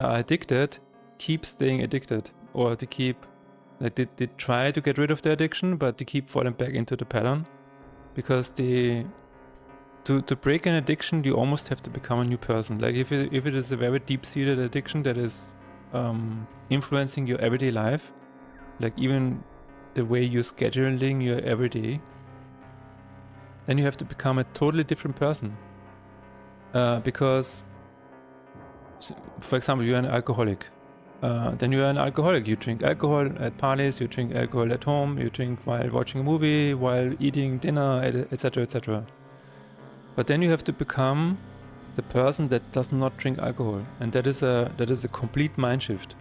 are addicted keep staying addicted, or they keep, like, they try to get rid of the addiction, but they keep falling back into the pattern, because to break an addiction, you almost have to become a new person. Like if it is a very deep-seated addiction that is influencing your everyday life, like even the way you're scheduling your everyday, then you have to become a totally different person. Because, for example, you're an alcoholic. Then you are an alcoholic. You drink alcohol at parties, you drink alcohol at home, you drink while watching a movie, while eating dinner, etc., etc. But then you have to become the person that does not drink alcohol, and that is a complete mind shift.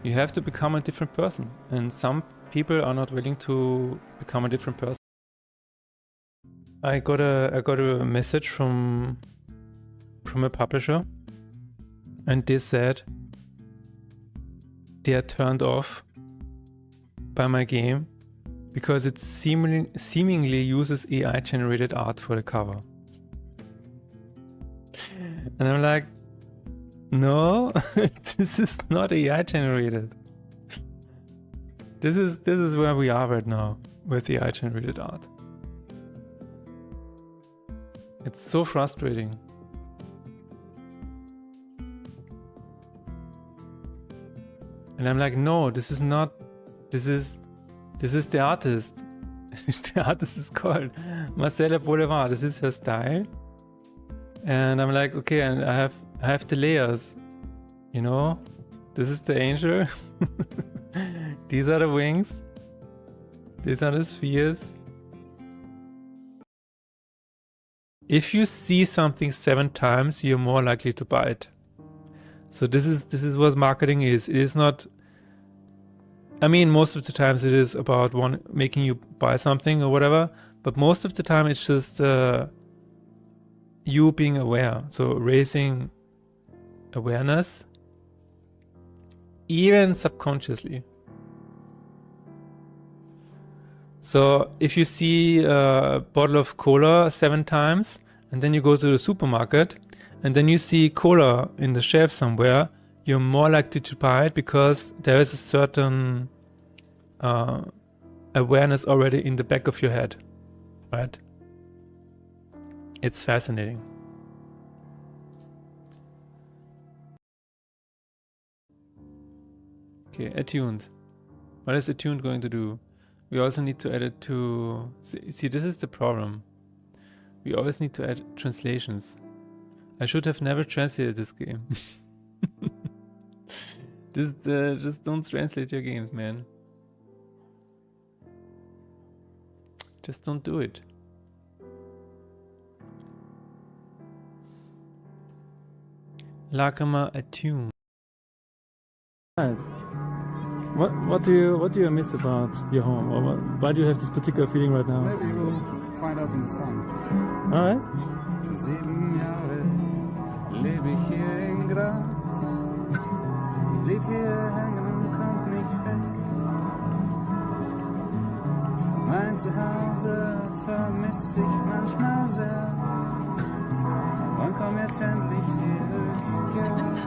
You have to become a different person, and some people are not willing to become a different person. I got a message from a publisher, and they said they are turned off by my game because it seemingly uses AI generated art for the cover. And I'm like, no, this is not AI generated. This is where we are right now with AI generated art. It's so frustrating. And I'm like, no, this is not, this is the artist. The artist is called Marcella Boulevard. This is her style. And I'm like, okay, and I have the layers, you know? This is the angel. These are the wings. These are the spheres. If you see something 7 times, you're more likely to buy it. So this is what marketing is. It is not, I mean, most of the times it is about making you buy something or whatever, but most of the time it's just you being aware. So raising awareness, even subconsciously. So if you see a bottle of cola 7 times, and then you go to the supermarket, and then you see cola in the shelf somewhere, you're more likely to buy it because there is a certain awareness already in the back of your head, right? It's fascinating. Okay, attuned. What is attuned going to do? We also need to add it to... See, this is the problem. We always need to add translations. I should have never translated this game. Just don't translate your games, man. Just don't do it. Lakama Attune. What do you miss about your home? Or why do you have this particular feeling right now? Maybe we'll find out in the song. Alright. 7 Jahre lebe ich hier in Graz. Blieb hier hängen und kommt nicht weg. Mein Zuhause vermisst sich manchmal sehr. Und komm jetzt endlich hierher.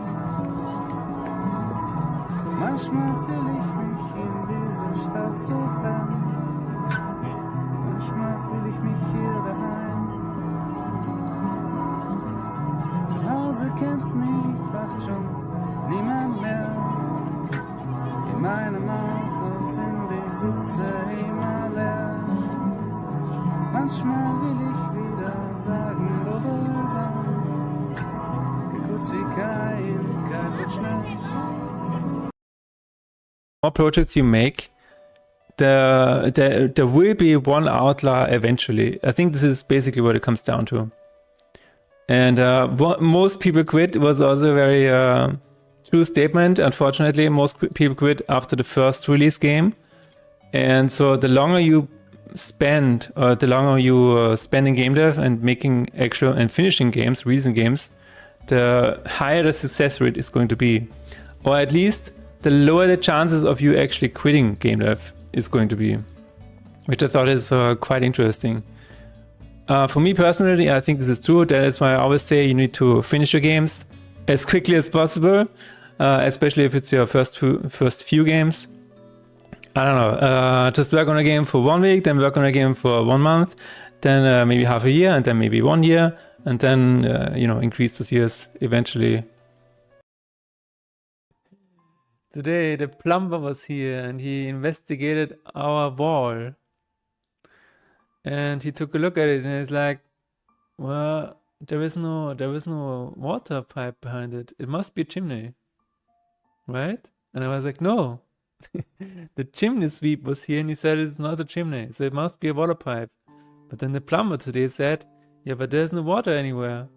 Manchmal fühle ich mich in dieser Stadt so fremd. Manchmal fühle ich mich hier daheim. Zu Hause kennt mich fast schon niemand mehr. In meinem Auto sind die Sitze immer leer. Manchmal will ich wieder sagen, Roberta, grüß kein Kalbutschnitt. More projects you make, there will be one outlier eventually. I think this is basically what it comes down to. And what most people quit was also a very true statement. Unfortunately, most people quit after the first release game. And so the longer you spend, the longer you spend in game dev and making actual and finishing games, releasing games, the higher the success rate is going to be. Or at least the lower the chances of you actually quitting game dev is going to be, which I thought is quite interesting. For me personally, I think this is true. That is why I always say you need to finish your games as quickly as possible. especially if it's your first few games. I don't know, just work on a game for 1 week, then work on a game for 1 month, then maybe half a year, and then maybe 1 year, and then, you know, increase those years eventually. Today, the plumber was here and he investigated our wall. And he took a look at it and he's like, well, there is no water pipe behind it. It must be a chimney, right? And I was like, no. The chimney sweep was here and he said it's not a chimney, so it must be a water pipe. But then the plumber today said, yeah, but there's no water anywhere.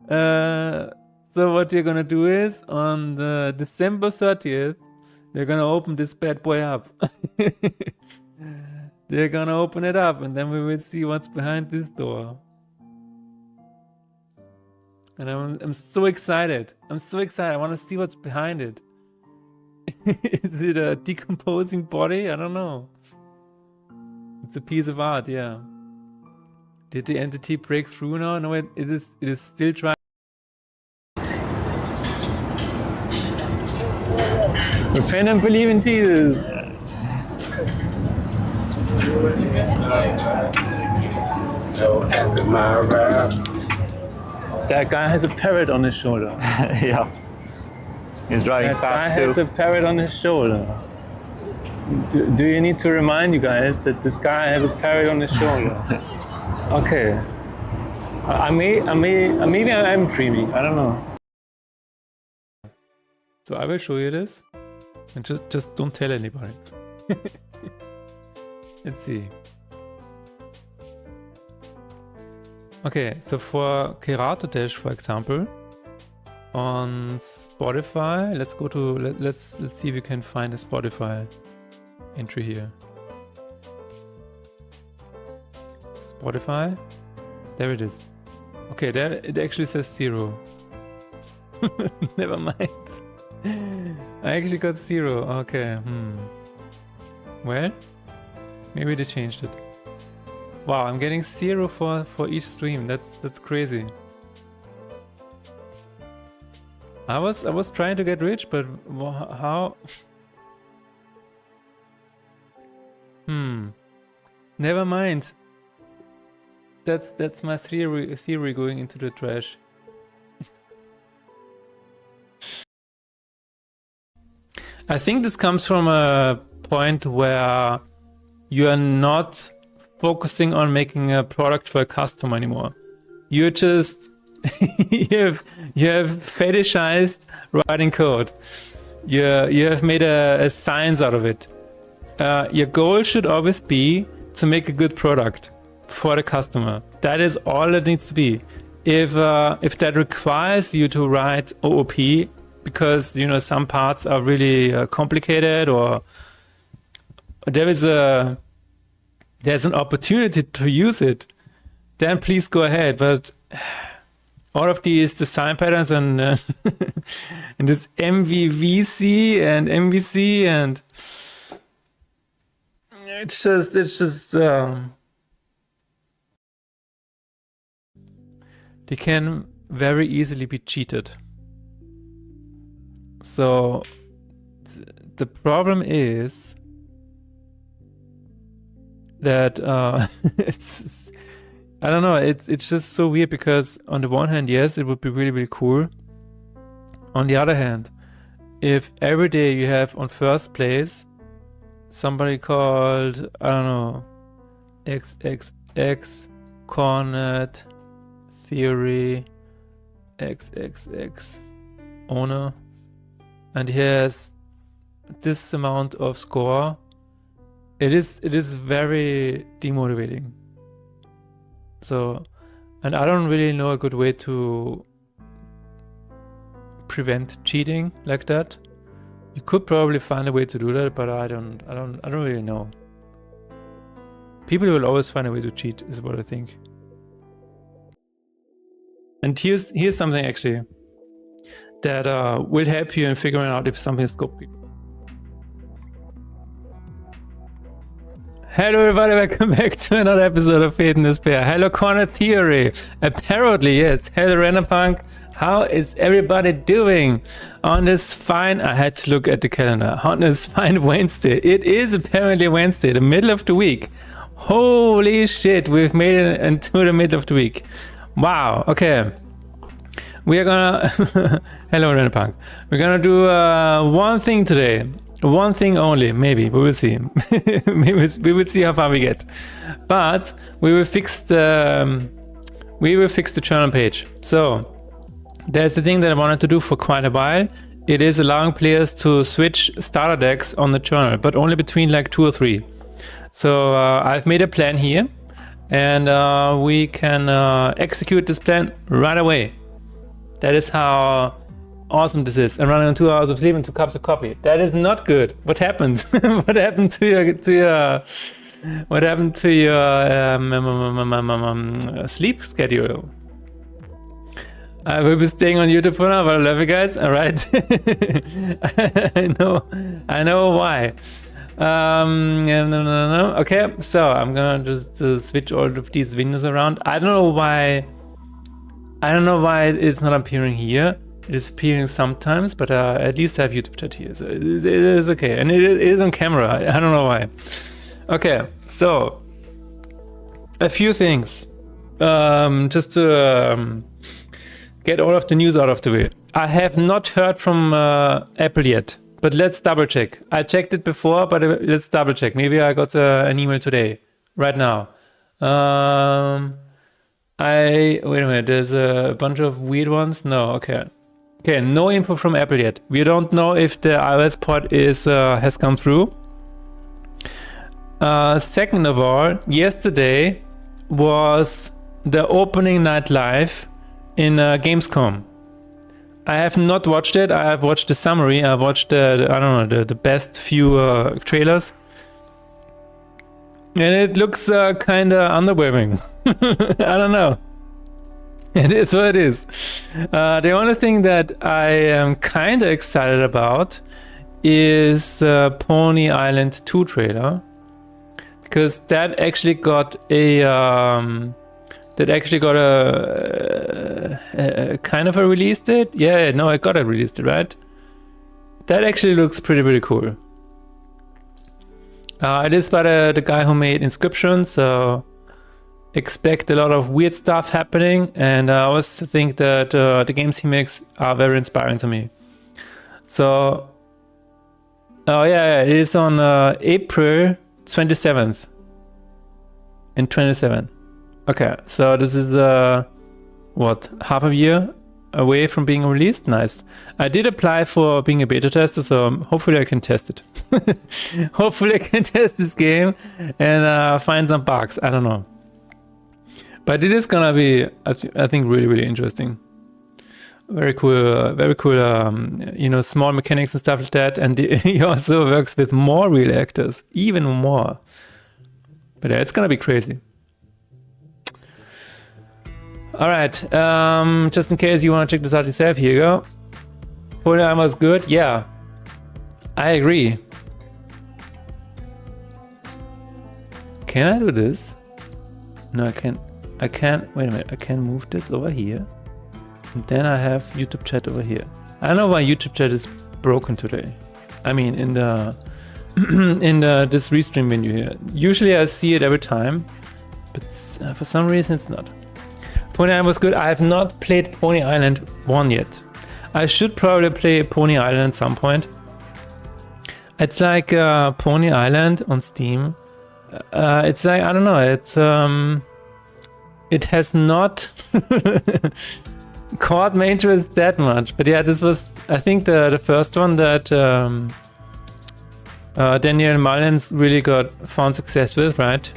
So what you're gonna do is, on the December 30th, they're gonna open this bad boy up. They're gonna open it up and then we will see what's behind this door. And I'm so excited. I'm so excited. I want to see what's behind it. Is it a decomposing body? I don't know. It's a piece of art, yeah. Did the entity break through now? No, it is still trying. Repent and believe in Jesus. That guy has a parrot on his shoulder. Yeah. He's driving That guy fast has too. a parrot on his shoulder. Do you need to remind you guys that this guy has a parrot on his shoulder? Okay. Maybe I'm dreaming. I don't know. So I will show you this, and just don't tell anybody. Let's see. Okay, so for Kerato Dash, for example, on Spotify, let's go to let's see if we can find a Spotify entry here. Spotify, there it is. Okay, there it actually says 0. Never mind. I actually got 0. Okay. Well, maybe they changed it. Wow, I'm getting 0 for each stream. That's crazy. I was trying to get rich, but how? Never mind. That's my theory going into the trash. I think this comes from a point where you are not focusing on making a product for a customer anymore. You're just you have fetishized writing code. You have made a science out of it. Your goal should always be to make a good product for the customer. That is all it needs to be. If that requires you to write OOP because you know some parts are really complicated, or there's an opportunity to use it, then please go ahead. But all of these design patterns and and this MVVC and MVC, and it's just they can very easily be cheated. So the problem is that it's I don't know, it's just so weird, because on the one hand, yes, it would be really, really cool. On the other hand, if every day you have on first place somebody called, I don't know, XXX Cornet Theory XXX owner, and he has this amount of score, it is very demotivating. So, and I don't really know a good way to prevent cheating like that. You could probably find a way to do that, but I don't really know. People will always find a way to cheat, is what I think. And here's something actually that will help you in figuring out if something is scope creep. Hello everybody, welcome back to another episode of Fate and Despair. Hello Corner Theory. Apparently, yes. Hello Rennerpunk. How is everybody doing on this fine, I had to look at the calendar, on this fine Wednesday. It is apparently Wednesday, the middle of the week. Holy shit, we've made it into the middle of the week. Wow, okay. We are gonna, hello Rennerpunk. We're gonna do one thing today. One thing only, maybe, we will see. we will see how far we get. But we will fix the journal page. So, there's the thing that I wanted to do for quite a while. It is allowing players to switch starter decks on the journal, but only between like 2 or 3. So I've made a plan here, and we can execute this plan right away. That is how awesome this is. I'm running on 2 hours of sleep and 2 cups of coffee. That is not good. What happened? What happened to your sleep schedule? I will be staying on YouTube for now, but I love you guys. All right. I know why. No. Okay, so I'm gonna just switch all of these windows around. I don't know why it's not appearing here. It is appearing sometimes, but at least I have YouTube chat here, so it is okay. And it is on camera. I don't know why. Okay, so a few things. Just to get all of the news out of the way. I have not heard from Apple yet, but let's double check. I checked it before, but let's double check. Maybe I got an email today, right now. Wait a minute, there's a bunch of weird ones. No, okay. Okay, no info from Apple yet. We don't know if the iOS port has come through. Second of all, yesterday was the opening night live in Gamescom. I have not watched it. I have watched the summary. I watched the best few trailers, and it looks kind of underwhelming. I don't know. It is what it is. The only thing that I am kind of excited about is Pony Island 2 trailer, because that actually got a kind of a release date. Yeah, no, it got a release date, right? That actually looks pretty cool. It is by the guy who made Inscription, so expect a lot of weird stuff happening, and I always think that the games he makes are very inspiring to me. So, oh yeah, it is on April 27th. In 27. Okay, so this is what, half a year away from being released? Nice. I did apply for being a beta tester, so hopefully I can test it. Hopefully I can test this game and find some bugs. I don't know. But it is gonna be, I think, really interesting. Very cool, small mechanics and stuff like that. And he also works with more real actors, even more. But yeah, it's gonna be crazy. All right, just in case you want to check this out yourself, here you go. Pony Island was good, yeah. I agree. Can I do this? No, I can't. Wait a minute, I can move this over here. And then I have YouTube chat over here. I don't know why YouTube chat is broken today. I mean, in the this restream menu here. Usually I see it every time, but for some reason it's not. Pony Island was good. I have not played Pony Island 1 yet. I should probably play Pony Island at some point. It's like Pony Island on Steam. It's like, I don't know, it's it has not caught my interest that much. But yeah, this was, I think, the first one that Daniel Mullins really found success with, right?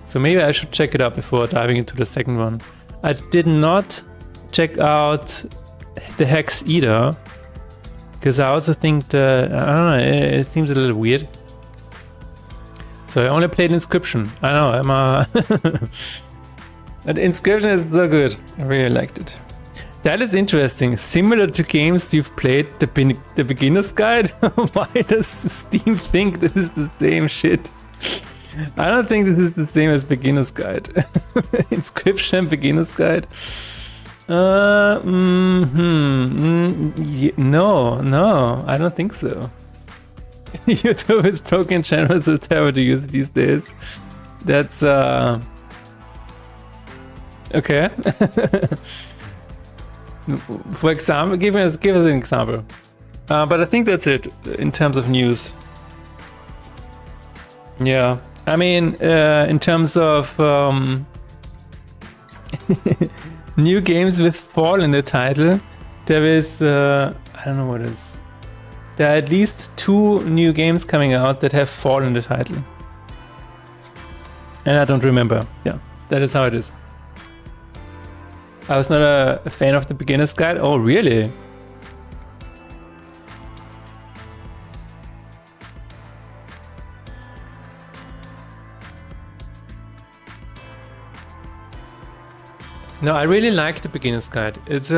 So maybe I should check it out before diving into the second one. I did not check out the Hex either, because I also think that, I don't know, it seems a little weird. So I only played Inscription. I know, I'm a... But Inscription is so good. I really liked it. That is interesting. Similar to games you've played, the Beginner's Guide? Why does Steam think this is the same shit? I don't think this is the same as Beginner's Guide. Inscription, Beginner's Guide. No, I don't think so. YouTube is broken channels so terrible to use these days. That's okay. For example, give us an example. But I think that's it in terms of news. Yeah, I mean, in terms of new games with fall in the title, there is I don't know what it is. There are at least 2 new games coming out that have fall in the title. And I don't remember. Yeah, that is how it is. I was not a fan of the Beginner's Guide. Oh, really? No, I really like the Beginner's Guide. It's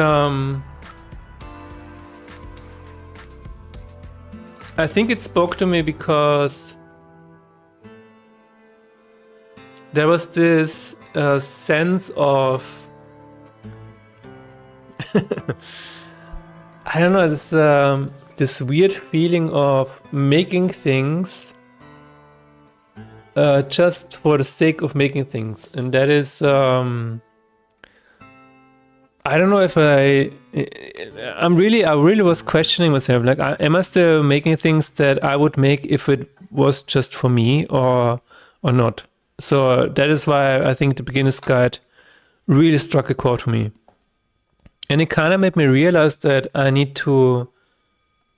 I think it spoke to me because there was this sense of I don't know, this weird feeling of making things just for the sake of making things, and that is I don't know if I really was questioning myself, like, am I still making things that I would make if it was just for me or not? So that is why I think the Beginner's Guide really struck a chord for me. And it kind of made me realize that I need to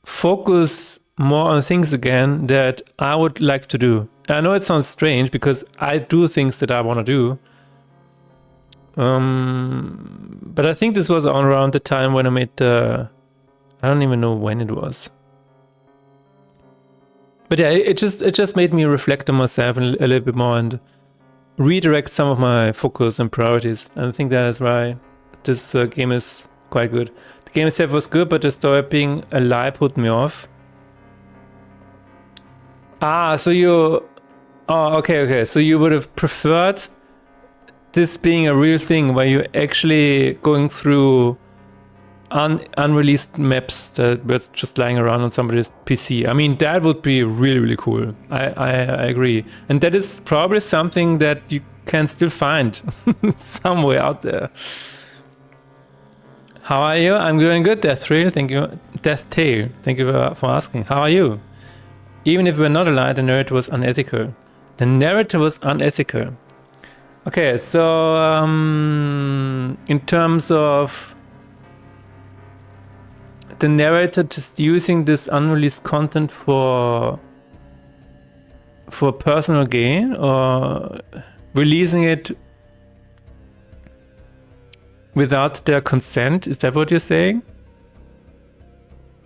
focus more on things again that I would like to do. I know it sounds strange because I do things that I want to do. But I think this was around the time when I made the... I don't even know when it was. But yeah, it just made me reflect on myself a little bit more and redirect some of my focus and priorities. And I think that is why this game is quite good. The game itself was good, but the story being a lie put me off. Ah, so you... Oh, okay. So you would have preferred this being a real thing where you're actually going through unreleased maps that were just lying around on somebody's PC. I mean, that would be really, really cool. I agree. And that is probably something that you can still find somewhere out there. How are you? I'm doing good, Death Trail. Thank you. Death Tail. Thank you for asking. How are you? Even if we're not alive, the narrative was unethical. The narrative was unethical. Okay, so in terms of the narrator just using this unreleased content for personal gain, or releasing it without their consent, is that what you're saying?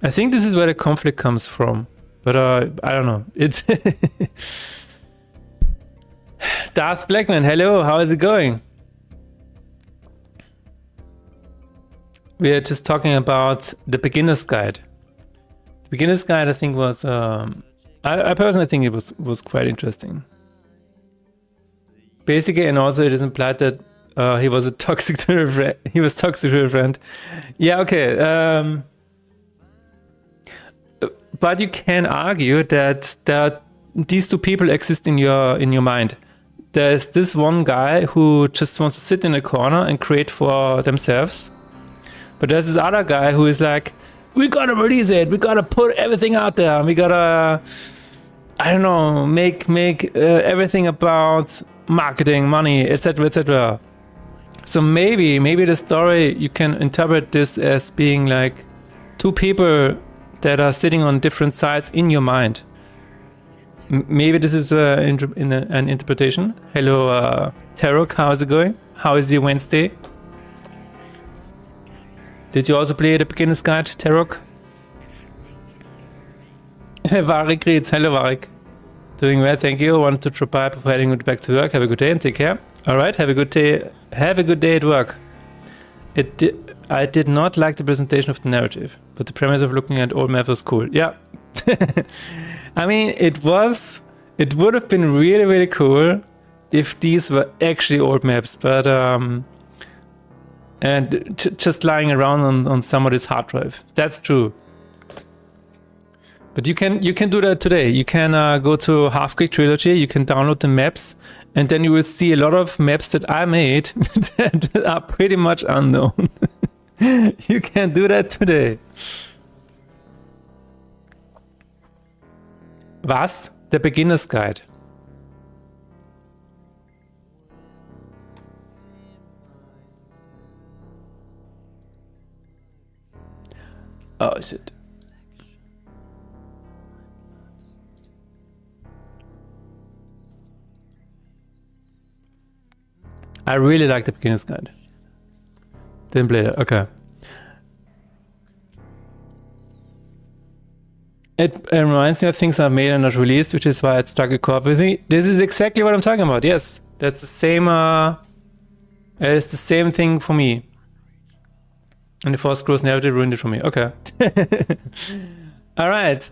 I think this is where the conflict comes from, but I don't know. It's Darth Blackman, hello, how is it going? We are just talking about the Beginner's Guide. The Beginner's Guide, I think, was I personally think it was quite interesting. Basically, and also it is implied that he was toxic to a friend. He was toxic to a friend. Yeah, okay. But you can argue that these 2 people exist in your mind. There's this one guy who just wants to sit in a corner and create for themselves. But there's this other guy who is like, we gotta release it, we gotta put everything out there, we gotta, I don't know, make everything about marketing, money, etc., etc. So maybe the story, you can interpret this as being like 2 people that are sitting on different sides in your mind. Maybe this is an interpretation. Hello, Tarok, how is it going? How is your Wednesday? Did you also play the Beginner's Guide, Tarok? Varric reads, hello Varric. Doing well, thank you. Wanted to drop by before heading back to work. Have a good day and take care. Alright, have a good day. Have a good day at work. I did not like the presentation of the narrative, but the premise of looking at old math was cool. Yeah. I mean, it was It would have been really, really cool if these were actually old maps, but and just lying around on somebody's hard drive. That's true. But you can do that today. You can go to Half-Click Trilogy, you can download the maps, and then you will see a lot of maps that I made that are pretty much unknown. You can do that today. Was? Der Beginner's Guide. Oh, is it? I really like the Beginner's Guide. Didn't play it. Okay. It reminds me of things I've made and not released, which is why it's stuck at co-op. This is exactly what I'm talking about. Yes, that's the same. It's the same thing for me. And the Force Growth narrative ruined it for me. Okay. All right.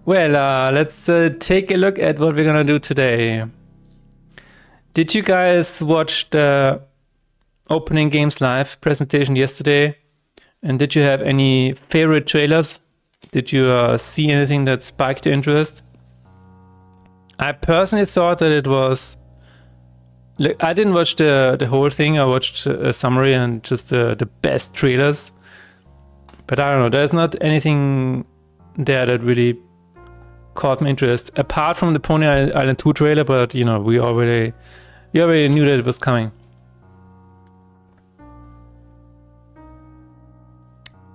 Well, let's take a look at what we're gonna do today. Did you guys watch the Opening Games Live presentation yesterday? And did you have any favorite trailers? Did you see anything that spiked your interest? I personally thought that it was... I didn't watch the whole thing. I watched a summary and just the best trailers. But I don't know, there's not anything there that really caught my interest. Apart from the Pony Island 2 trailer, but you know, we already knew that it was coming.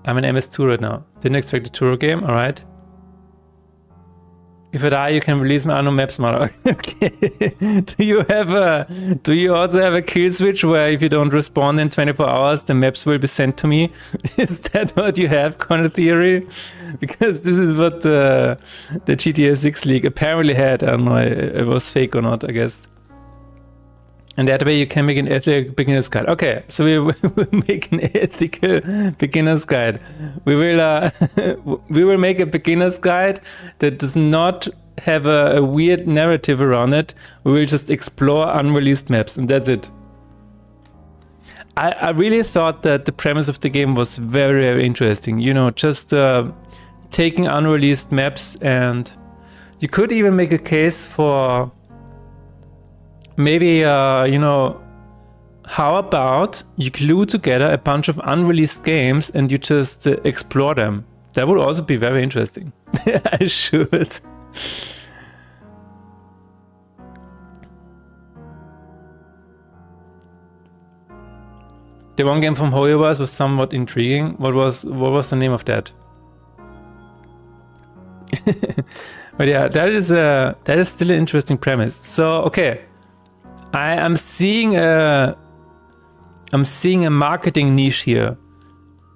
I'm in MS2 right now. Didn't expect a Turo game, alright. If I die, you can release my unknown maps model. Okay. Do you also have a kill switch where if you don't respond in 24 hours, the maps will be sent to me? Is that what you have, Corner Theory? Because this is what the GTA 6 leak apparently had. I don't know if it was fake or not, I guess. And that way you can make an ethical beginner's guide. Okay, so we will make an ethical beginner's guide. We will make a beginner's guide that does not have a weird narrative around it. We will just explore unreleased maps, and that's it. I really thought that the premise of the game was very, very interesting. You know, just taking unreleased maps, and you could even make a case for... Maybe, you know, how about you glue together a bunch of unreleased games and you just explore them? That would also be very interesting. I should. The one game from HoYoverse was somewhat intriguing. What was the name of that? But yeah, that is still an interesting premise. So, okay. I'm seeing a marketing niche here.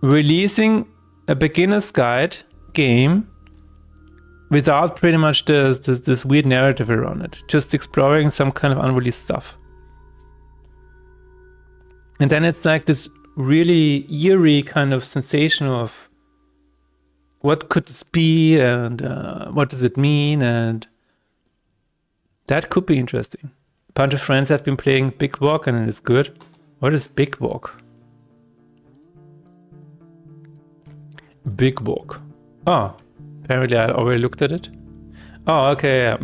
Releasing a beginner's guide game without pretty much this weird narrative around it. Just exploring some kind of unreleased stuff. And then it's like this really eerie kind of sensation of what could this be and what does it mean, and that could be interesting. A bunch of friends have been playing Big Walk and it is good. What is Big Walk? Big Walk. Oh, apparently I already looked at it. Oh, okay, yeah.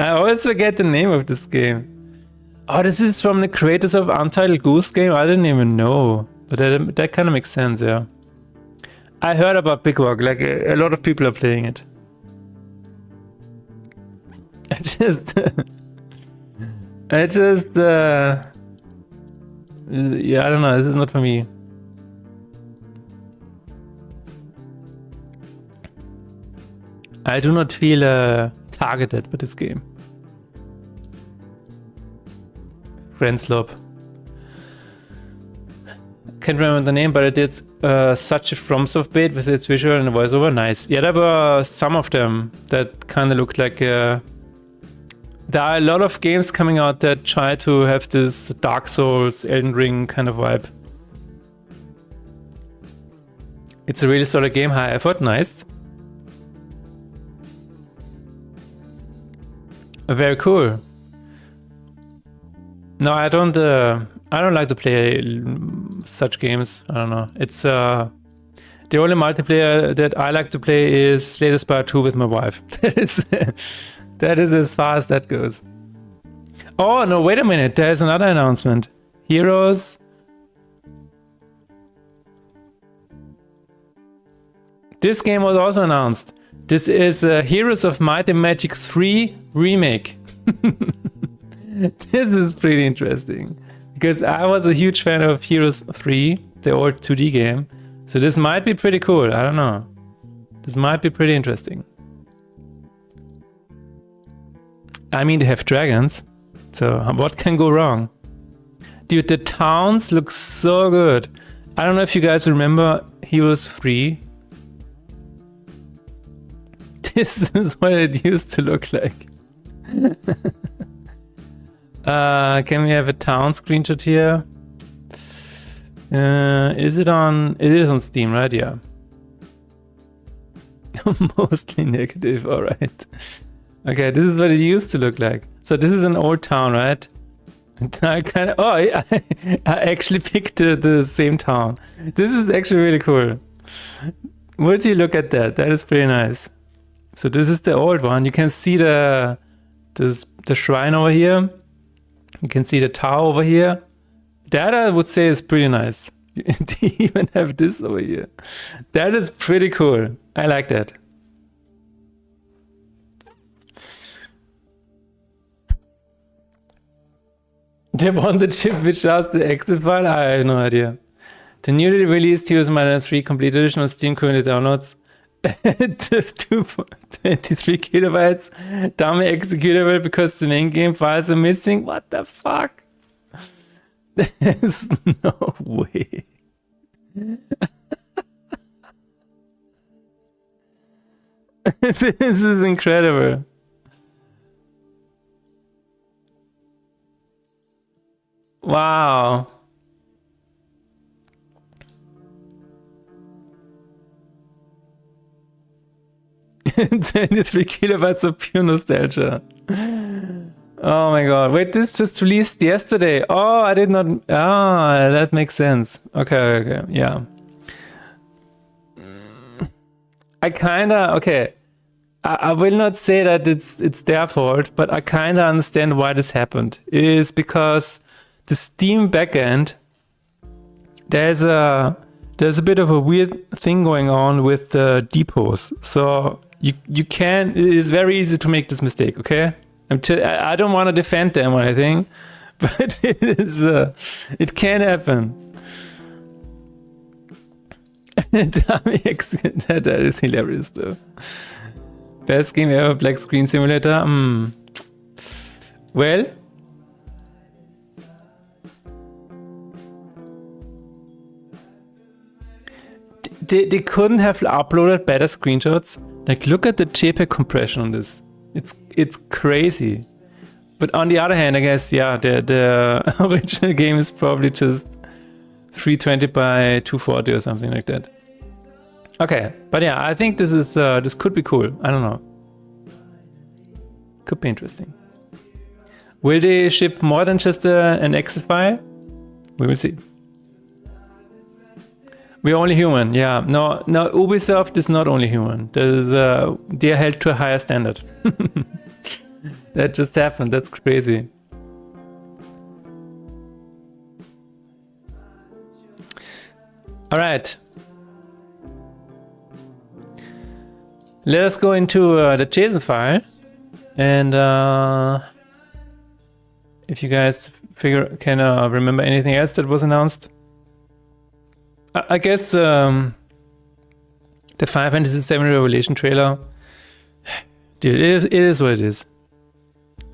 I always forget the name of this game. Oh, this is from the creators of Untitled Goose Game? I didn't even know. But that kind of makes sense, yeah. I heard about Big Walk, like a lot of people are playing it. Yeah, I don't know, this is not for me. I do not feel targeted by this game. Friendslope. Can't remember the name, but it did such a FromSoft bait with its visual and voiceover. Nice. Yeah, there were some of them that kind of looked like... there are a lot of games coming out that try to have this Dark Souls, Elden Ring kind of vibe. It's a really solid game, high effort, nice. Very cool. No, I don't like to play such games. I don't know. It's the only multiplayer that I like to play is Slay the Spire 2 with my wife. That is as far as that goes. Oh no, wait a minute. There's another announcement. Heroes. This game was also announced. This is Heroes of Might and Magic 3 Remake. This is pretty interesting. Because I was a huge fan of Heroes 3, the old 2D game. So this might be pretty cool. I don't know. This might be pretty interesting. I mean, they have dragons. So what can go wrong? Dude, the towns look so good. I don't know if you guys remember Heroes 3. This is what it used to look like. Can we have a town screenshot here? Is it on? It is on Steam, right? Yeah. Mostly negative. All right. Okay, this is what it used to look like. So this is an old town, right? And I kind of. Oh, I actually picked the same town. This is actually really cool. Would you look at that? That is pretty nice. So this is the old one. You can see the shrine over here. You can see the tower over here. That I would say is pretty nice. They even have this over here. That is pretty cool. I like that. They want the chip which has the exit file? I have no idea. The newly released Heroes of Might and 3 Complete Edition on Steam currently downloads 23 kilobytes. Dummy executable because the main game files are missing. What the fuck? There's no way. This is incredible. Wow. "23 kilobytes of pure nostalgia." Oh my god. Wait, this just released yesterday. Oh, I did not. Ah, that makes sense. Okay. Yeah. I kinda. Okay. I will not say that it's their fault, but I kinda understand why this happened. It is because the Steam backend, there's a bit of a weird thing going on with the depots. So you can, it is very easy to make this mistake, okay? I don't want to defend them or anything, but it can happen. That is hilarious though. Best game ever, Black Screen Simulator. Well, they couldn't have uploaded better screenshots. Like, look at the JPEG compression on this. It's crazy. But on the other hand, I guess, yeah, the original game is probably just 320 by 240 or something like that. Okay, but yeah, I think this could be cool. I don't know. Could be interesting. Will they ship more than just an exit file? We will see. We're only human, yeah. No, Ubisoft is not only human. They are held to a higher standard. That just happened. That's crazy. All right. Let us go into the JSON file. And if you guys can remember anything else that was announced. I guess the Final Fantasy VII Revelation trailer, dude, it is what it is.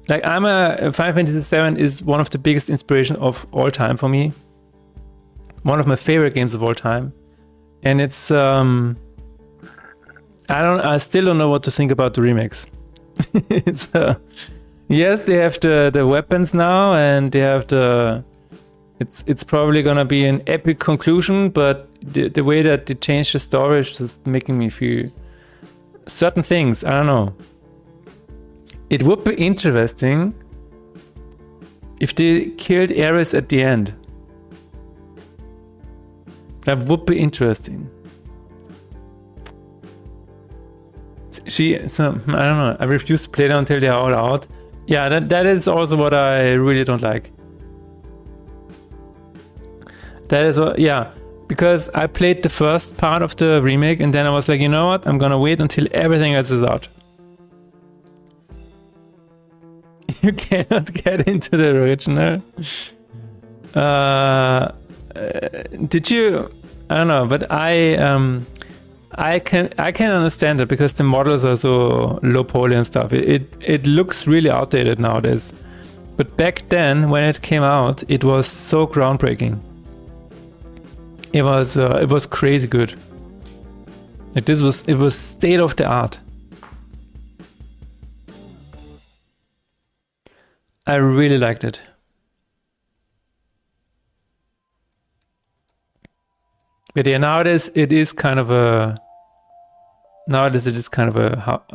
Like, Final Fantasy VII is one of the biggest inspirations of all time for me. One of my favorite games of all time. And it's, I still don't know what to think about the remakes. It's, yes, they have the weapons now, and they have it's probably gonna be an epic conclusion, but the way that they changed the story is just making me feel certain things. I don't know. It would be interesting if they killed Ares at the end. That would be interesting. So, I don't know. I refuse to play them until they are all out. Yeah, that is also what I really don't like. That is what, yeah. Because I played the first part of the remake and then I was like, you know what? I'm gonna wait until everything else is out. You cannot get into the original. Did you? I don't know, but I can understand it because the models are so low poly and stuff. It looks really outdated nowadays. But back then, when it came out, it was so groundbreaking. It was crazy good. Like it was state of the art. I really liked it. But yeah, nowadays it is kind of a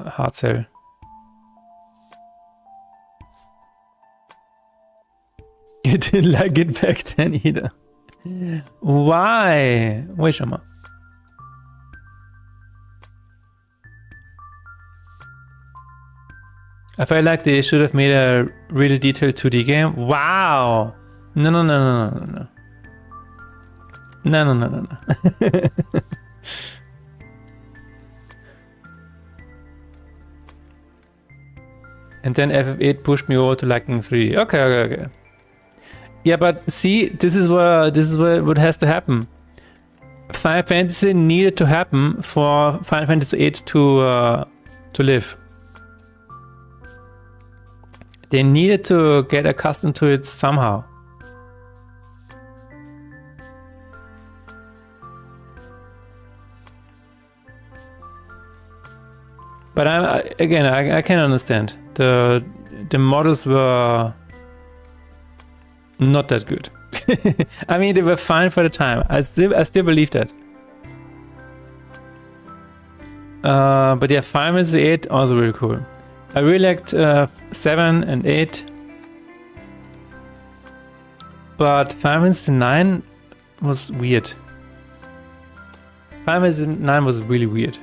hard sell. You didn't like it back then either. Why? Wait schon mal. I felt like they should have made a really detailed 2D game. Wow! No. No. And then FF8 pushed me over to liking 3. Okay. Yeah, but see, this is what has to happen. Final Fantasy needed to happen for Final Fantasy 8 to live. They needed to get accustomed to it somehow. But I can understand. The models were not that good. I mean, they were fine for the time. I still believe that. But yeah, Final Fantasy 8 also really cool. I really liked 7 and 8. But Final Fantasy 9 was weird. Final Fantasy 9 was really weird.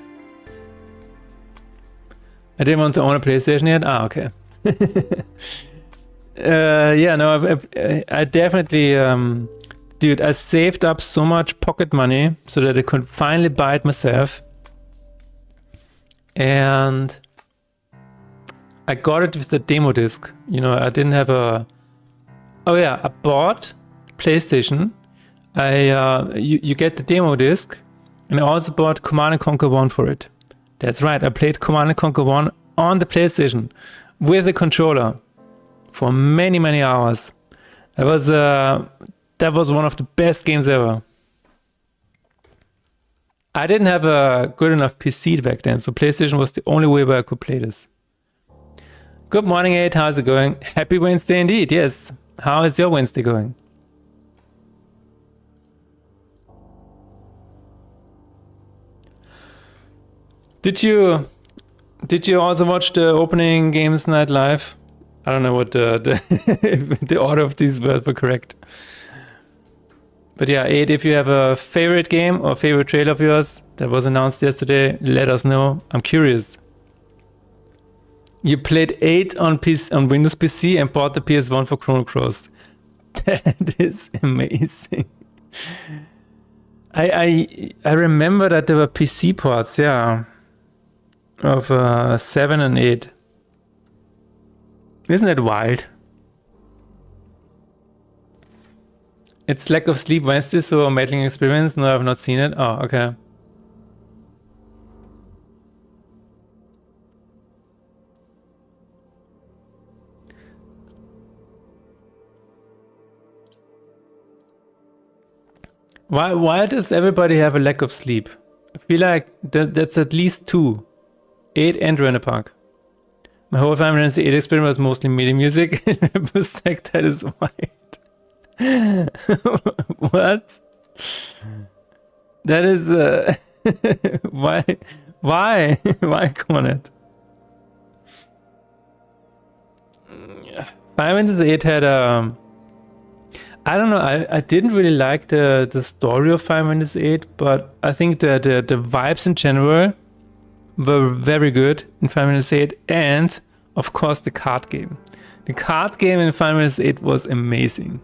I didn't want to own a PlayStation yet? Ah, okay. Yeah, no, I definitely... dude, I saved up so much pocket money so that I could finally buy it myself. And I got it with the demo disc. You know, I didn't have a... Oh yeah, I bought PlayStation. You get the demo disc. And I also bought Command & Conquer 1 for it. That's right, I played Command & Conquer 1 on the PlayStation with a controller for many, many hours. That was one of the best games ever. I didn't have a good enough PC back then, so PlayStation was the only way where I could play this. Good morning, 8. How's it going? Happy Wednesday indeed, yes. How is your Wednesday going? Did you also watch the opening games night live? I don't know what the order of these words were correct. But yeah, 8, if you have a favorite game or favorite trailer of yours that was announced yesterday, let us know. I'm curious. You played 8 on Windows PC and bought the PS1 for Chrono Cross. That is amazing. I remember that there were PC ports, yeah. Of 7 and 8. Isn't that wild? It's Lack of Sleep Wednesday, so a meddling experience. No, I've not seen it. Oh, okay. Why does everybody have a lack of sleep? I feel like that's at least 2. 8 and Render Park. My whole Final Fantasy 8 experience was mostly MIDI music. That is white. What? That is why? Why, Cornet? Final Fantasy 8 had I don't know. I didn't really like the story of Final Fantasy 8, but I think the vibes in general were very good in Final Fantasy 8, and of course the card game. The card game in Final Fantasy 8 was amazing.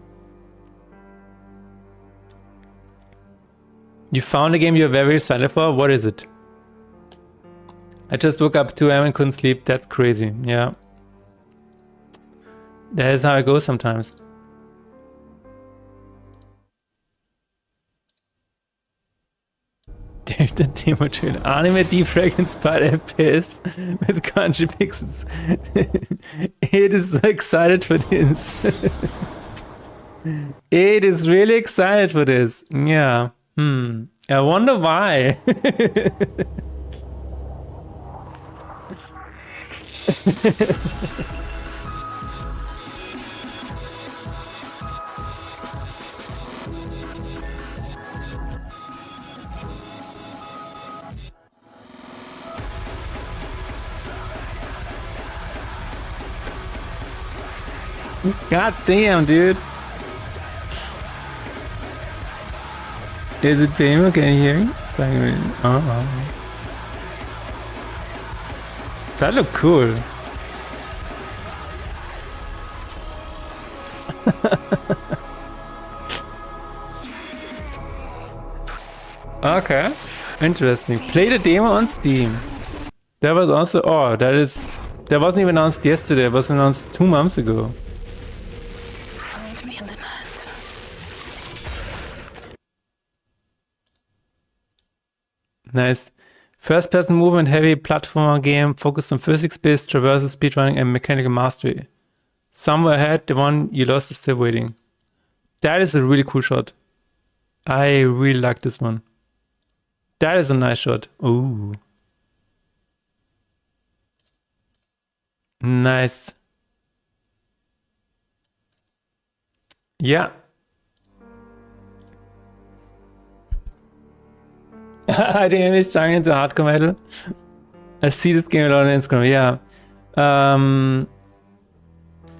You found a game you're very excited for? What is it? I just woke up 2 AM and couldn't sleep. That's crazy. Yeah. That is how it goes sometimes. There's the demo trailer. Anime defragments by FPS with country pixels. It is so excited for this. It is really excited for this. Yeah. I wonder why. God damn, dude. Is it painful? Can you hear me? That looked cool. Okay, interesting. Play the demo on Steam. That was also that wasn't even announced yesterday. It was announced 2 months ago. Find me in the net. Nice. First-person movement heavy platformer game focused on physics-based traversal, speedrunning, and mechanical mastery. Somewhere ahead, the one you lost is still waiting. That is a really cool shot. I really like this one. That is a nice shot. Ooh. Nice. Yeah. I think it's turning into hardcore metal. I see this game a lot on Instagram, yeah.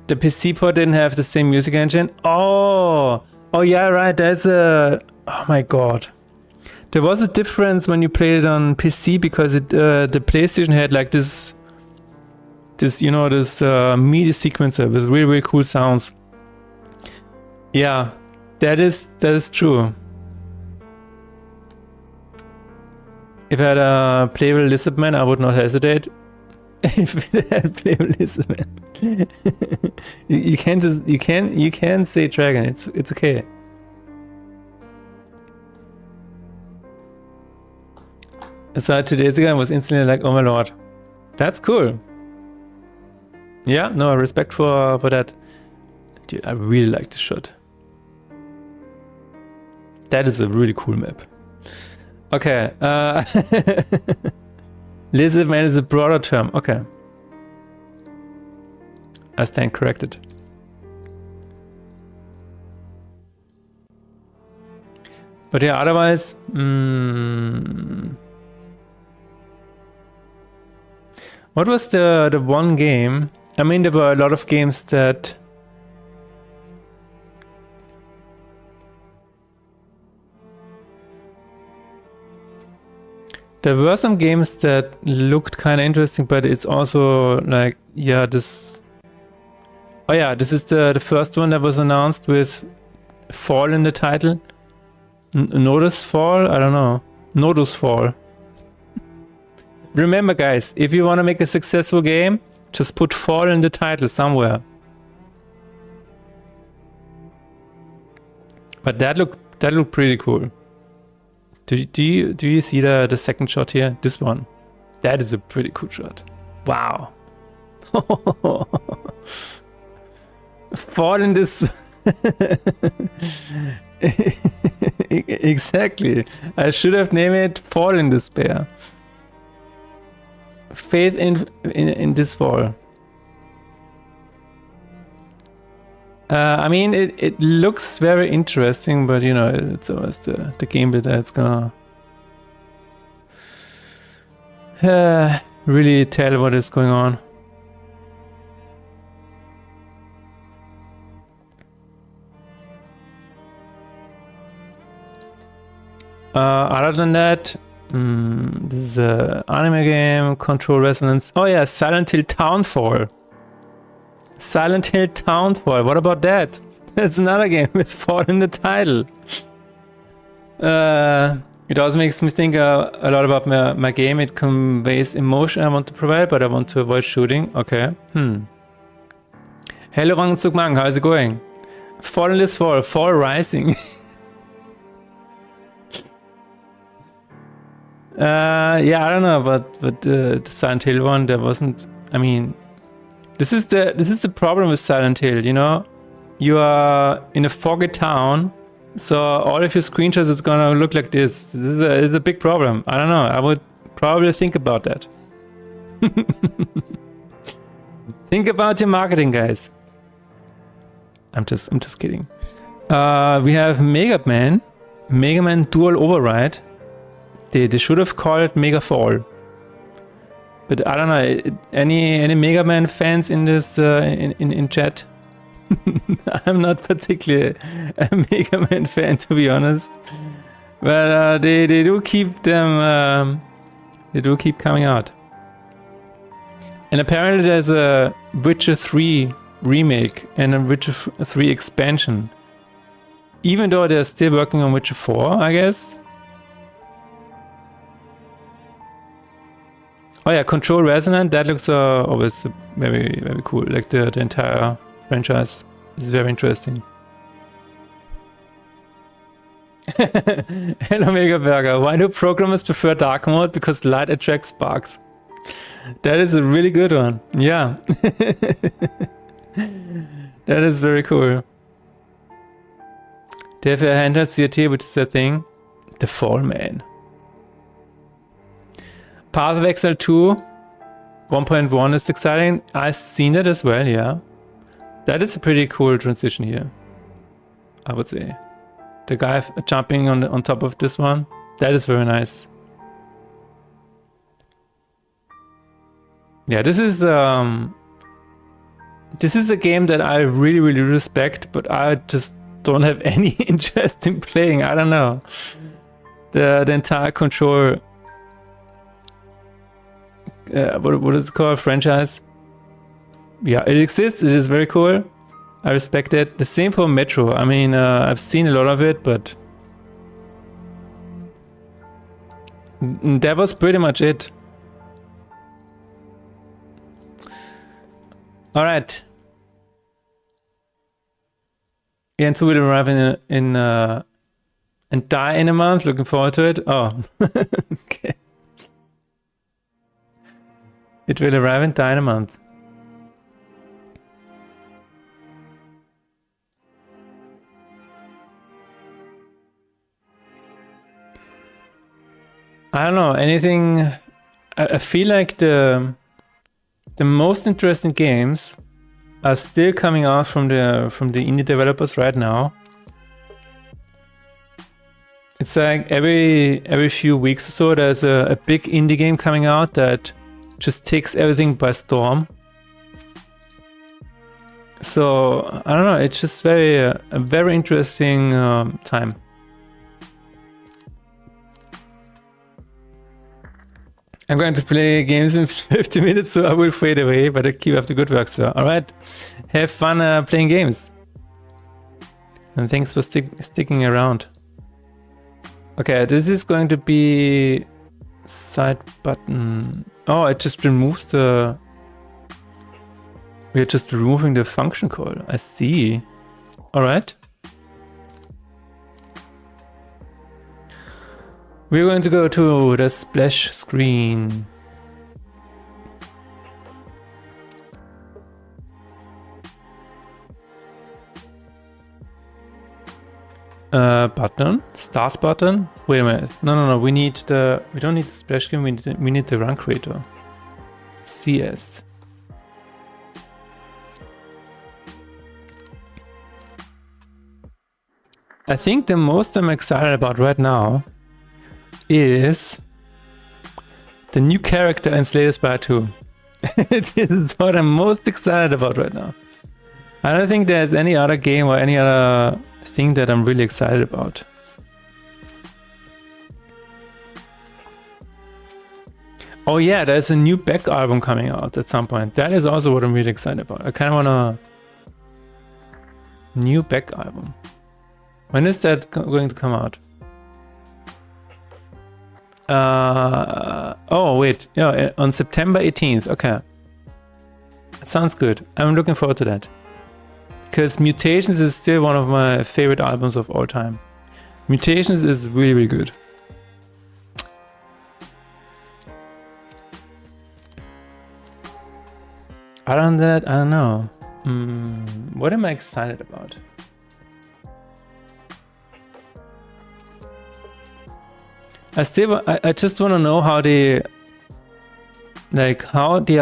The PC port didn't have the same music engine. Oh yeah, right. There's a. Oh my god. There was a difference when you played it on PC because the PlayStation had like this MIDI sequencer with really, really cool sounds. Yeah, that is true. If I had a playable Lizardman, I would not hesitate. If it had playable Lizardman, you can say dragon. It's okay. So 2 days ago, I was instantly like, oh my lord, that's cool. Yeah, no respect for that. Dude, I really like this shot. That is a really cool map. Okay, Lizardman is a broader term. Okay, I stand corrected. But yeah, otherwise, what was the one game? I mean, there were a lot of games that. There were some games that looked kind of interesting, but it's also like, yeah, this. Oh yeah, this is the first one that was announced with Fall in the title. Nodus Fall? I don't know. Nodus Fall. Remember, guys, if you want to make a successful game, just put Fall in the title somewhere. But that looked pretty cool. Do you see the second shot here? This one. That is a pretty cool shot. Wow. Fall in this. Exactly. I should have named it Fall in Despair. Faith in this fall. I mean, it looks very interesting, but you know, it's always the gameplay that's gonna really tell what is going on. Other than that, this is an anime game, Control Resonance. Oh yeah, Silent Hill Townfall. Silent Hill Townfall, what about that? That's another game with fall in the title. It also makes me think a lot about my game. It conveys emotion I want to provide, but I want to avoid shooting. Okay. Hello Rangzug Mang, how's it going? Fall in this fall, Fall Rising. Yeah, I don't know, but the Silent Hill one, there wasn't. I mean, this is the problem with Silent Hill. You know, you are in a foggy town, so all of your screenshots is gonna look like this. This is a big problem. I don't know. I would probably think about that. Think about your marketing, guys. I'm just kidding. We have Mega Man Dual Override. They should have called it Mega Fall. But I don't know. Any Mega Man fans in this in chat? I'm not particularly a Mega Man fan, to be honest. But they do keep them. They do keep coming out. And apparently there's a Witcher 3 remake and a Witcher 3 expansion. Even though they're still working on Witcher 4, I guess. Oh yeah, Control Resonant, that looks always very, very cool. Like the entire franchise is very interesting. Hello Mega Burger, why do programmers prefer dark mode? Because light attracts sparks. That is a really good one. Yeah. That is very cool. They have a handheld CRT, which is a thing. The Fall Man. Path of Exile 2 1.1 is exciting. I've seen it as well, yeah. That is a pretty cool transition here, I would say. The guy jumping on top of this one, that is very nice. Yeah, this is a game that I really, really respect, but I just don't have any interest in playing. I don't know. The entire Control, what is it called? Franchise. Yeah, it exists. It is very cool. I respect it. The same for Metro. I mean, I've seen a lot of it, but that was pretty much it. All right. Yeah, and 2 will arrive in and die in a month. Looking forward to it. Oh, okay. It will arrive and die in a month. I don't know, anything. I feel like the most interesting games are still coming out from the indie developers right now. It's like every few weeks or so there's a big indie game coming out that just takes everything by storm. So I don't know, it's just a very interesting time. I'm going to play games in 50 minutes, so I will fade away, but I keep up the good work, sir. Alright, have fun playing games. And thanks for sticking around. Okay, this is going to be side button. Oh, it just removes the... We're just removing the function call. I see. Alright. We're going to go to the splash screen. Button? Start button? Wait a minute. No. We don't need the splash screen. We need the run creator. CS. I think the most I'm excited about right now is the new character in Slay the Spire 2. It is what I'm most excited about right now. I don't think there's any other game or any other thing that I'm really excited about. Oh yeah, there's a new Beck album coming out at some point. That is also what I'm really excited about. I kind of want a new Beck album. When is that going to come out? Oh wait, yeah, on September 18th. Okay, that sounds good. I'm looking forward to that because Mutations is still one of my favorite albums of all time. Mutations is really, really good. Other than that, I don't know. What am I excited about? I just want to know how they are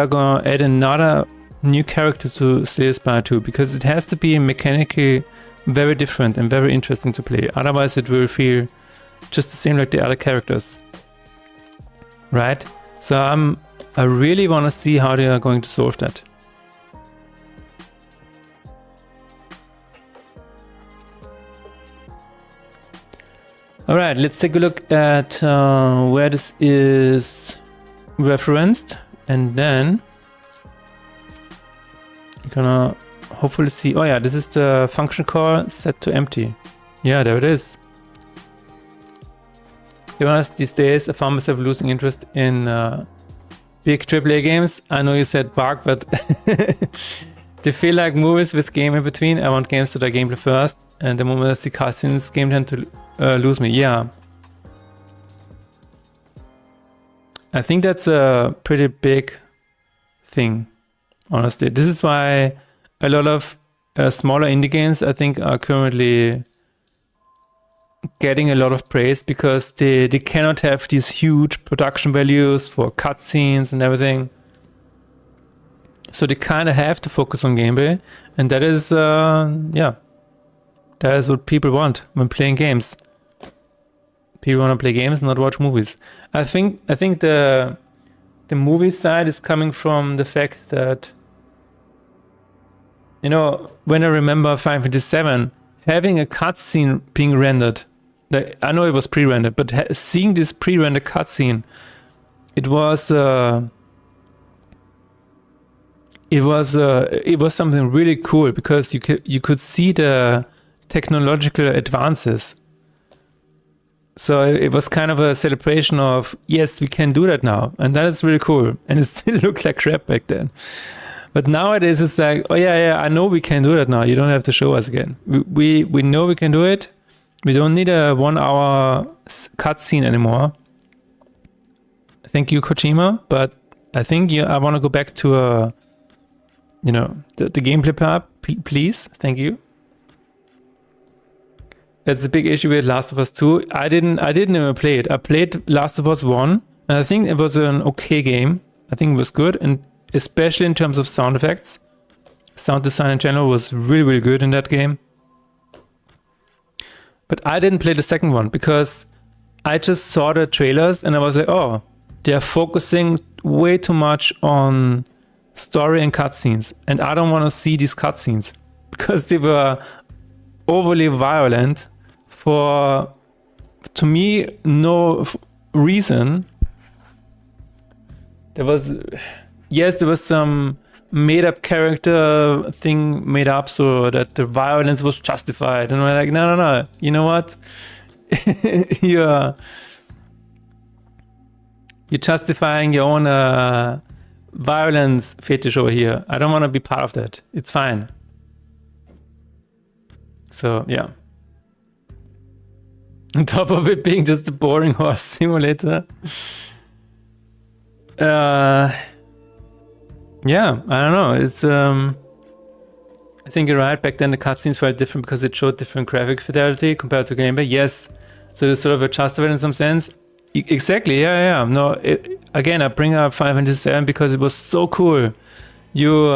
gonna add another new character to Slay the Spire 2, because it has to be mechanically very different and very interesting to play. Otherwise, it will feel just the same like the other characters, right? So I really want to see how they are going to solve that. All right, let's take a look at where this is referenced, and then you're gonna hopefully see. Oh yeah, this is the function call set to empty. Yeah, there it is. To be honest, these days I found myself losing interest in big AAA games. I know you said Bark, but they feel like movies with game in between. I want games that are gameplay first, and the moment I see cutscenes, game tend to lose me. Yeah, I think that's a pretty big thing, honestly. This is why a lot of smaller indie games, I think, are currently getting a lot of praise, because they cannot have these huge production values for cutscenes and everything. So they kind of have to focus on gameplay, and that is, yeah, that is what people want when playing games. People want to play games, not watch movies. I think the movie side is coming from the fact that, you know, when I remember Final Fantasy VII, having a cutscene being rendered, like, I know it was pre-rendered, but seeing this pre-rendered cutscene, it was something really cool, because you could see the technological advances. So it was kind of a celebration of, yes, we can do that now. And that is really cool. And it still looked like crap back then. But nowadays it's like, oh yeah, I know we can do that now. You don't have to show us again. We know we can do it. We don't need a 1 hour cutscene anymore. Thank you, Kojima. But I think I want to go back to the gameplay part, please. Thank you. That's a big issue with Last of Us 2. I didn't even play it. I played Last of Us 1, and I think it was an okay game. I think it was good, and especially in terms of sound effects. Sound design in general was really, really good in that game. But I didn't play the second one, because I just saw the trailers and I was like, oh, they're focusing way too much on story and cutscenes. And I don't want to see these cutscenes, because they were overly violent for, to me, no reason. There was some made-up character thing made up so that the violence was justified, and we're like, no. You know what? You're justifying your own violence fetish over here. I don't want to be part of that. It's fine. So yeah. On top of it being just a boring horse simulator. Yeah, I don't know. It's I think you're right. Back then the cutscenes felt different because it showed different graphic fidelity compared to gameplay. Yes, so it's sort of adjustable in some sense. Exactly. Yeah. No, again, I bring up Final Fantasy VII because it was so cool. You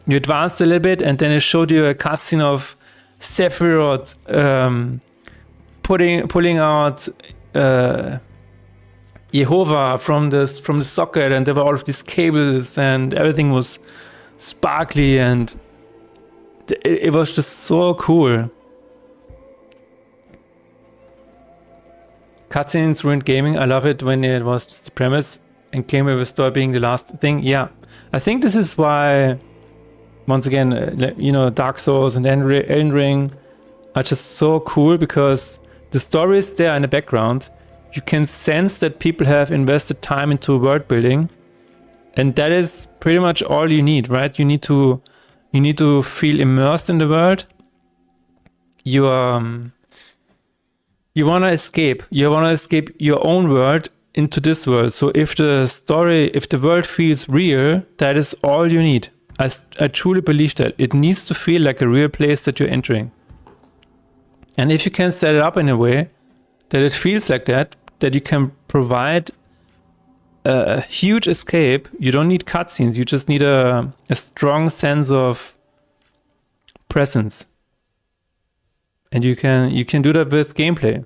advanced a little bit, and then it showed you a cutscene of Sephiroth pulling out Jehovah from the socket, and there were all of these cables, and everything was sparkly, and it was just so cool. Cutscenes ruined gaming. I love it when it was just the premise. and came with a story being the last thing. Yeah, I think this is why, once again, Dark Souls and Elden Ring are just so cool, because the story is there in the background. You can sense that people have invested time into world building, and that is pretty much all you need, right? You need to feel immersed in the world. You want to escape. You want to escape your own world into this world. So if the world feels real, that is all you need. I truly believe that. It needs to feel like a real place that you're entering. And if you can set it up in a way that it feels like that you can provide a huge escape, you don't need cutscenes, you just need a strong sense of presence. And you can do that with gameplay.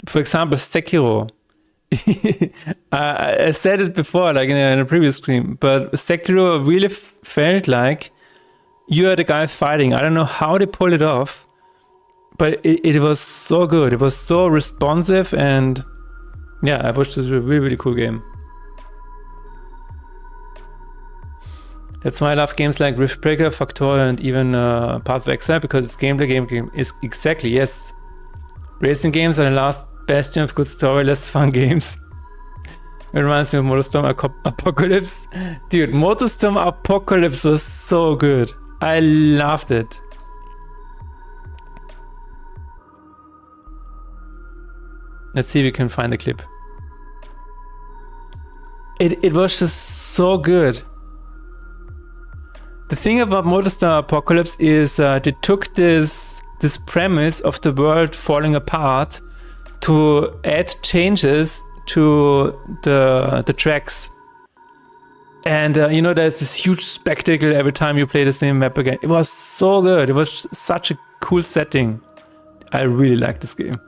For example, Sekiro. I said it before, like in a previous stream, but Sekiro really felt like you are the guy fighting. I don't know how they pulled it off, but it was so good. It was so responsive, and yeah, I watched this really, really cool game. That's why I love games like Riftbreaker, Factorio, and even Path of Exile, because it's gameplay game is exactly, yes. Racing games are the last bastion of good story, less fun games. It reminds me of MotorStorm Apocalypse. Dude, MotorStorm Apocalypse was so good. I loved it. Let's see if we can find the clip. It was just so good. The thing about MotorStorm Apocalypse is they took this premise of the world falling apart to add changes to the tracks. And there's this huge spectacle every time you play the same map again. It was so good. It was such a cool setting. I really like this game.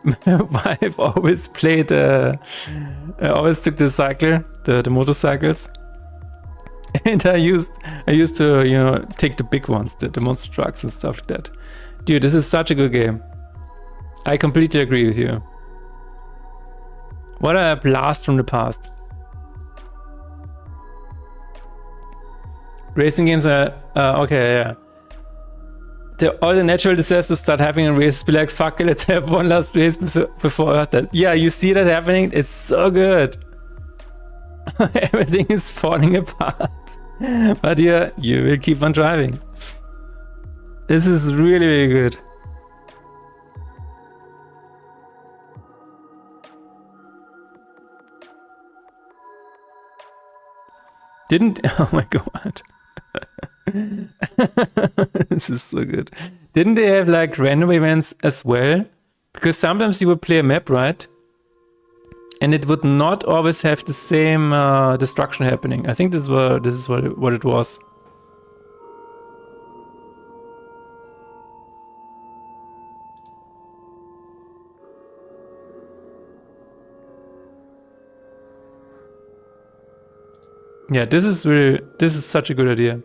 My wife always played, I always took the cycle, the motorcycles. And I used to, take the big ones, the monster trucks and stuff like that. Dude, this is such a good game. I completely agree with you. What a blast from the past. Racing games are, okay, yeah. All the natural disasters start happening in races, be like, fuck it, let's have one last race before Earth. Yeah, you see that happening? It's so good. Everything is falling apart. But yeah, you will keep on driving. This is really, really good. Oh my god. This is so good. Didn't they have like random events as well? Because sometimes you would play a map, right? And it would not always have the same destruction happening. I think this is what it was. Yeah, this is such a good idea.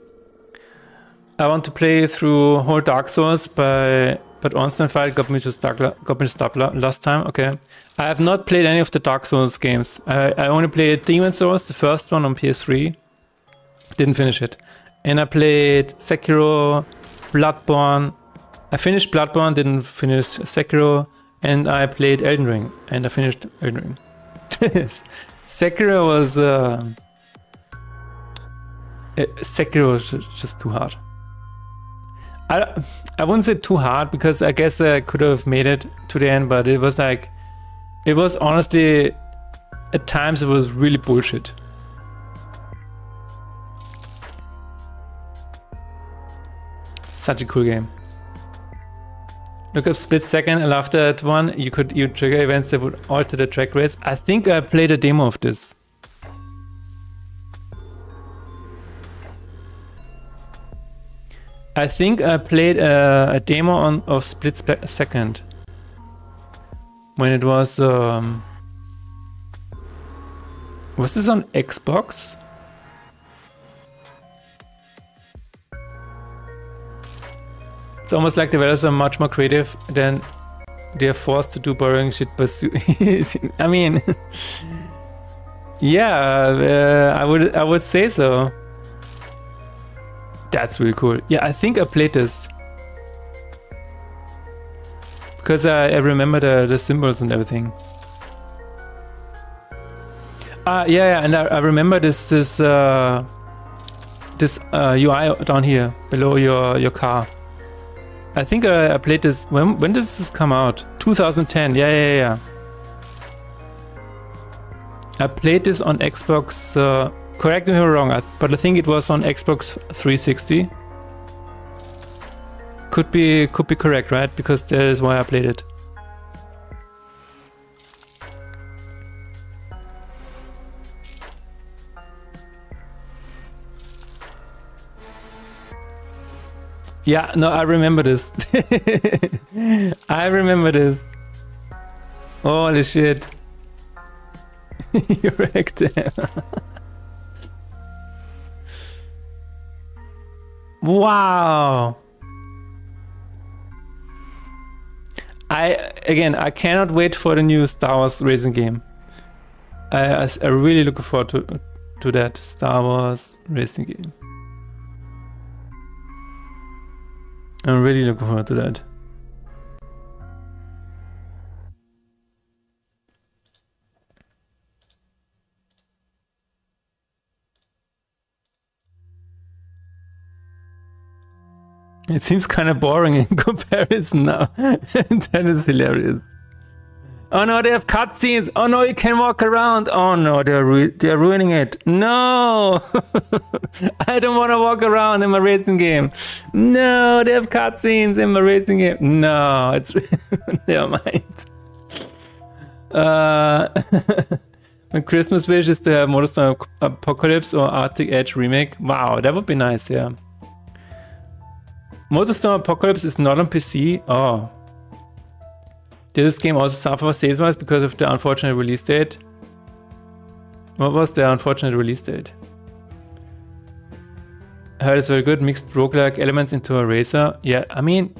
I want to play through whole Dark Souls, but Ornstein Fight got me to stop last time. Okay, I have not played any of the Dark Souls games. I only played Demon Souls, the first one on PS3. Didn't finish it, and I played Sekiro, Bloodborne. I finished Bloodborne, didn't finish Sekiro, and I played Elden Ring, and I finished Elden Ring. Sekiro was just too hard. I wouldn't say too hard, because I guess I could have made it to the end, but it was honestly, at times it was really bullshit. Such a cool game. Look up Split Second. I love that one. You trigger events that would alter the track race. I think I played a demo of this. I think I played a demo of Split Second when it was this on Xbox? It's almost like developers are much more creative than they're forced to do boring shit. But I mean, Yeah, I would say so. That's really cool. Yeah, I think I played this because I remember the symbols and everything. Yeah, and I remember this UI down here below your car. I think I played this. When did this come out? 2010. Yeah. I played this on Xbox. Correct me if I'm wrong, but I think it was on Xbox 360. Could be correct, right? Because that is why I played it. Yeah, no, I remember this. I remember this. Holy shit. You wrecked him. Wow. I cannot wait for the new Star Wars racing game. I really look forward to that Star Wars racing game. I'm really looking forward to that. It seems kind of boring in comparison now. That is hilarious. Oh no, they have cutscenes. Oh no, you can walk around. Oh no, they're ruining it. No, I don't want to walk around in my racing game. No, they have cutscenes in my racing game. No, it's never mind. My Christmas wish is to have Motorstorm Apocalypse or Arctic Edge remake. Wow, that would be nice. Yeah. Motorstorm Apocalypse is not on PC. Oh. Did this game also suffer sales-wise because of the unfortunate release date? What was the unfortunate release date? I heard it's very good, mixed roguelike elements into a racer. Yeah, I mean...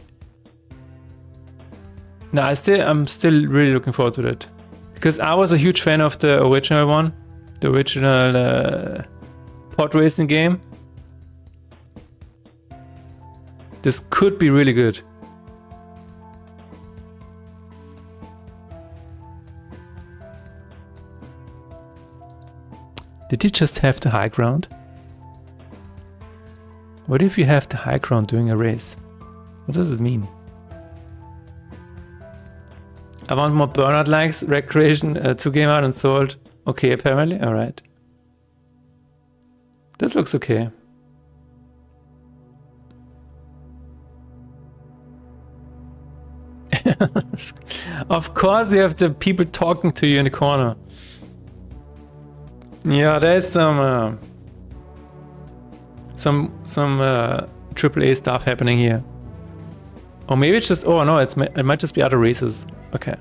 No, I'm still really looking forward to that. Because I was a huge fan of the original one. The original pod racing game. This could be really good. Did you just have the high ground? What if you have the high ground during a race? What does it mean? I want more Burnout likes. Recreation 2 came out and sold. Okay, apparently. Alright. This looks okay. Of course you have the people talking to you in the corner. Yeah, there's some AAA stuff happening here. Or maybe it's just, oh no, it might just be other races. Okay.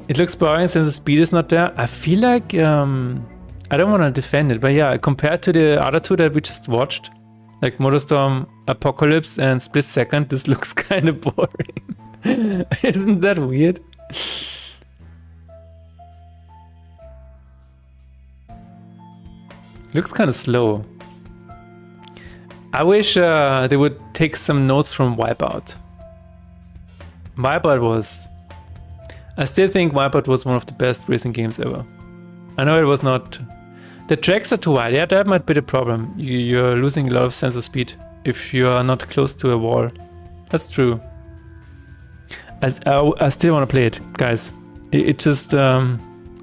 It looks boring since the speed is not there. I feel like, I don't want to defend it, but yeah, compared to the other two that we just watched, like Motorstorm Apocalypse and Split Second, this looks kind of boring. Isn't that weird? Looks kind of slow. I wish they would take some notes from Wipeout. Wipeout was... I still think Wipeout was one of the best racing games ever. I know it was not... The tracks are too wide. Yeah, that might be the problem. You're losing a lot of sense of speed if you are not close to a wall. That's true. I still want to play it, guys. It just... I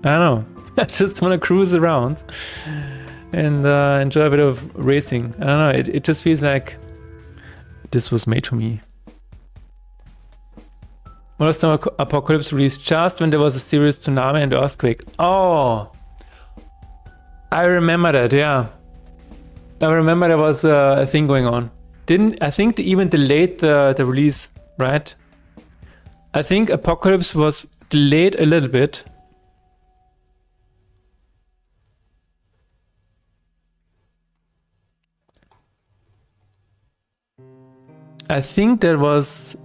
don't know. I just want to cruise around and enjoy a bit of racing. I don't know. It just feels like this was made for me. Motorstorm Apocalypse released just when there was a serious tsunami and earthquake. Oh! I remember that, yeah. I remember there was a thing going on. I think they even delayed the release, right? I think Apocalypse was delayed a little bit. I think there was...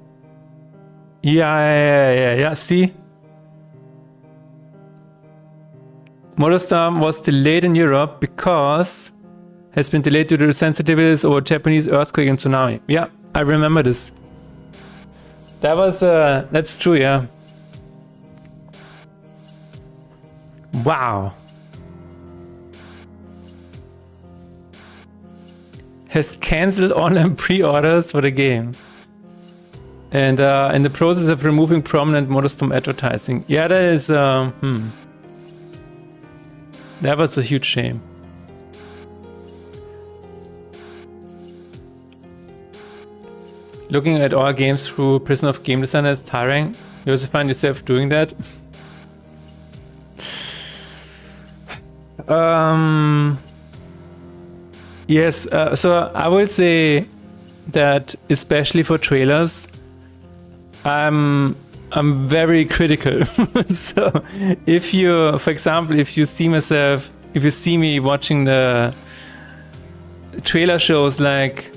Yeah. See? MotorStorm was delayed in Europe because has been delayed due to sensitivities over Japanese earthquake and tsunami. Yeah, I remember this. That was, that's true, yeah. Wow. Has cancelled online pre-orders for the game. And in the process of removing prominent MotorStorm advertising. Yeah, that is, that was a huge shame. Looking at all games through Prison of Game Designer is tiring. You also find yourself doing that? Yes, so I will say that especially for trailers, I'm very critical. So if you, for example, if you see me watching the trailer shows like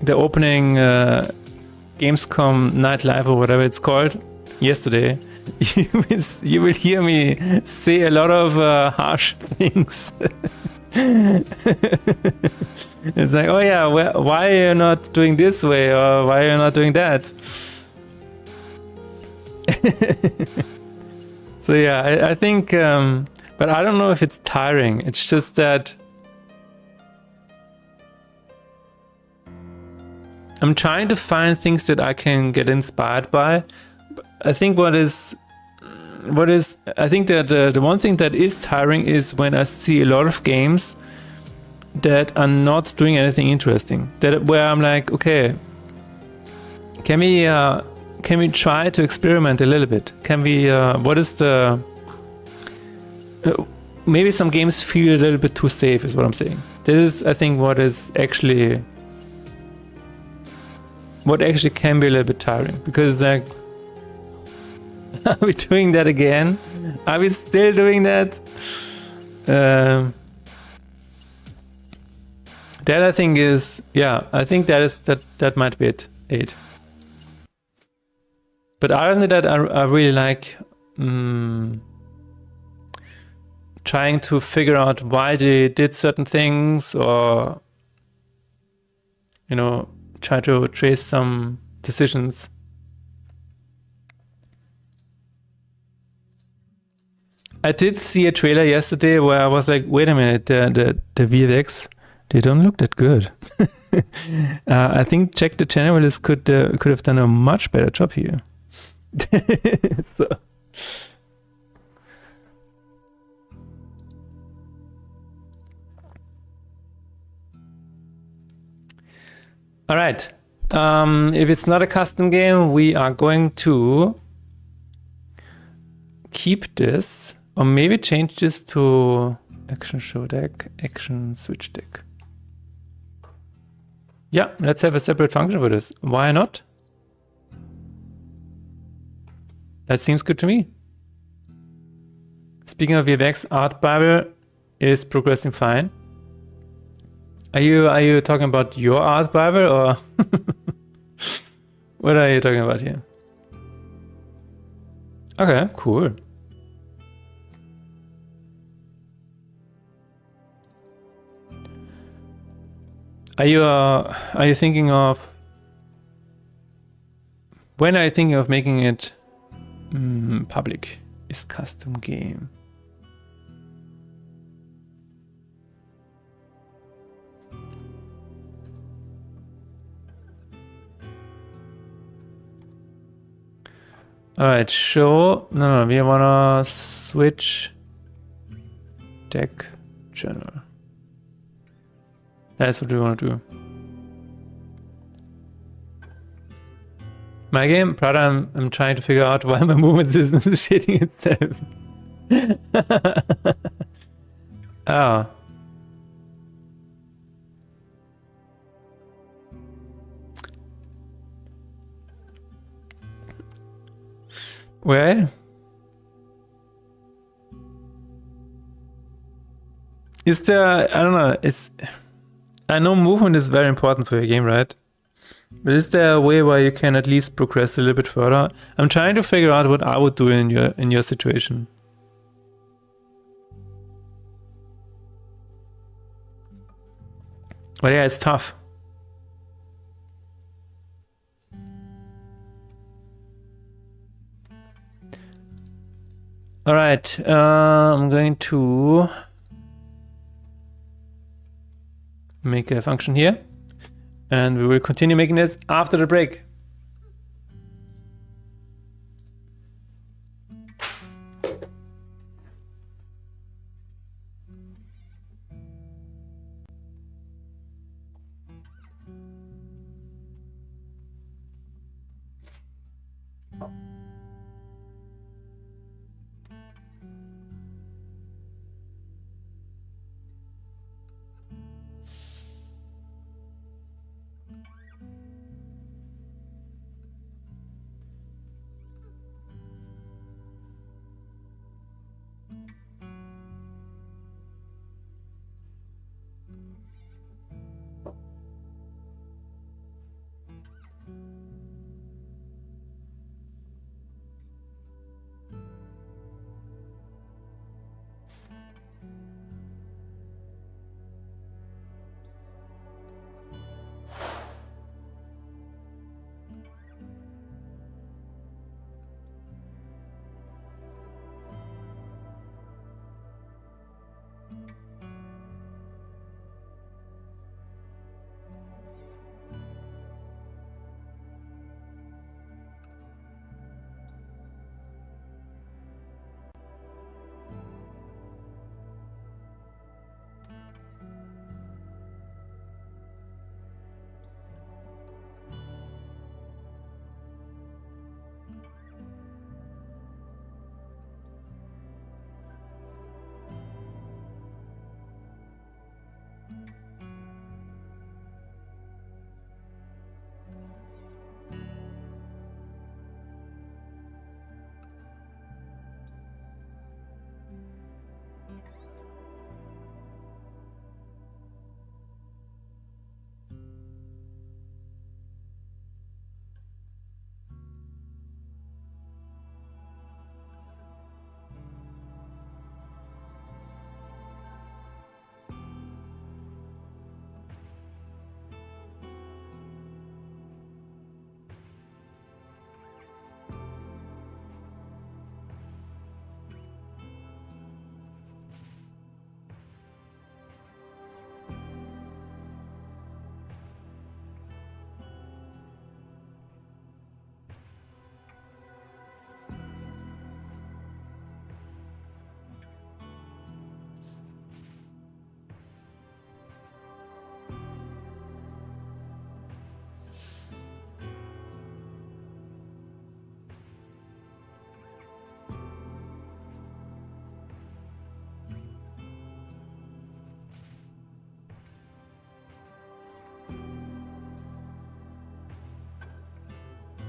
the opening Gamescom Night Live or whatever it's called yesterday, you will hear me say a lot of harsh things. It's like, oh yeah, why are you not doing this way, or why are you not doing that? So yeah, I think, but I don't know if it's tiring. It's just that I'm trying to find things that I can get inspired by. I think I think that the one thing that is tiring is when I see a lot of games that are not doing anything interesting. Where I'm like, okay, can we try to experiment a little bit? Can we? What is the? Maybe some games feel a little bit too safe, is what I'm saying. This is, I think, what actually can be a little bit tiring, because like, are we doing that again? Are we still doing that? That I think is, yeah, I think that might be it. 8. But other than that, I really like trying to figure out why they did certain things, or try to trace some decisions. I did see a trailer yesterday where I was like, wait a minute, the VFX, they don't look that good. I think Jack the Generalist could have done a much better job here. So. All right. If it's not a custom game, we are going to keep this, or maybe change this to action show deck, action switch deck. Yeah, let's have a separate function for this. Why not? That seems good to me. Speaking of VFX, Art Bible is progressing fine. Are you talking about your Art Bible, or what are you talking about here? Okay, cool. Are you thinking of, when are you thinking of making it public? Is custom game. Alright, show. No, we wanna switch deck journal. That's what we want to do. My game, Prada, I'm trying to figure out why my movement system is shitting itself. Oh. Well, is there, I don't know, I know movement is very important for your game, right? But is there a way where you can at least progress a little bit further? I'm trying to figure out what I would do in your situation. But yeah, it's tough. All right, I'm going to make a function here, and we will continue making this after the break.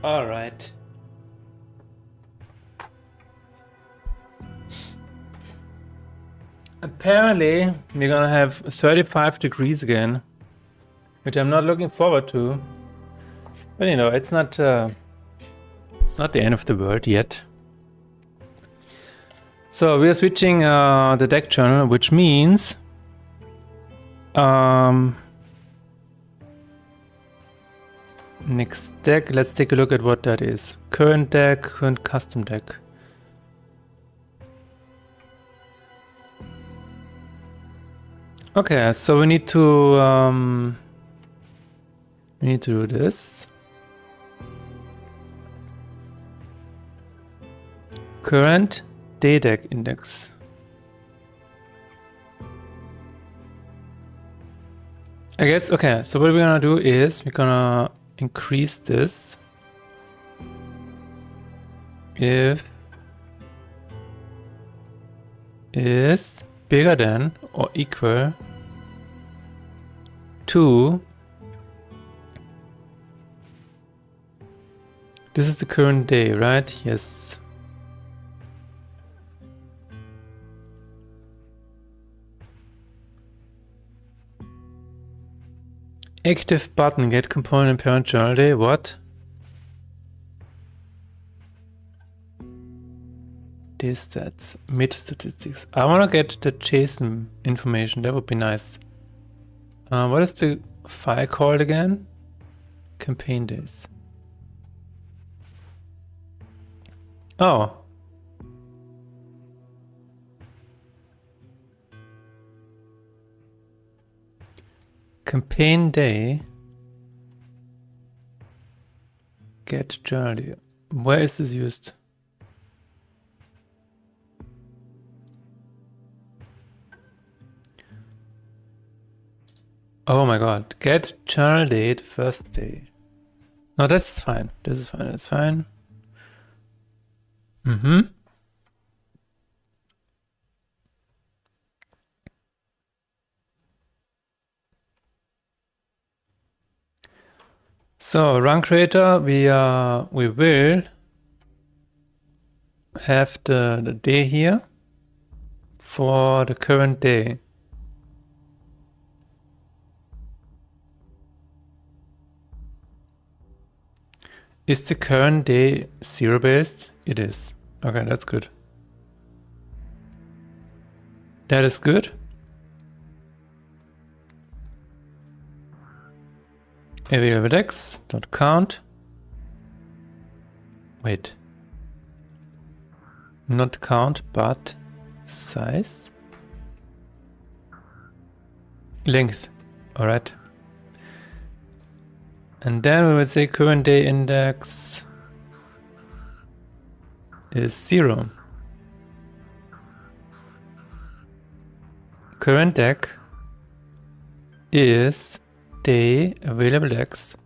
All right. Apparently, we're gonna have 35 degrees again, which I'm not looking forward to. But you know, it's not the end of the world yet. So we are switching the deck journal, which means next deck. Let's take a look at what that is. Current deck, current custom deck. Okay, so we need to do this. Current day deck index. I guess, okay, so what we're gonna do is we're gonna increase this if is bigger than or equal to, this is the current day, right? Yes. Active button, get component parent journal day, what? This stats, mid statistics. I want to get the JSON information, that would be nice. What is the file called again? Campaign days. Oh. Campaign day. Get journal. Where is this used? Oh my god. Get journal date first day. No, that's fine. This is fine. That's fine. So run creator, we will have the day here for the current day. Is the current day 0 based? It is. Okay, that's good. That is good. Available dex dot count. Wait. Not count, but size. Length. Alright. And then we would say current day index is 0. Current deck is day available dex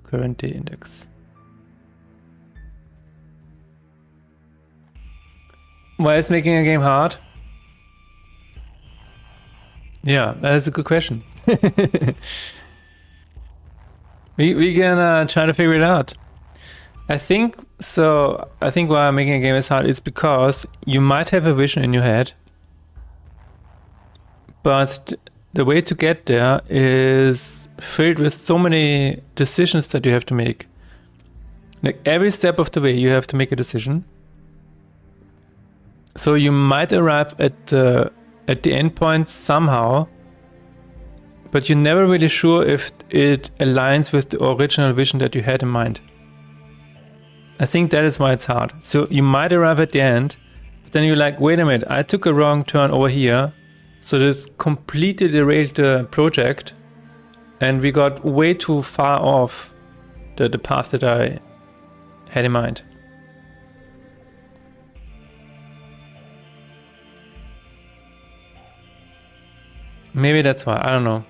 current day index. Why is making a game hard? Yeah, that is a good question. we can try to figure it out. I think why making a game is hard is because you might have a vision in your head, but the way to get there is filled with so many decisions that you have to make. Like every step of the way you have to make a decision. So you might arrive at the end point somehow, but you're never really sure if it aligns with the original vision that you had in mind. I think that is why it's hard. So you might arrive at the end, but then you're like, wait a minute, I took a wrong turn over here. So this completely derailed the project and we got way too far off the path that I had in mind. Maybe that's why, I don't know.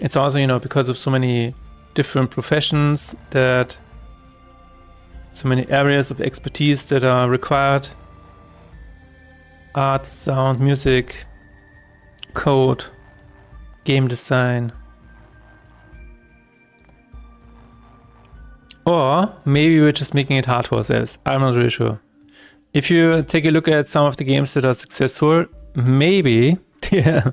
It's also, you know, because of so many different professions that so many areas of expertise that are required. Art, sound, music, code, game design. Or maybe we're just making it hard for ourselves. I'm not really sure. If you take a look at some of the games that are successful, maybe, yeah,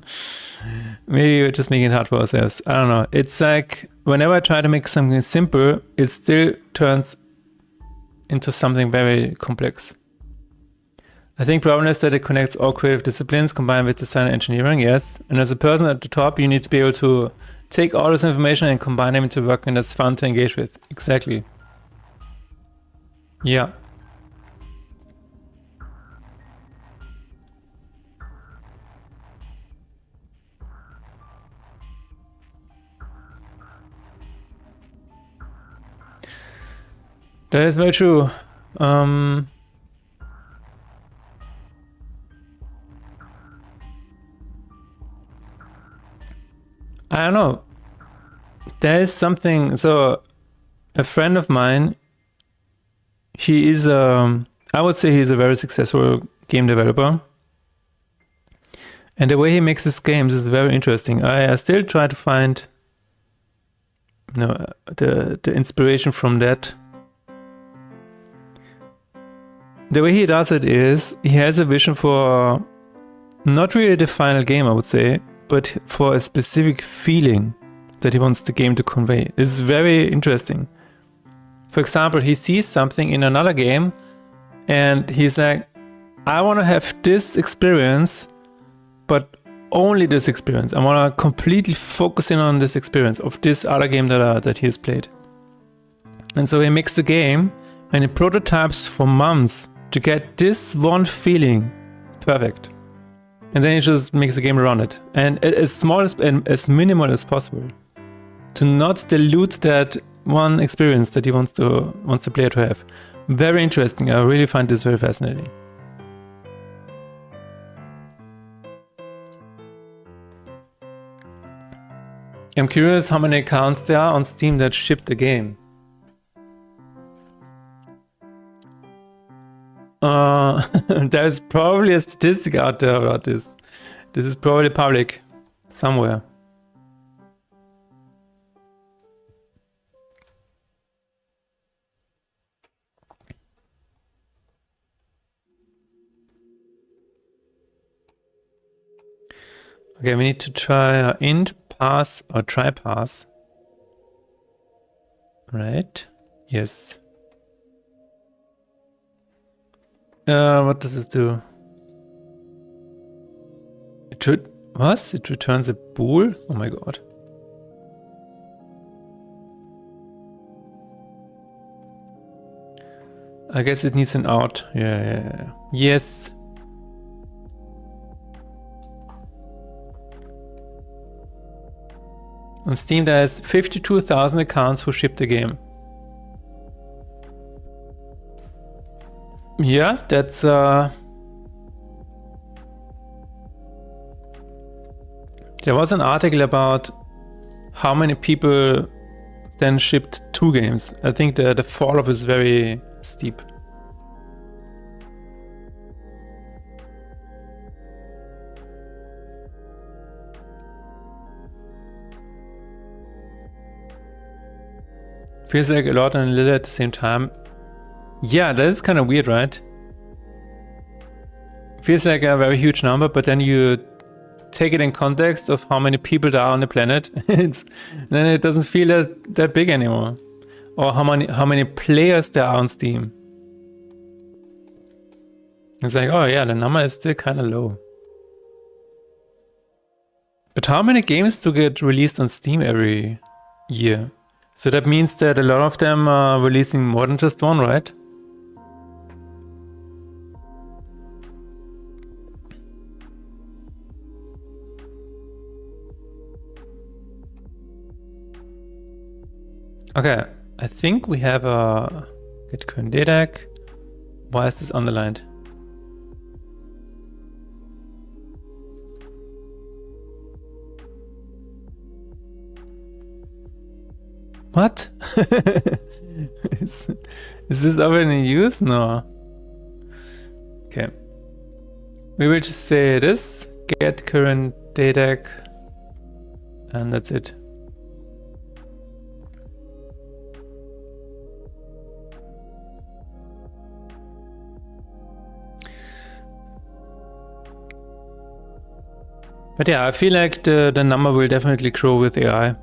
maybe we're just making it hard for ourselves. I don't know. It's like whenever I try to make something simple, it still turns into something very complex. I think problem is that it connects all creative disciplines combined with design and engineering, yes. And as a person at the top, you need to be able to take all this information and combine them into work, and that's fun to engage with. Exactly. Yeah. That is very true. I don't know. There is something. So, a friend of mine, he is I would say he's a very successful game developer. And the way he makes his games is very interesting. I still try to find, you know, the inspiration from that. the way he does it is he has a vision for not really the final game, I would say, but for a specific feeling that he wants the game to convey. It's very interesting. For example, he sees something in another game and he's like, I want to have this experience, but only this experience. I want to completely focus in on this experience of this other game that he has played. And so he makes the game and he prototypes for months to get this one feeling perfect. And then he just makes the game around it. And as small and as minimal as possible. To not dilute that one experience that he wants the player to have. Very interesting. I really find this very fascinating. I'm curious how many accounts there are on Steam that ship the game. There's probably a statistic out there about this. This is probably public somewhere. Okay, we need to try int pass or try pass. Right? Yes. What does this do? It returns a bool? Oh my god. I guess it needs an out. Yeah. Yes. On Steam there's 52,000 accounts who ship the game. Yeah, that's there was an article about how many people then shipped 2 games. I think the fall off is very steep. Feels like a lot and a little at the same time. Yeah, that is kind of weird, right? Feels like a very huge number, but then you take it in context of how many people there are on the planet. Then it doesn't feel that big anymore. Or how many players there are on Steam. It's like, oh yeah, the number is still kind of low. But how many games do get released on Steam every year? So that means that a lot of them are releasing more than just one, right? Okay, I think we have a get current data. Why is this underlined? What? Is this already in use? No. Okay. We will just say this, get current data, and that's it. But yeah, I feel like the number will definitely grow with AI.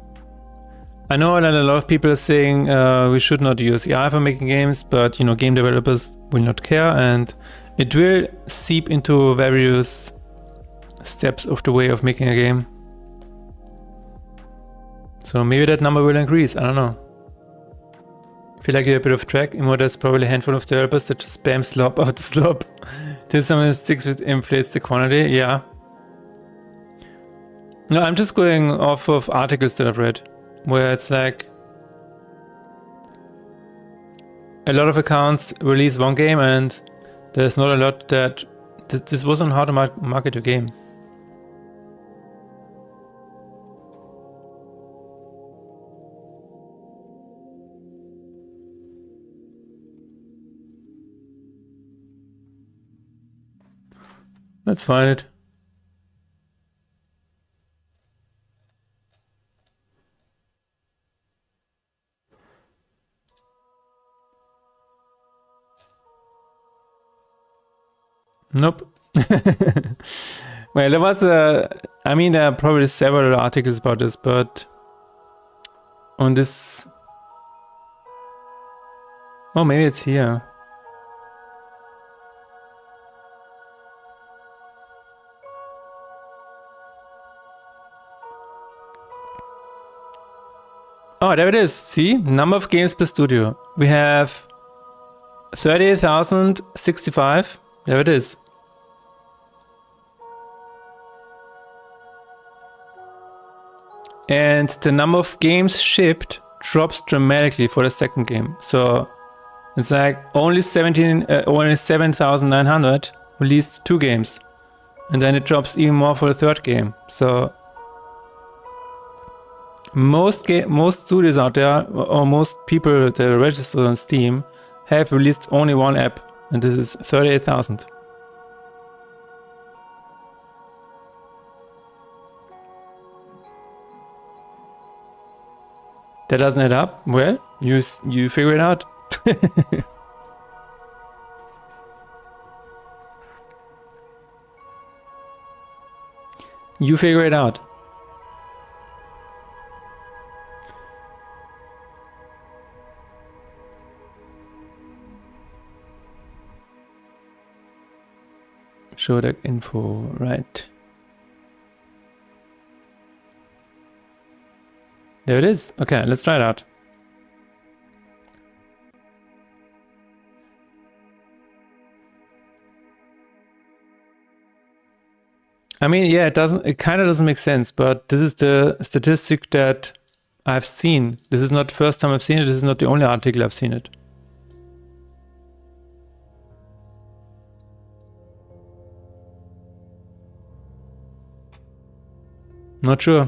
I know that a lot of people are saying we should not use AI for making games, but you know, game developers will not care, and it will seep into various steps of the way of making a game. So maybe that number will increase, I don't know. I feel like you have a bit of track. Imo, there's probably a handful of developers that just spam slop after slop till someone sticks with inflates the quantity. Yeah. No, I'm just going off of articles that I've read, where it's like a lot of accounts release one game and there's not a lot that this wasn't how to market your game. Let's find it. Nope. Well, there was I mean, there are probably several articles about this, but on this, oh, maybe it's here. Oh, there it is. See, number of games per studio. We have 30,065. There it is. And the number of games shipped drops dramatically for the second game. So it's like only 7,900 released 2 games. And then it drops even more for the third game. So most studios out there, or most people that are registered on Steam, have released only one app, and this is 38,000. That doesn't add up? Well, you figure it out. You figure it out. Show deck info, right. There it is. Okay, let's try it out. I mean, yeah, it kind of doesn't make sense, but this is the statistic that I've seen. This is not the first time I've seen it. This is not the only article I've seen it. Not sure.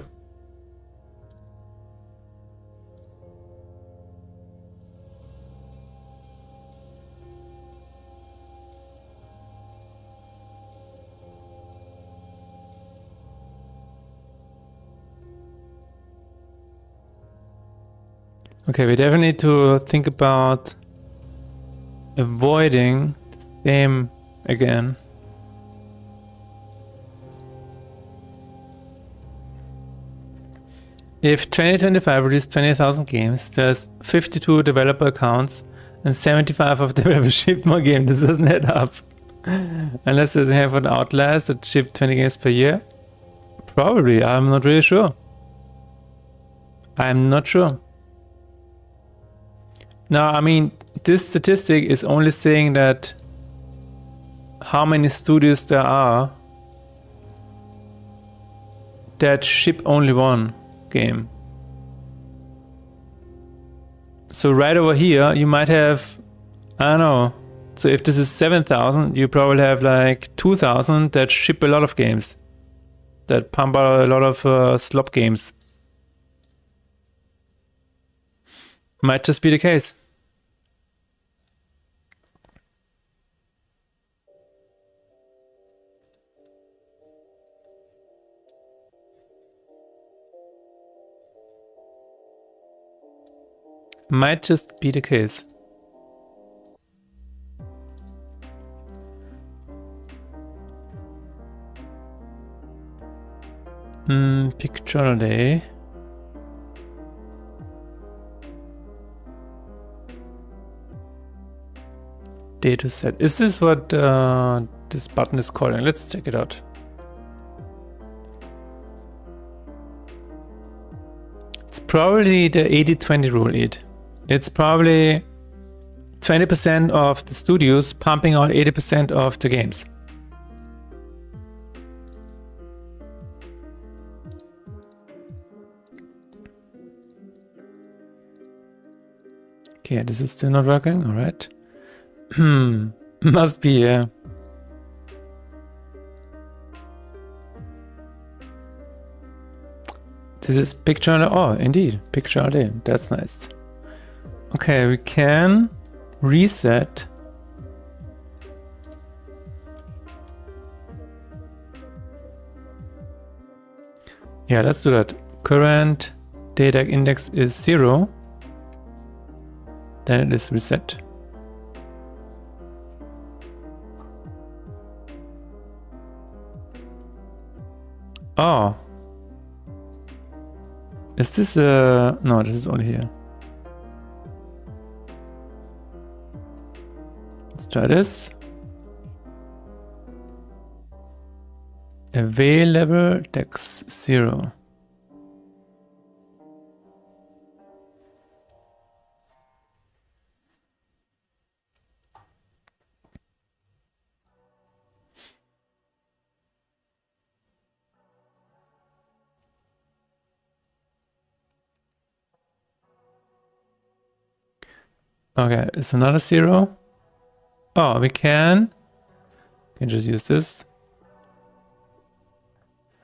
Okay, we definitely need to think about avoiding the same again. If 2025 released 20,000 games, there's 52 developer accounts and 75 of developers shipped more games. This doesn't add up. Unless there's a handful of outliers that ship 20 games per year. Probably, I'm not really sure. I'm not sure. Now, I mean, this statistic is only saying that how many studios there are that ship only one game. So right over here, you might have, I don't know, so if this is 7,000, you probably have like 2,000 that ship a lot of games, that pump out a lot of slop games. Might just be the case. Might just be the case. Picture day. Data set. Is this what this button is calling? Let's check it out. It's probably the 80-20 rule, It's probably 20% of the studios pumping out 80% of the games. Okay, this is still not working, alright. Must be, yeah. This is picture, oh, indeed, picture all day. That's nice. Okay, we can reset. Yeah, let's do that. Current data index is 0. Then it is reset. Oh. Is this no, this is only here. Let's try this. Available dex 0. Okay, it's another 0. Oh, we can just use this.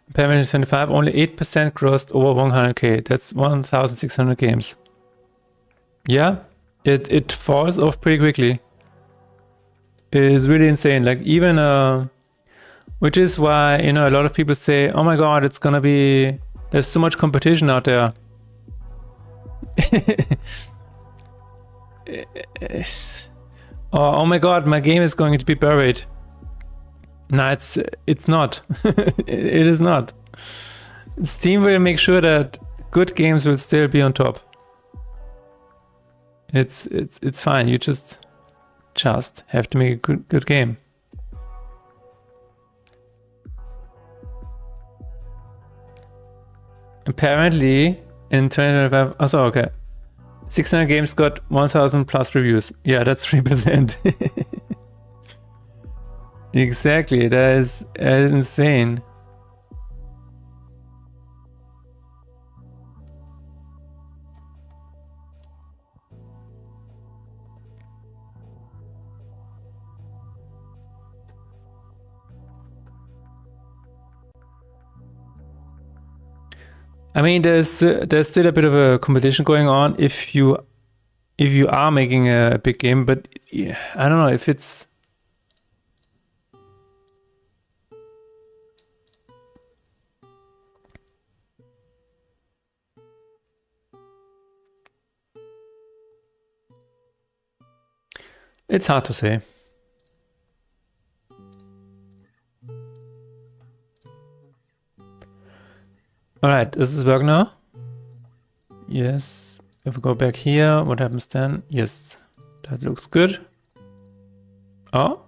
Impairment 25, only 8% grossed over 100k. That's 1,600 games. Yeah, it falls off pretty quickly. It is really insane. Like even which is why, you know, a lot of people say, oh my god, it's gonna be, there's so much competition out there. Oh my god, my game is going to be buried. No, it's not. It is not. Steam will make sure that good games will still be on top. It's fine. You just have to make a good game. Apparently in 2025, oh, so okay. 600 games got 1,000 plus reviews. Yeah, that's 3%. Exactly, that is insane. I mean, there's still a bit of a competition going on if you are making a big game, but yeah, I don't know if it's. It's hard to say. All right, does this work now? Yes. If we go back here, what happens then? Yes, that looks good. Oh.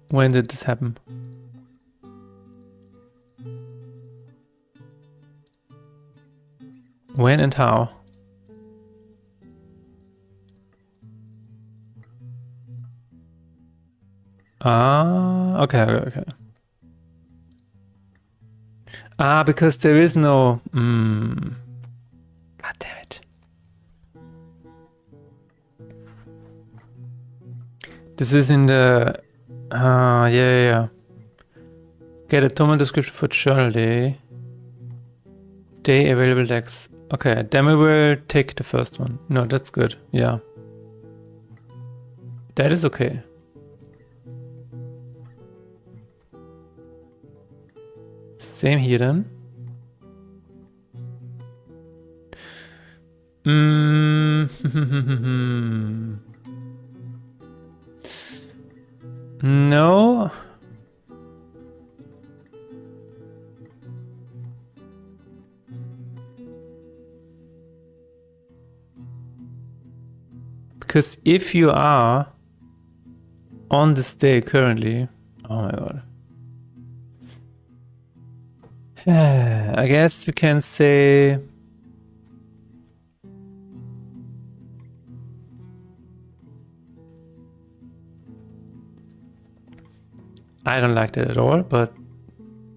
When did this happen? When and how? Ah, okay. Ah, because there is no. God damn it. This is in the. Yeah. Get a total description for journal day. Day available decks. Okay, then we will take the first one. No, that's good. Yeah. That is okay. Same here then. No. Because if you are on this day currently, oh my god. I guess we can say I don't like that at all, but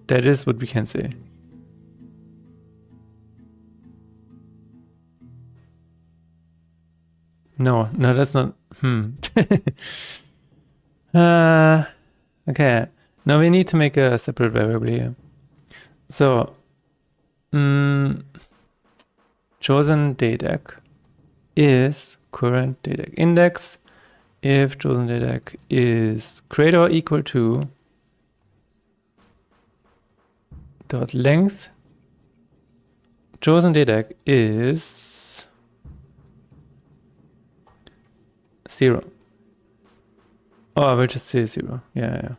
that is what we can say. No, that's not. Okay. Now we need to make a separate variable here. So, chosen DADEC is current DADEC index. If chosen DADEC is greater or equal to dot length, chosen DADEC is 0. Oh, I will just say 0. Yeah.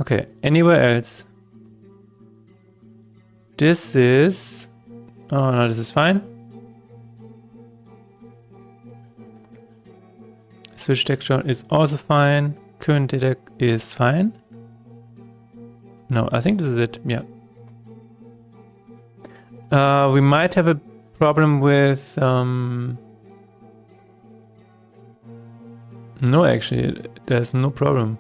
Okay, anywhere else? This is... Oh no, this is fine. Switch texture is also fine. Current data is fine. No, I think this is it. Yeah. We might have a problem with... No, actually, there's no problem.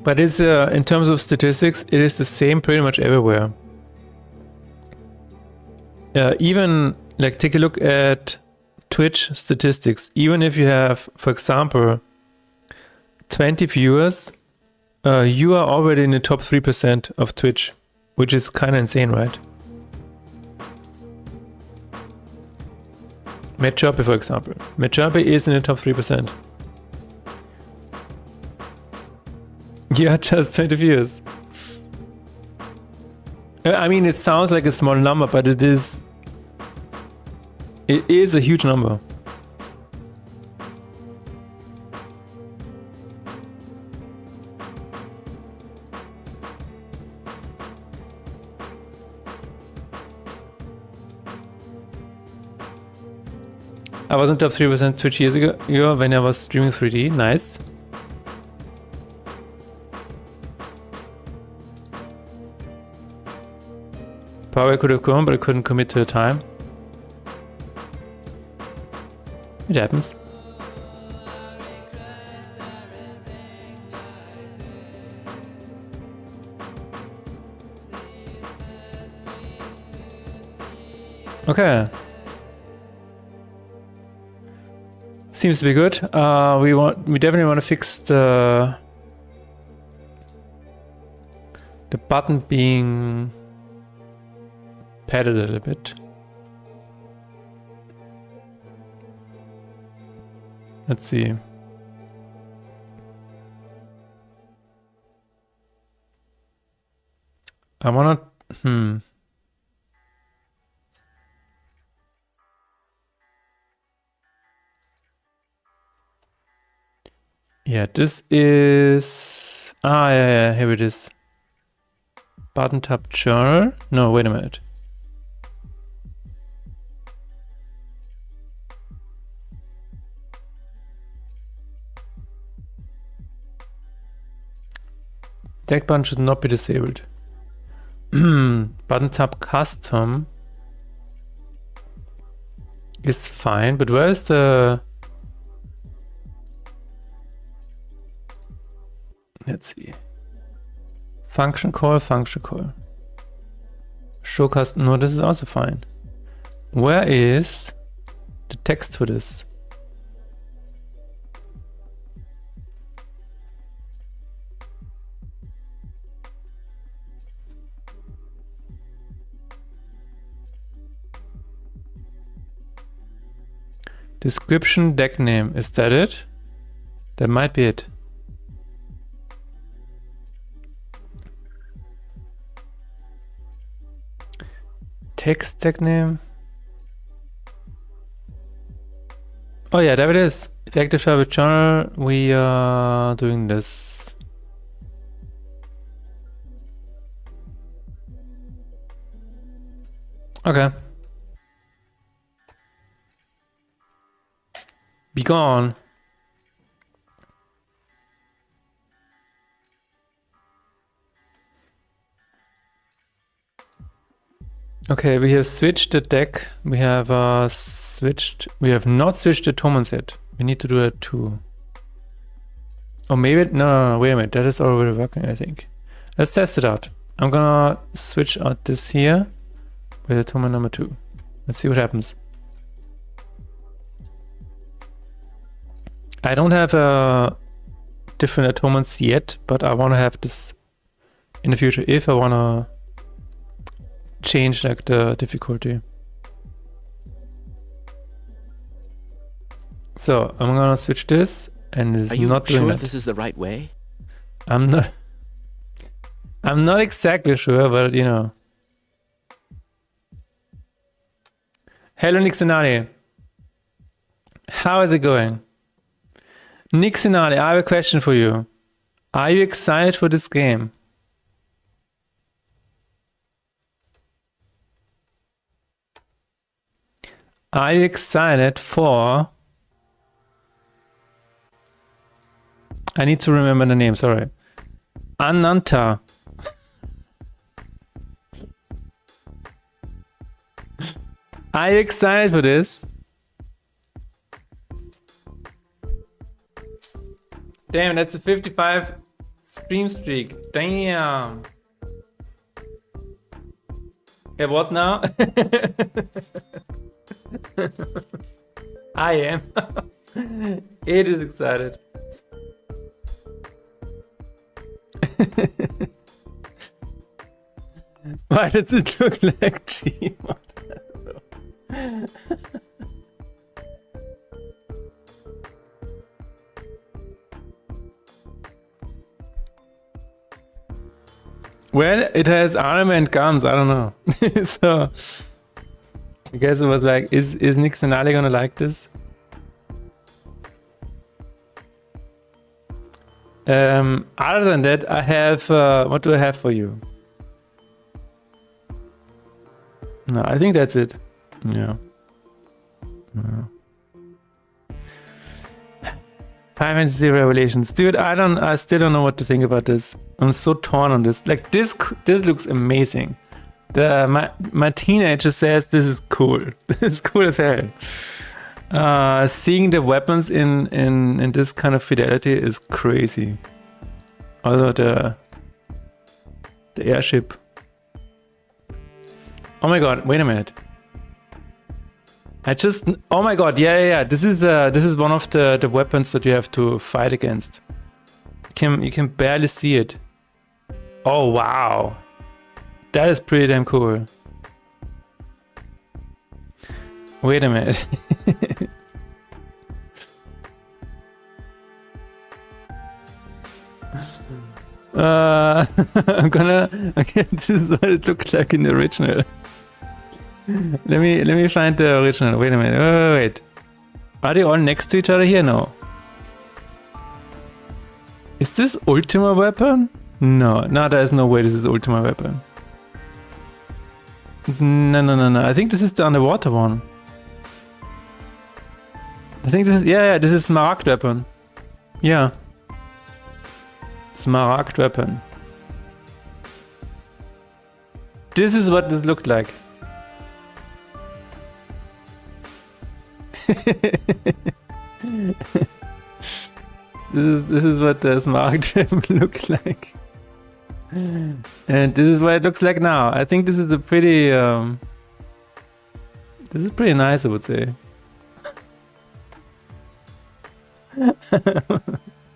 But it's in terms of statistics, it is the same pretty much everywhere. Even like take a look at Twitch statistics. Even if you have, for example, 20 viewers, you are already in the top 3% of Twitch, which is kind of insane, right? Matt Chirpy, for example. Matt Chirpy is in the top 3%. Yeah, just 20 viewers. I mean, it sounds like a small number, but it is a huge number. I was in top 3% Twitch years ago when I was streaming 3D. Nice. Probably could have gone, but I couldn't commit to the time. It happens. Okay. Seems to be good. We definitely want to fix the button being padded a little bit. Let's see. I wanna Yeah, this is yeah, here it is. Button tab journal. No, wait a minute. Deck button should not be disabled. Button tab custom is fine, but where is the... Let's see. Function call. Show custom. No, this is also fine. Where is the text for this? Description deck name. Is that it? That might be it. Text deck name. Oh yeah, there it is. If active private journal, we are doing this. Okay. Be gone. Okay, we have switched the deck. We have not switched the Tomans yet. We need to do that too. Oh, maybe, no, wait a minute. That is already working, I think. Let's test it out. I'm gonna switch out this here with the Toman number 2. Let's see what happens. I don't have different Atomans yet, but I want to have this in the future if I want to change like the difficulty. So I'm gonna switch this and it's Are you not doing sure that. this is the right way? I'm not exactly sure, but you know. Hello Nixonali. How is it going? Nixonali, I have a question for you. Are you excited for this game? Are you excited for... I need to remember the name, sorry. Ananta. Are you excited for this? Damn, that's a 55 stream streak. Damn. Okay, what now? I am. It is excited. Why does it look like Gmod? Well, it has armor and guns, I don't know. So I guess it was like, is Nixonali gonna like this? Other than that, I have what do I have for you? No, I think that's it. Yeah. No. Final Fantasy Revelations. Dude, I still don't know what to think about this. I'm so torn on this. Like this looks amazing. My teenager says this is cool. This is cool as hell. Seeing the weapons in this kind of fidelity is crazy. Although the airship. Oh my god, wait a minute. Oh my god, yeah. This is one of the weapons that you have to fight against. You can barely see it. Oh wow. That is pretty damn cool. Wait a minute. Okay, this is what it looked like in the original. Let me find the original. Wait a minute. Wait. Are they all next to each other here? No. Is this Ultima weapon? No, there is no way this is Ultima weapon. No. I think this is the underwater one. I think this is, yeah, this is Smaragd weapon. Yeah. Smaragd weapon. This is what this looked like. This is what the Smaragd weapon looked like. And this is what it looks like now. I think this is a pretty this is pretty nice, I would say.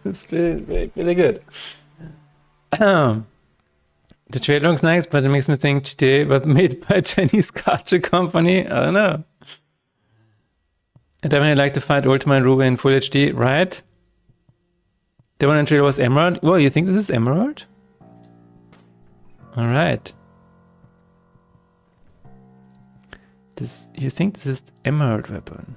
It's pretty good. The trailer looks nice, but it makes me think GTA was made by a Chinese culture company. I don't know. I definitely like to find Ultima and Ruby in Full HD, right? The one in the trailer was Emerald. Whoa, you think this is Emerald? Alright. You think this is the Emerald weapon?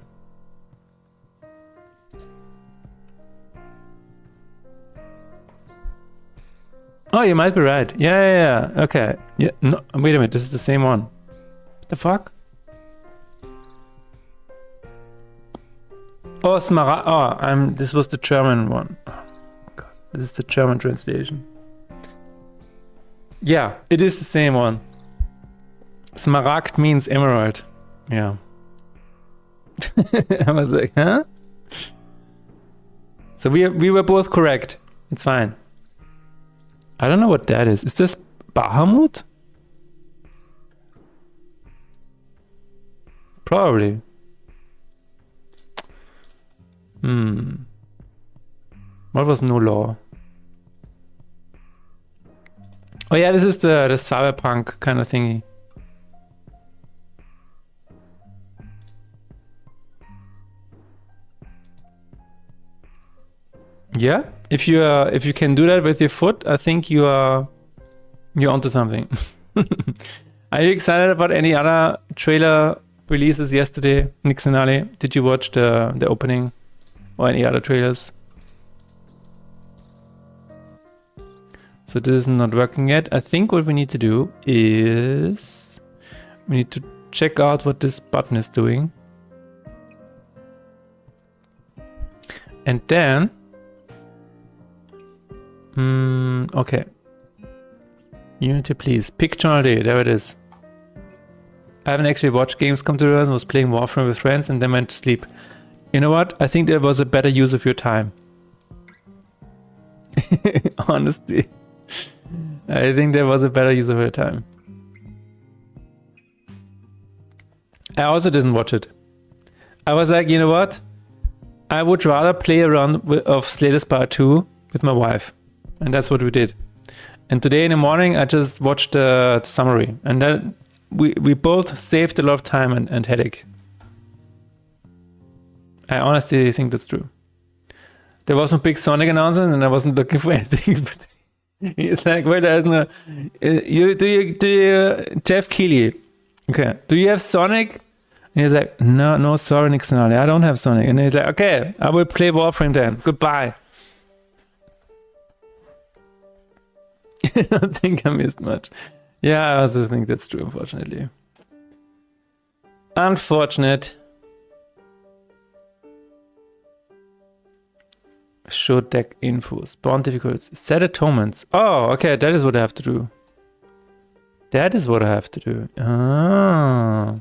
Oh, you might be right. Yeah. Okay. Yeah. No, wait a minute. This is the same one. What the fuck? Oh, Smaragd. Oh, this was the German one. Oh, God. This is the German translation. Yeah, it is the same one. Smaragd means emerald. Yeah. I was like, huh? So we were both correct. It's fine. I don't know what that is. Is this Bahamut? Probably. What was No Law? Oh yeah, this is the cyberpunk kind of thingy. Yeah, if you can do that with your foot, I think you're onto something. Are you excited about any other trailer releases yesterday, Nix and Ali? Did you watch the opening or any other trailers? So this is not working yet. I think what we need to do is we need to check out what this button is doing. And then okay. Unity, please. Pick Channel Day. There it is. I haven't actually watched games come to us. I was playing Warframe with friends and then went to sleep. You know what? I think that was a better use of your time. Honestly. I think that was a better use of your time. I also didn't watch it. I was like, you know what? I would rather play a run of Slay the Spire 2 with my wife. And that's what we did. And today in the morning, I just watched the summary. And then we both saved a lot of time and headache. I honestly think that's true. There was no big Sonic announcement and I wasn't looking for anything. But he's like, well, there's no... Do you Jeff Keighley. Okay. Do you have Sonic? And he's like, no, sorry, Nixon. I don't have Sonic. And he's like, okay, I will play Warframe then. Goodbye. I don't think I missed much. Yeah, I also think that's true, unfortunately. Unfortunate. Show deck info. Spawn difficulties. Set atonements. Oh, okay, that is what I have to do. That is what I have to do. Ah.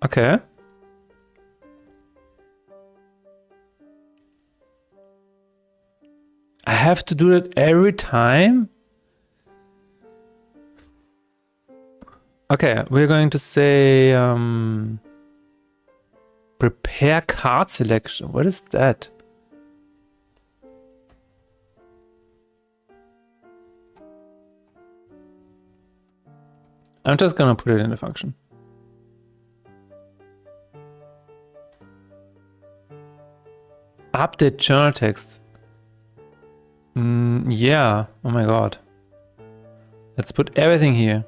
Okay. I have to do that every time? Okay, we're going to say prepare card selection. What is that? I'm just gonna put it in the function. Update journal text. Yeah. Oh my god. Let's put everything here.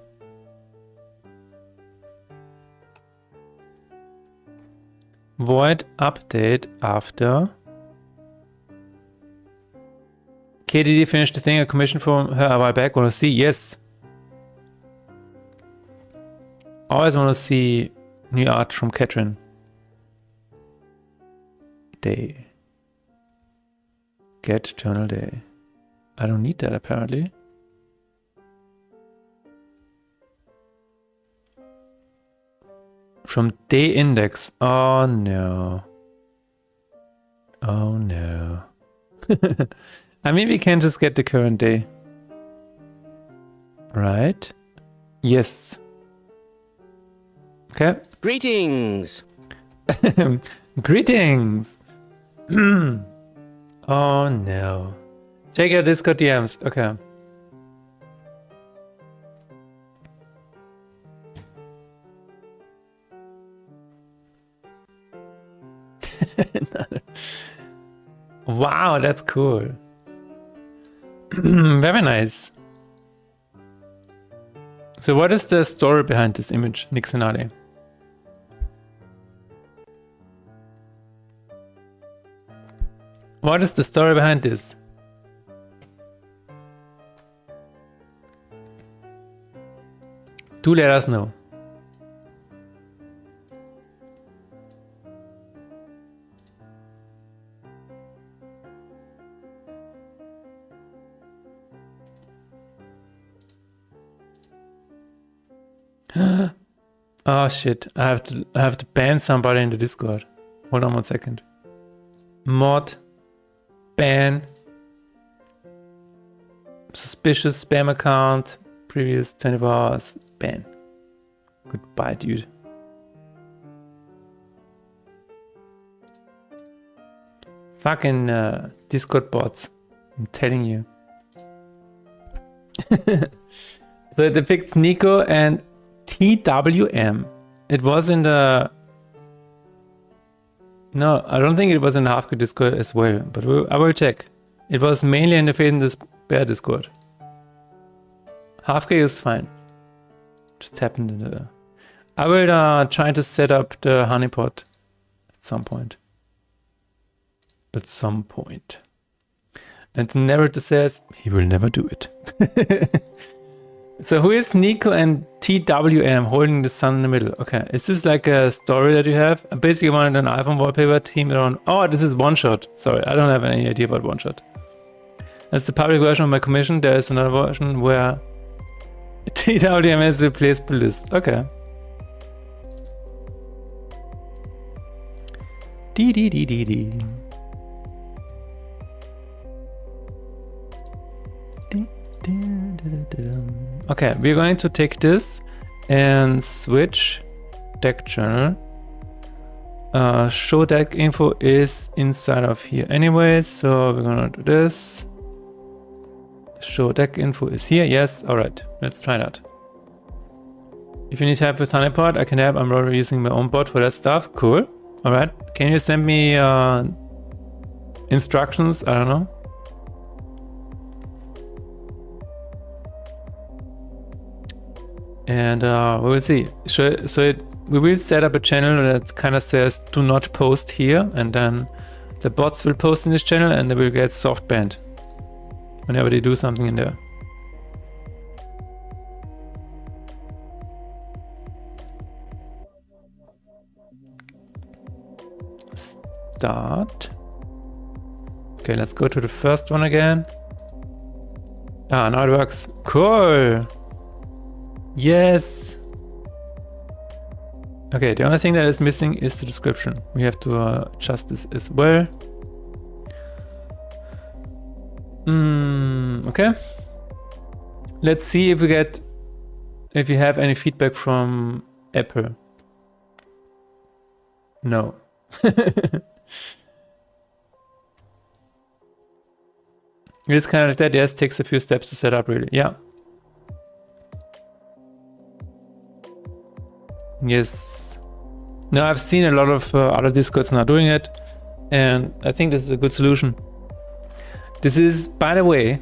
Void update after. KDD finished the thing I commissioned from her a while back. Wanna see? Yes. Always wanna see new art from Catherine. Day. Get journal day. I don't need that apparently. From day index. Oh no. Oh no. I mean, we can just get the current day. Right? Yes. Okay. Greetings! Greetings! Oh no. Check your Discord DMs. Okay. Wow, that's cool. Very nice. So what is the story behind this image, Nixonade? What is the story behind this? Do let us know. Oh shit, I have to ban somebody in the Discord. Hold on 1 second. Mod ban suspicious spam account previous 24 hours ban. Goodbye, dude. Fucking Discord bots, I'm telling you. So it depicts Nico and TWM. It was in the No, I don't think it was in the Hafke Discord as well, but I will check. It was mainly in the Fade and Despair Discord. Hafke is fine. Just happened in the... I will try to set up the honeypot at some point. At some point. And the narrator says he will never do it. So who is Nico and TWM holding the sun in the middle? Okay, is this like a story that you have? I basically wanted an iPhone wallpaper team around... Oh, this is One Shot. Sorry, I don't have any idea about One Shot. That's the public version of my commission. There is another version where TWM has replaced Bliss. Okay. D. Okay, we're going to take this and switch deck journal. Show deck info is inside of here anyway, so we're gonna do this. Show deck info is here. Yes, alright, let's try that. If you need help with Honeypot, I can help. I'm already using my own bot for that stuff. Cool. Alright, can you send me instructions? I don't know. And we will see. We will set up a channel that kind of says do not post here, and then the bots will post in this channel and they will get soft banned whenever they do something in there. Start. Okay, let's go to the first one again. Ah, now it works. Cool. Yes. Okay, the only thing that is missing is the description. We have to adjust this as well. Okay. Let's see if you have any feedback from Apple. No. It's kind of like that. Yes, takes a few steps to set up, really. Yeah. Yes. No, I've seen a lot of other Discords now doing it, and I think this is a good solution. This is, by the way,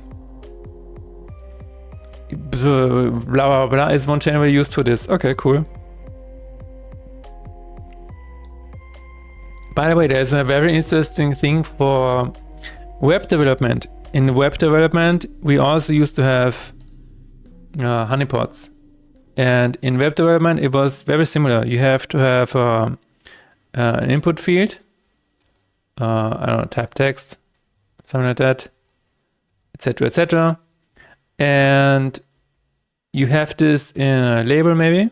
blah blah blah is one channel we used for this. Okay, cool. By the way, there's a very interesting thing for web development. In web development, we also used to have honeypots. And in web development, it was very similar. You have to have an input field, I don't know, type text, something like that, etc., etc. And you have this in a label maybe.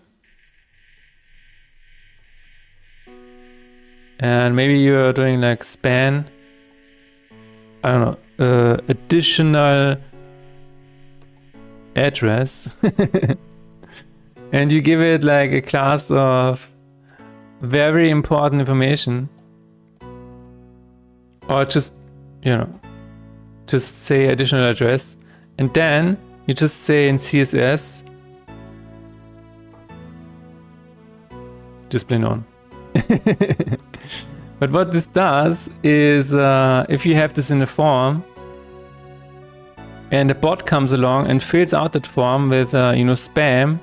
And maybe you're doing like span, I don't know, additional address. And you give it like a class of very important information, or just, just say additional address, and then you just say in CSS display none. But what this does is, if you have this in a form and a bot comes along and fills out that form with spam,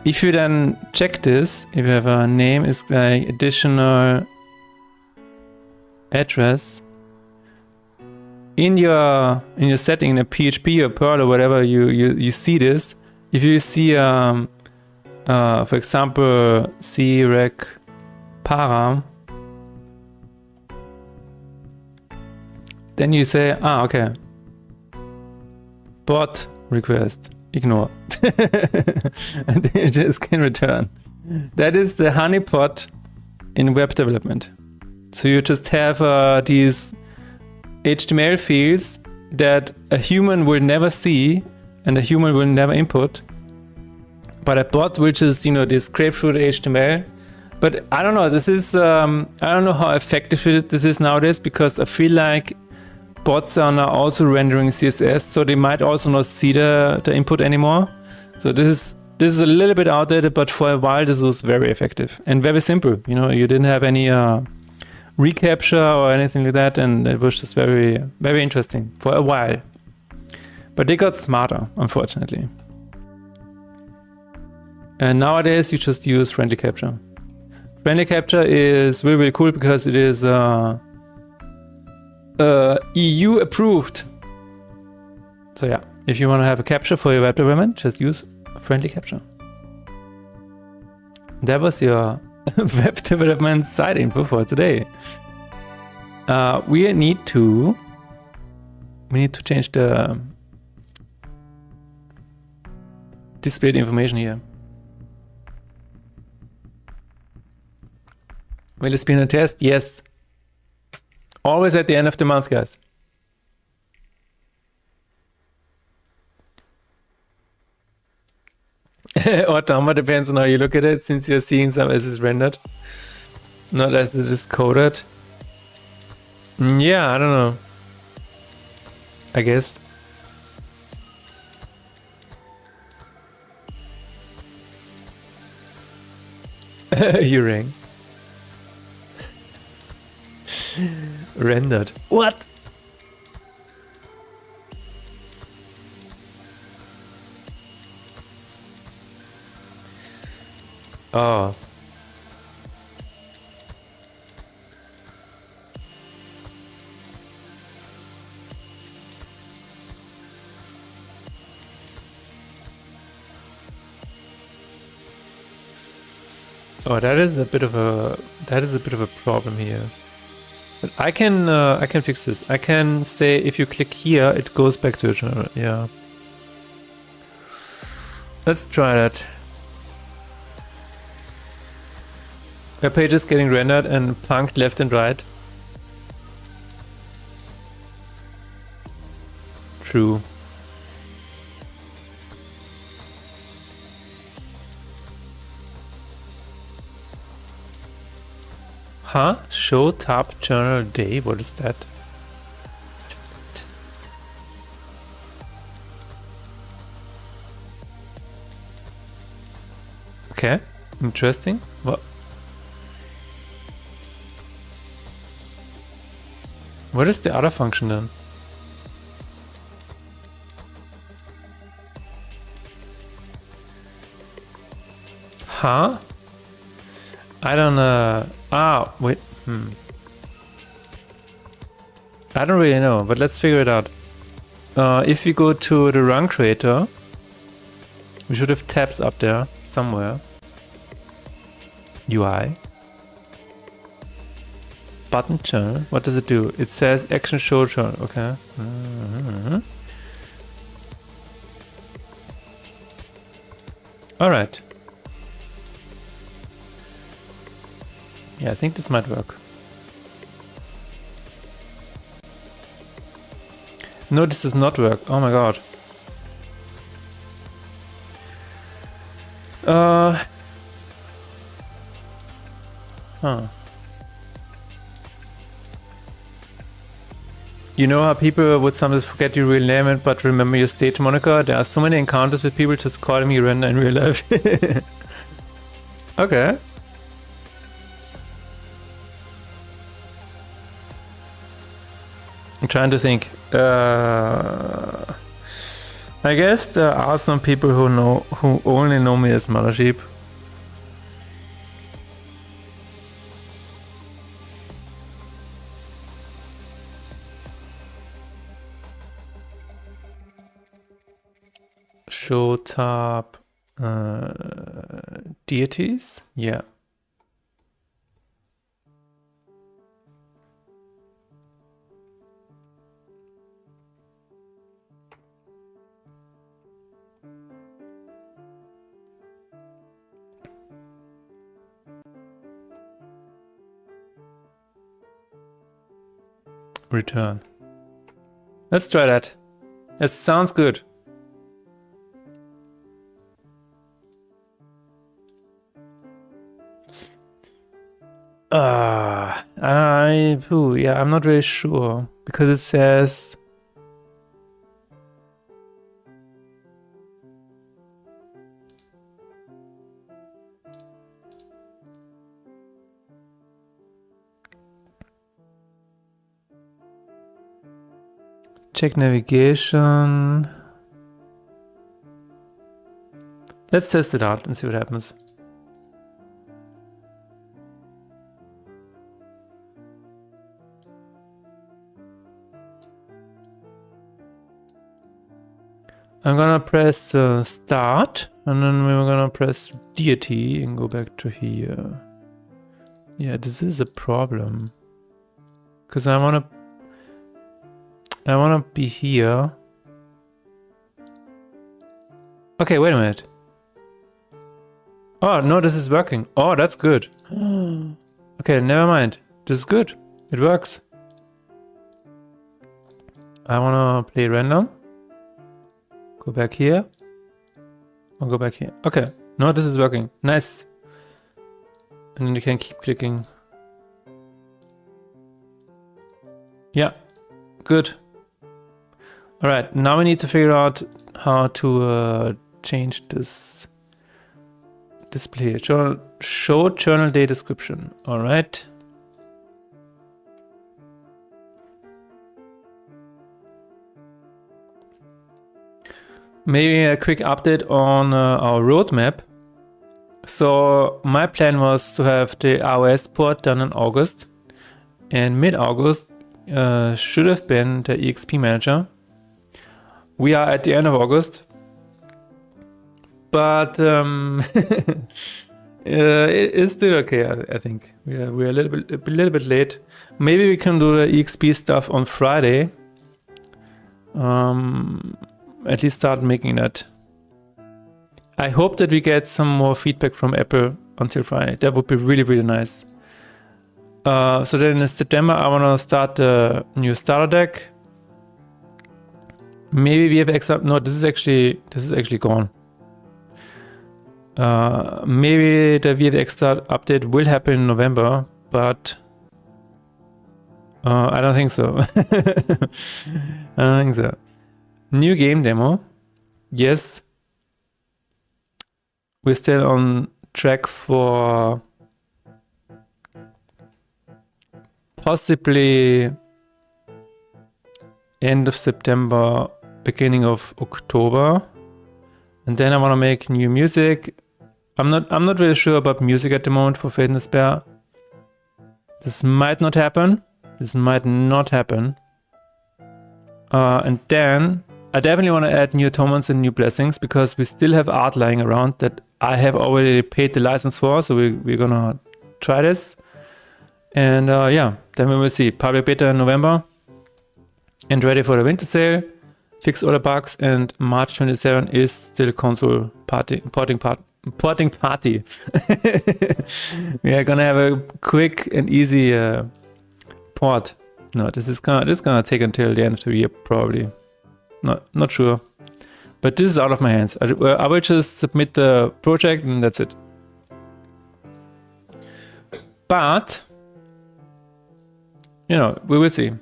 if you then check this, if you have a name is like additional address, in your setting in a PHP or Perl or whatever, you see this. If you see for example crec param, then you say okay, bot request, ignore. And they just can return. That is the honeypot in web development. So you just have these HTML fields that a human will never see and a human will never input, but a bot will just they scrape through the HTML. But I don't know, this is I don't know how effective this is nowadays, because I feel like bots are now also rendering CSS, so they might also not see the input anymore. So this is This is a little bit outdated, but for a while this was very effective and very simple. You know, you didn't have any recapture or anything like that, and it was just very, very interesting for a while. But they got smarter, unfortunately. And nowadays you just use friendly capture. Friendly capture is really, really cool because it is EU approved. So yeah, if you want to have a capture for your web development, just use friendly capture. That was your web development side info for today. We need to change the displayed information here. Will it be in a test? Yes. Always at the end of the month, guys. Or Tama, depends on how you look at it, since you're seeing some as it's rendered, not as it is coded. Yeah, I don't know. I guess. You rang. Rendered. What? Oh. Oh, that is a bit of a problem here. But I can fix this. I can say if you click here, it goes back to the journal. Yeah. Let's try that. Web page is getting rendered and punked left and right. True. Huh? Show top journal day? What is that? Okay, interesting. What is the other function then? Huh? I don't know. Ah, wait. I don't really know, but let's figure it out. If we go to the run creator, we should have tabs up there somewhere. UI. Button journal. What does it do? It says action show journal. Okay. All right. Yeah, I think this might work. No, this does not work. Oh my god. Huh. You know how people would sometimes forget your real name but remember your stage moniker? There are so many encounters with people just calling me Render in real life. Okay. I'm trying to think. I guess there are some people who only know me as Mothership. Show top deities? Yeah. Return. Let's try that. That sounds good. Yeah, I'm not really sure because it says Check navigation. Let's test it out and see what happens. I'm gonna press start, and then we're gonna press deity and go back to here. Yeah, this is a problem. Because I wanna be here. Okay, wait a minute. Oh, no, this is working. Oh, that's good. Okay, never mind. This is good. It works. I wanna play random. Go back here. I'll go back here. Okay. No, this is working. Nice. And then you can keep clicking. Yeah. Good. Alright, now we need to figure out how to change this display here. Show journal day description. Alright. Maybe a quick update on our roadmap. So my plan was to have the iOS port done in August, and mid-August should have been the EXP manager. We are at the end of August, but it is still okay. I think we're a little bit late. Maybe we can do the EXP stuff on Friday. At least start making that. I hope that we get some more feedback from Apple until Friday. That would be really, really nice. So then in September, I want to start the new starter deck. Maybe VFX up. No, this is actually gone. Maybe the VFX start update will happen in November, but I don't think so. I don't think so. New game demo. Yes. We're still on track for possibly end of September, beginning of October. And then I want to make new music. I'm not really sure about music at the moment for Fate and Despair. This might not happen. And then I definitely want to add new atonements and new blessings, because we still have art lying around that I have already paid the license for, so we're gonna try this. And yeah, then we will see. Public beta in November, and ready for the winter sale. Fix all the bugs, and March 27 is still console porting party. We are gonna have a quick and easy port. No, this is gonna take until the end of the year probably. Not sure, but this is out of my hands. I will just submit the project and that's it. But you know, we will see.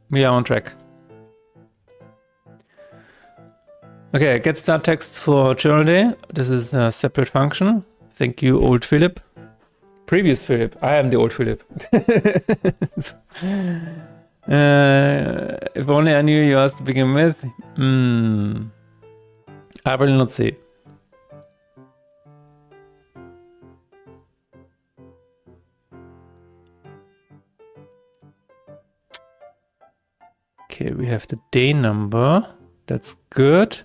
We are on track. Okay, get start text for journal day. This is a separate function. Thank you, old Philip. Previous Philip. I am the old Philip. If only I knew yours to begin with. I will not say. Okay, we have the day number. That's good.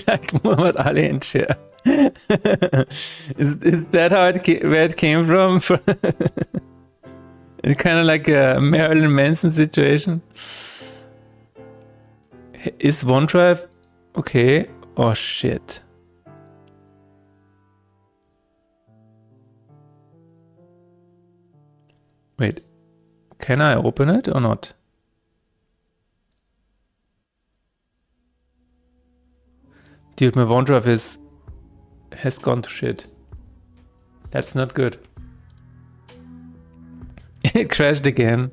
Like Muhammad Ali and Cher. Is that how where it came from? It's kind of like a Marilyn Manson situation. Is OneDrive okay? Oh shit. Wait, can I open it or not? Dude, my OneDrive has gone to shit. That's not good. It crashed again.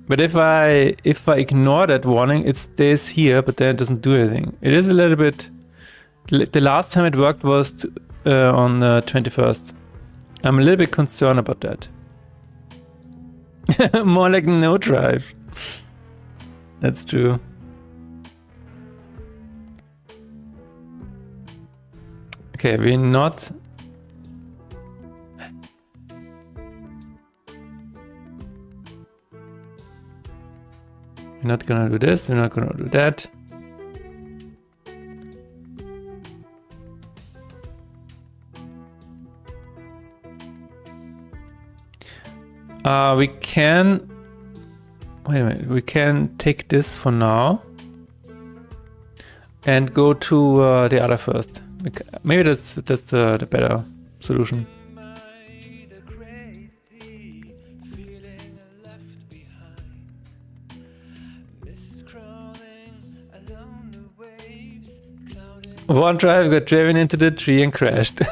But if I ignore that warning, it stays here, but then it doesn't do anything. It is a little bit The last time it worked was on the 21st. I'm a little bit concerned about that. More like no drive. That's true. Okay, we're not... We're not gonna do this, we're not gonna do that. We can... Wait a minute, we can take this for now. And go to the other first. Maybe that's the better solution. OneDrive got driven into the tree and crashed.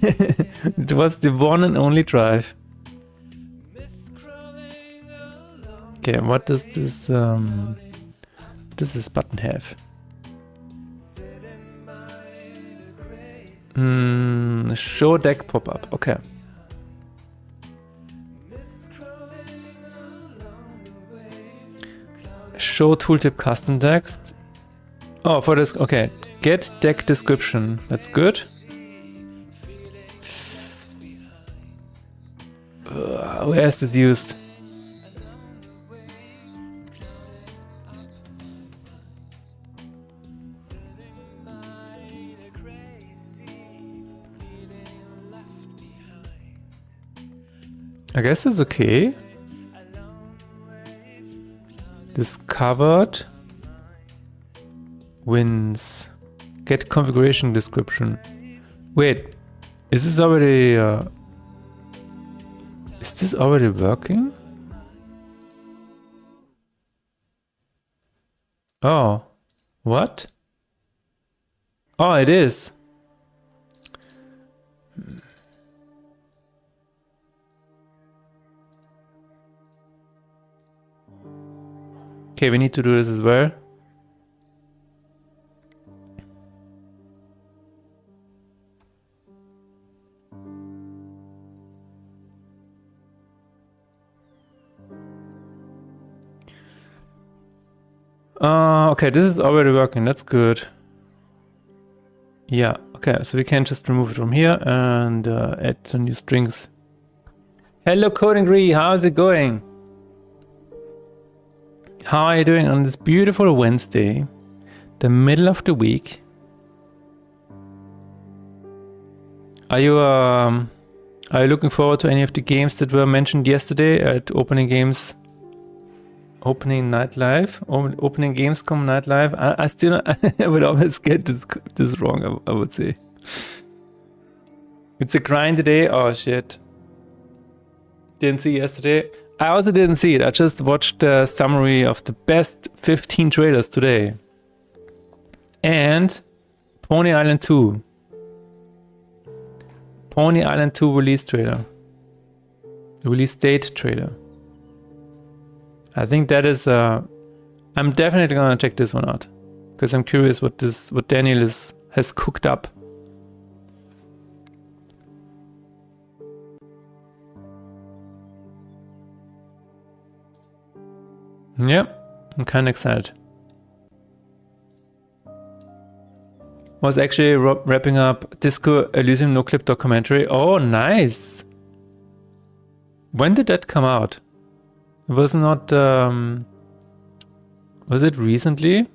It was the one and only drive. Okay, what does this button have? Show deck pop-up. Okay. Show tooltip custom text. Oh, for this. Okay. Get deck description. That's good. Where is it used? I guess it's okay. Discovered. Wins. Get configuration description. Wait, is this already... is this already working? Oh, what? Oh, it is. Okay, we need to do this as well. Okay, this is already working. That's good. Yeah, okay, so we can just remove it from here and add some new strings. Hello, Coding how's it going? How are you doing on this beautiful Wednesday, the middle of the week? Are you looking forward to any of the games that were mentioned yesterday at Opening Night Live? Opening Gamescom Night Live? I still I would always get this wrong, I would say. It's a grind today. Oh shit. Didn't see yesterday. I also didn't see it. I just watched the summary of the best 15 trailers today. And Pony Island 2. Pony Island 2 release trailer. Release date trailer. I think that is I'm definitely gonna check this one out. Because I'm curious what Daniel has cooked up. Yep, I'm kind of excited. Was actually wrapping up Disco Elysium No Clip documentary. Oh, nice! When did that come out? It was not... was it recently?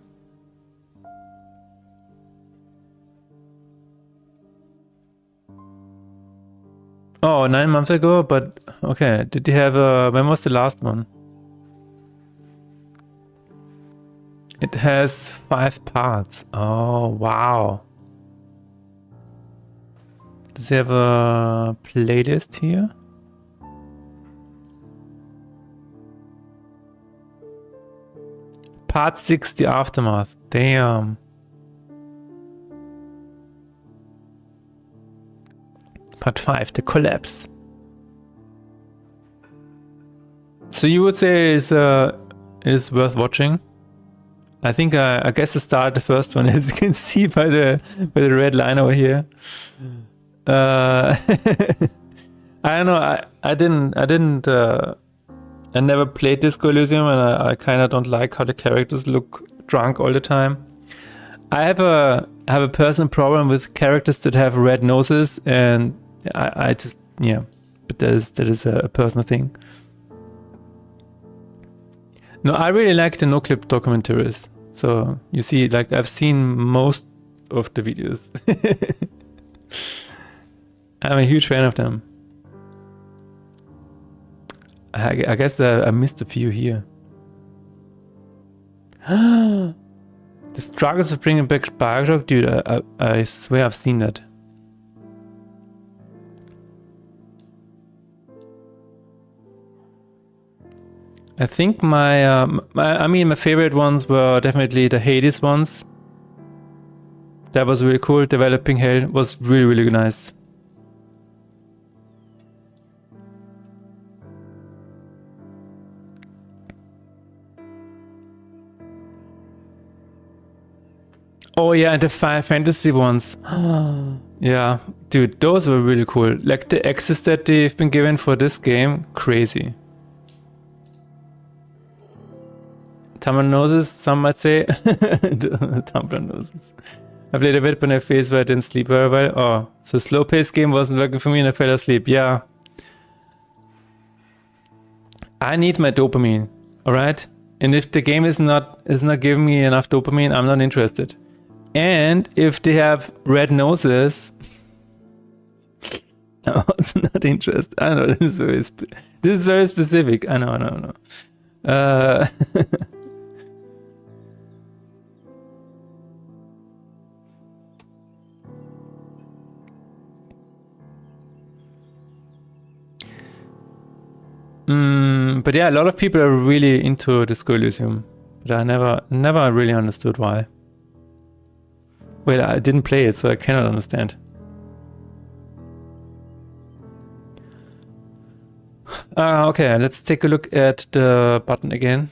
Oh, 9 months ago, but okay. Did you have when was the last one? It has 5 parts. Oh, wow. Does it have a playlist here? Part 6, The Aftermath. Damn. Part 5, The Collapse. So you would say it is worth watching? I think I guess I started the first one, as you can see by the red line over here. I don't know. I never played Disco Elysium, and I kind of don't like how the characters look drunk all the time. I have a personal problem with characters that have red noses, and I just, yeah, but that is a personal thing. No, I really like the no-clip documentaries. So you see, like, I've seen most of the videos. I'm a huge fan of them. I guess I missed a few here. The struggles of bringing back Bioshock, dude. I swear I've seen that. I think my favorite ones were definitely the Hades ones. That was really cool. Developing Hell was really, really nice. Oh yeah, and the Final Fantasy ones. Yeah, dude, those were really cool. Like the access that they've been given for this game, crazy. Tumbler noses, some might say. Tumbler noses. I played a bit, but I faced where I didn't sleep very well. Oh, so slow-paced game wasn't working for me and I fell asleep. Yeah. I need my dopamine, alright? And if the game is not giving me enough dopamine, I'm not interested. And if they have red noses, I'm also not interested. I know this is very specific. I know. But yeah, a lot of people are really into Disco Elysium, but I never really understood why. Well, I didn't play it, so I cannot understand. Okay, let's take a look at the button again.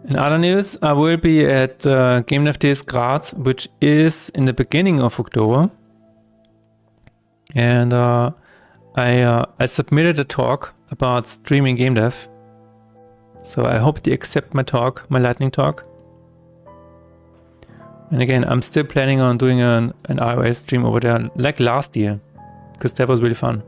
In other news, I will be at Game Dev Days Graz, which is in the beginning of October. And I submitted a talk about streaming game dev. So I hope they accept my talk, my lightning talk. And again, I'm still planning on doing an iOS stream over there like last year, because that was really fun.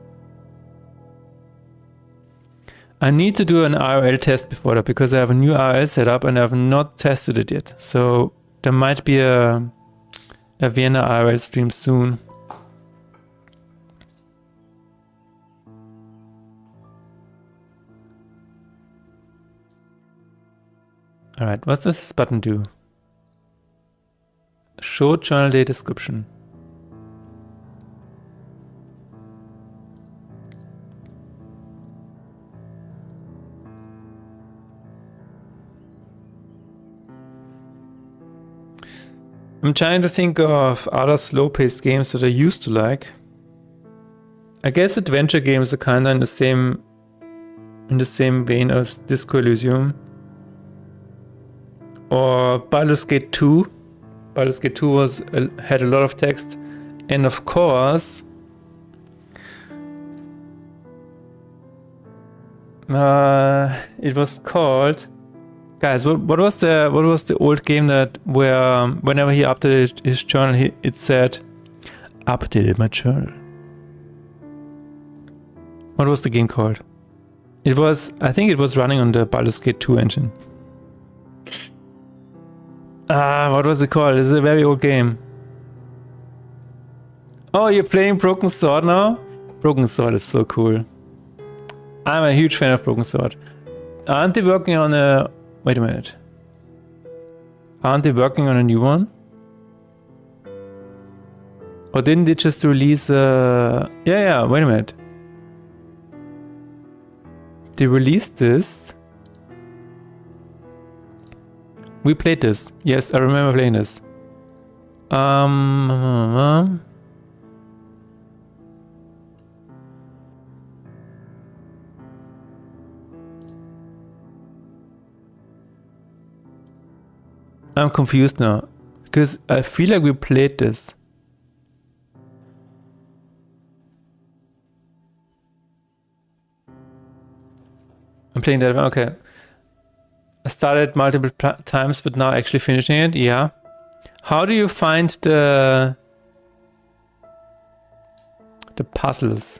I need to do an IRL test before that because I have a new IRL set up and I have not tested it yet. So there might be a Vienna IRL stream soon. Alright, what does this button do? Show journal day description. I'm trying to think of other slow-paced games that I used to like. I guess adventure games are kinda in the same vein as Disco Elysium. Or Baldur's Gate 2. Baldur's Gate 2 had a lot of text. And of course, it was called... Guys, what was the old game that where whenever he updated his journal, it said, "Updated my journal." What was the game called? I think it was running on the Baldur's Gate 2 engine. What was it called? It's a very old game. Oh, you're playing Broken Sword now? Broken Sword is so cool. I'm a huge fan of Broken Sword. Aren't they working on a... Wait a minute. Aren't they working on a new one? Or didn't they just release yeah, wait a minute. They released this. we played this. Yes, I remember playing this. I'm confused now because I feel like we played this. I'm playing that one. Okay. I started multiple times, but now actually finishing it. Yeah. How do you find the puzzles?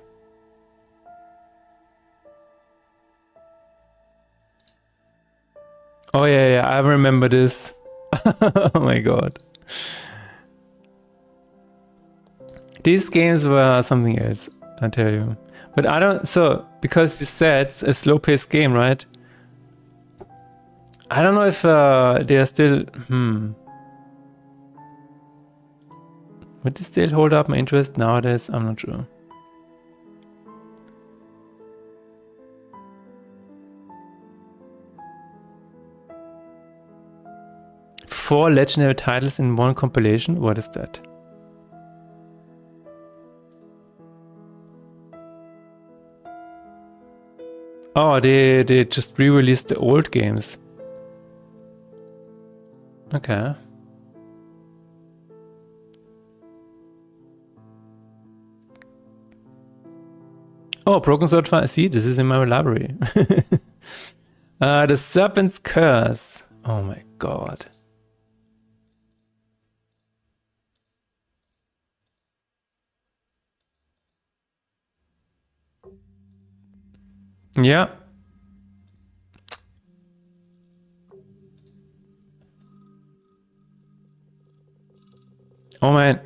Oh yeah, I remember this. Oh my god. These games were something else, I tell you. But I don't, so, because you said it's a slow-paced game, right? I don't know if they are still, Would they still hold up my interest nowadays? I'm not sure. Four legendary titles in one compilation? What is that? Oh, they just re-released the old games. Okay. Oh, Broken Sword 5. See, this is in my library. The Serpent's Curse. Oh my god. Yeah. Oh man,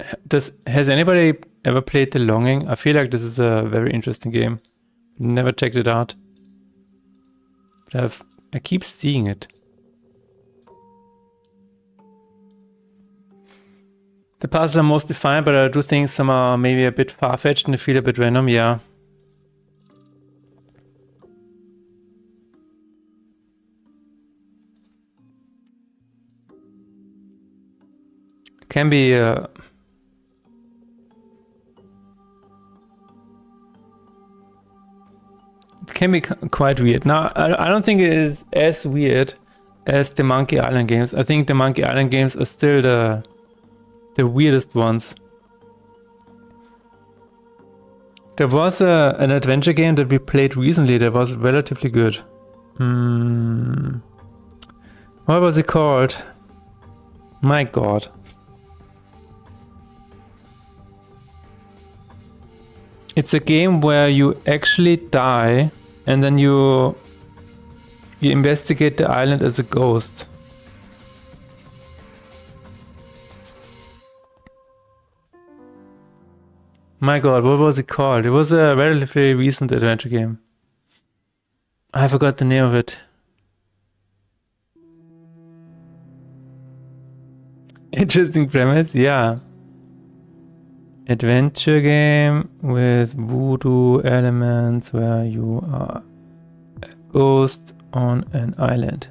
has anybody ever played The Longing? I feel like this is a very interesting game. Never checked it out. But I keep seeing it. The puzzles are mostly fine, but I do think some are maybe a bit far-fetched and feel a bit random, yeah. Can be it can be quite weird. Now, I don't think it is as weird as the Monkey Island games. I think the Monkey Island games are still the weirdest ones. There was an adventure game that we played recently that was relatively good. What was it called? My god. It's a game where you actually die and then you investigate the island as a ghost. My god, what was it called? It was a relatively recent adventure game. I forgot the name of it. Interesting premise, yeah. Adventure game with voodoo elements where you are a ghost on an island.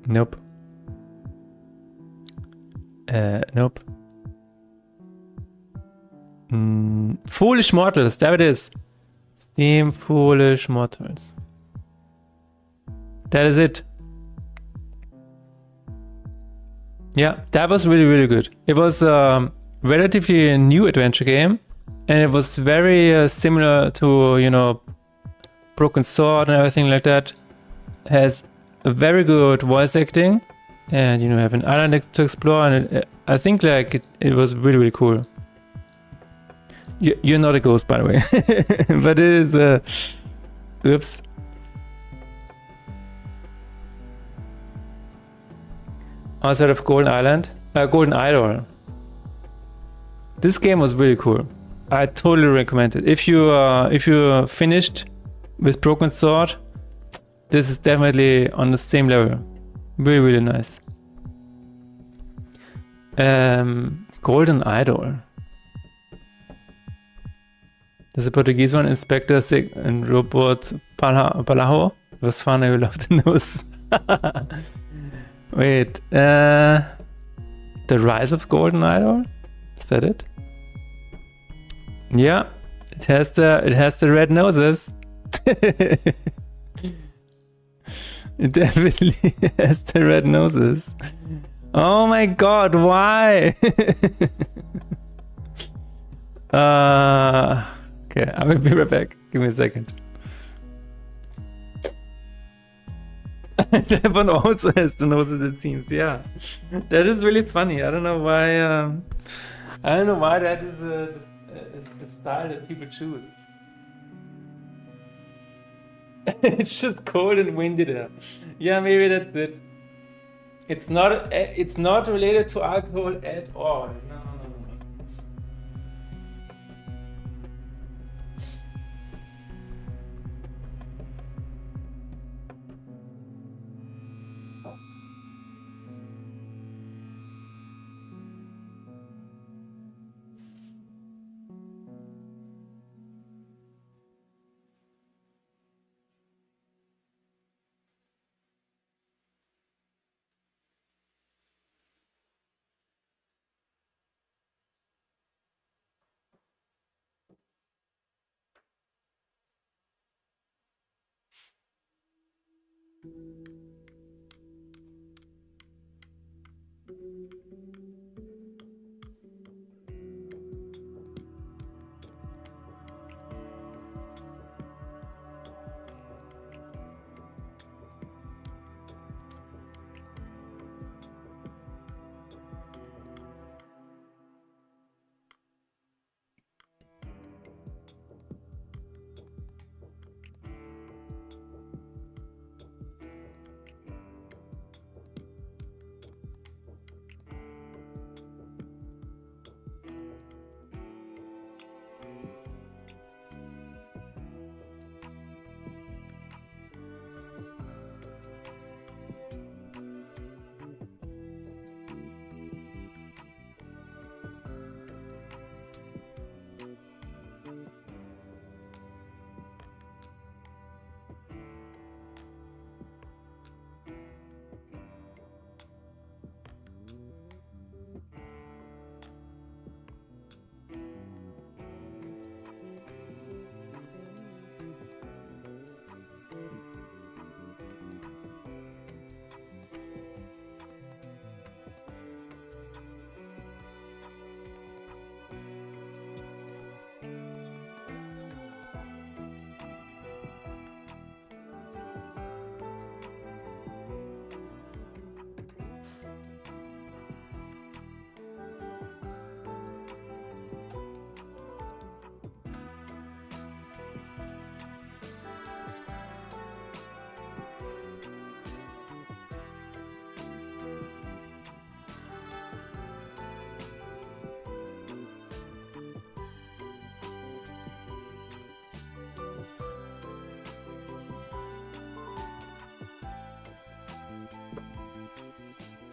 Nope. Nope. Foolish Mortals, there it is. Steam Foolish Mortals. That is it. Yeah, that was really, really good. It was relatively a new adventure game, and it was very similar to, you know, Broken Sword and everything like that. Has a very good voice acting, and you know, have an island to explore, and I think like it was really, really cool. You're not a ghost, by the way, but it is. Oops. Outside of Golden Island, Golden Idol. This game was really cool. I totally recommend it. If you finished with Broken Sword, this is definitely on the same level. Really, really nice. Golden Idol. There's a Portuguese one, Inspector Sig and Robot Palaho. It was fun, I will love the nose. Wait, The Rise of Golden Idol? Is that it? Yeah, it has the red noses. It definitely has the red noses. Oh my god, why? Okay, I will be right back. Give me a second. That one also has the noses, it seems. Yeah, that is really funny. I don't know why. I don't know why that is a style that people choose. It's just cold and windy there. Yeah, maybe that's it. It's not related to alcohol at all. No.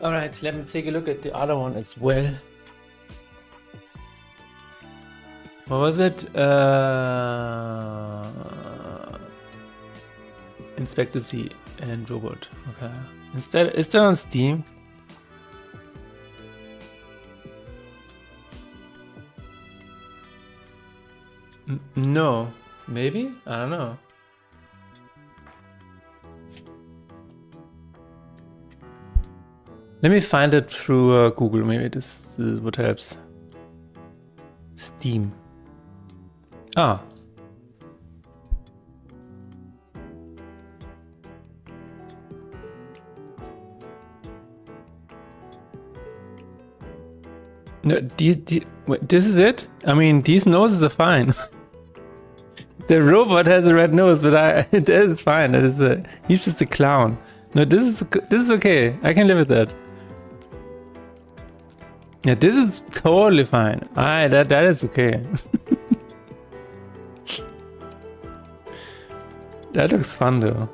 All right, let me take a look at the other one as well. What was it? Inspector Z and Robot. Okay. Instead, is that on Steam? No. Maybe? I don't know. Let me find it through Google. Maybe this is what helps. Steam. Ah. No, wait, this is it? I mean, these noses are fine. The robot has a red nose, but that is fine. That is he's just a clown. No, this is okay. I can live with that. Yeah, this is totally fine. That is okay. That looks fun though.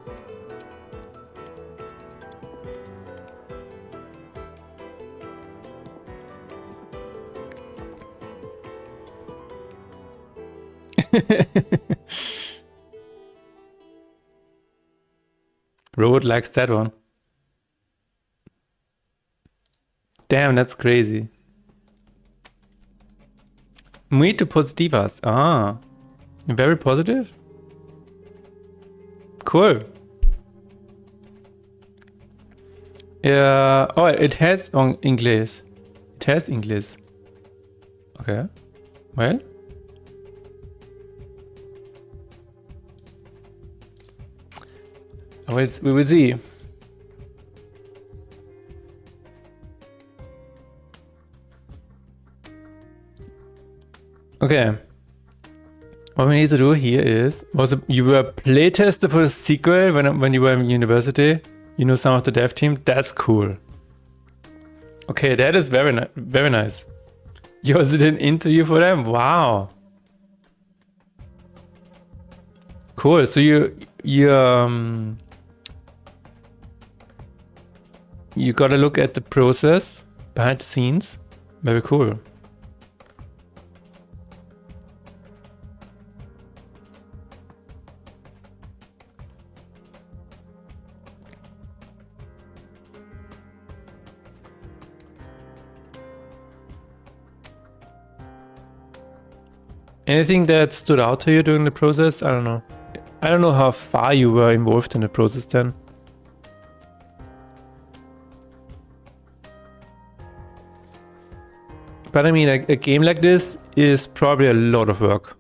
Robot likes that one. Damn, that's crazy. Muito positivas. Ah, very positive. Cool. Oh, it has on English. It has English. Okay. Well. We will see. Okay. What we need to do here is, you were playtester for the sequel when you were in university? You know some of the dev team? That's cool. Okay, that is very nice. You also did an interview for them? Wow. Cool. So you gotta look at the process behind the scenes. Very cool. Anything that stood out to you during the process? I don't know. I don't know how far you were involved in the process then. But I mean, a game like this is probably a lot of work.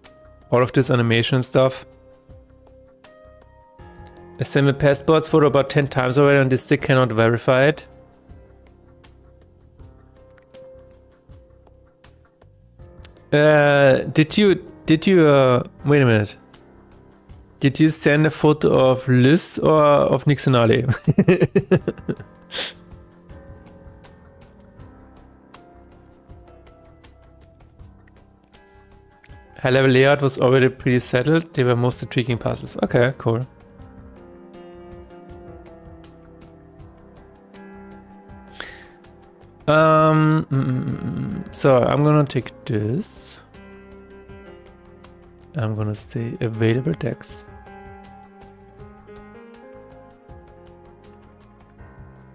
All of this animation stuff. I sent my passports photo about 10 times already and they still cannot verify it. Did you, wait a minute. Did you send a photo of Liz or of Nixonale? High level layout was already pretty settled. They were mostly tweaking passes. Okay, cool. So I'm gonna take this. I'm gonna say available text.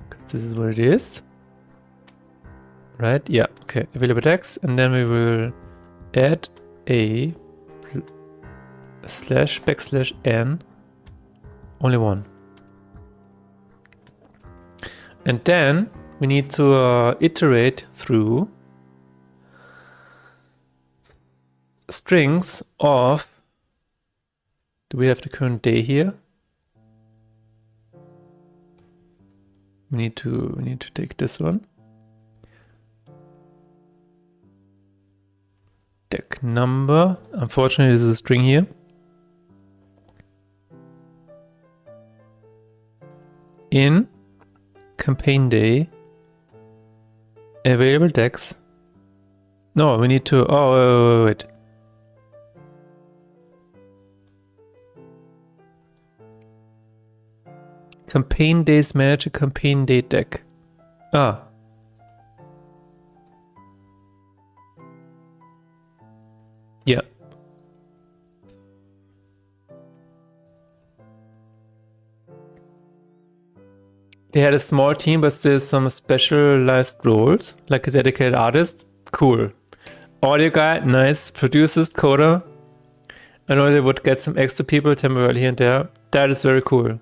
Because this is what it is. Right? Yeah, okay. Available text. And then we will add a /n, only one. And then we need to iterate through strings of, do we have the current day here? We need to take this one. Deck number. Unfortunately, this is a string here. In campaign day, available decks. No, we need to. Oh, wait. Campaign days manager, campaign day deck. Ah. Yeah. They had a small team, but still some specialized roles, like a dedicated artist. Cool. Audio guy, nice. Producers, coder. I know they would get some extra people temporarily here and there. That is very cool.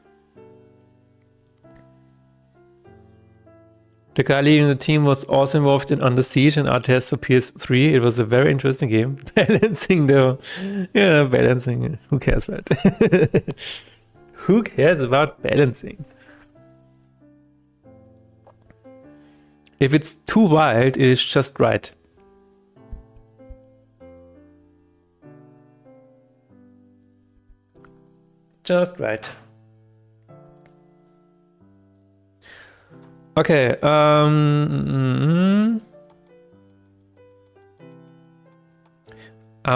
The guy leading the team was also involved in Under Siege and RTS for PS3. It was a very interesting game. Balancing though. Yeah, balancing. Who cares, right? Who cares about balancing? If it's too wild, it is just right. Just right. Okay, I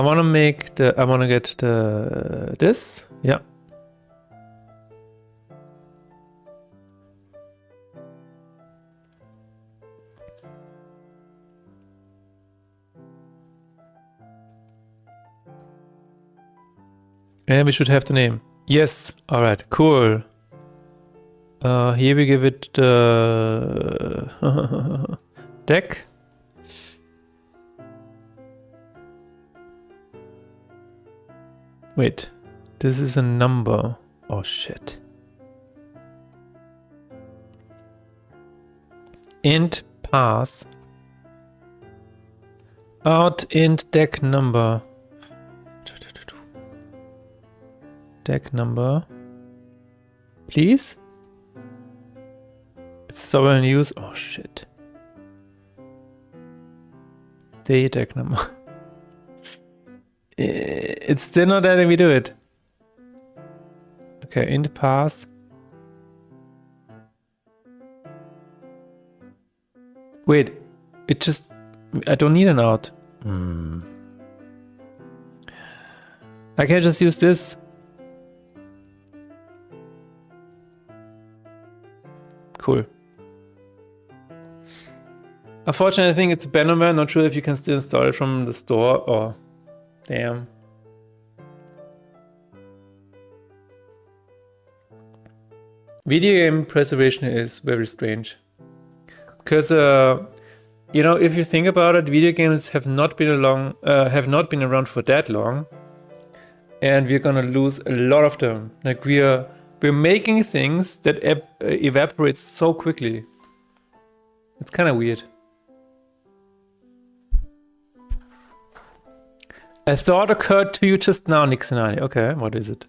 wanna get this, yeah. And we should have the name. Yes. All right. Cool. Here we give it deck. Wait. This is a number. Oh shit. Int pass. Out int deck number. Deck number. Please? It's sovereign in use. Oh shit. Day deck number. It's still not letting me do it. Okay, int pass. Wait, it just... I don't need an out. I can just use this. Cool. Unfortunately, I think it's abandonware. Not sure if you can still install it from the store or... Damn. Video game preservation is very strange. Because, you know, if you think about it, video games have not been around for that long. And we're gonna lose a lot of them. Like we're making things that evaporate so quickly. It's kind of weird. A thought occurred to you just now, Nixonani. Okay, what is it?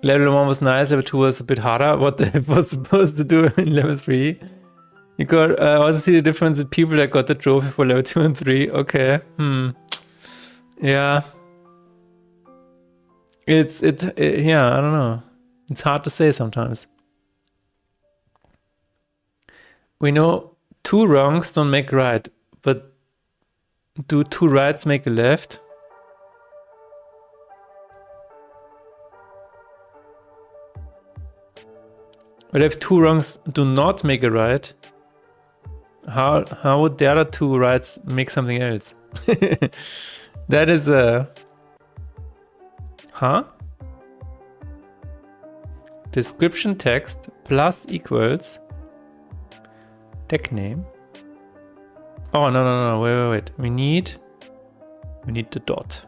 Level 1 was nice, level 2 was a bit harder. What the heck was supposed to do in level 3? You got also see the difference in people that got the trophy for level 2 and 3. Okay. Yeah. Yeah, I don't know. It's hard to say sometimes. We know 2 wrongs don't make a right, but do 2 rights make a left? But if 2 wrongs do not make a right, how would the other 2 rights make something else? That is a... Huh? Description text plus equals deck name. Oh, no, wait. We need the dot.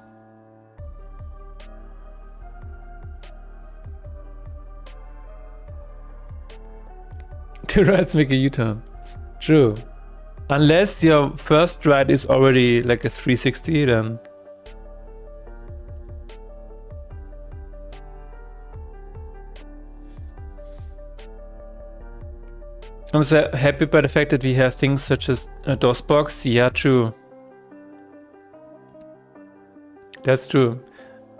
Two rights make a U-turn. True. Unless your first right is already like a 360, then... I'm so happy by the fact that we have things such as a DOSBox. Yeah, true. That's true.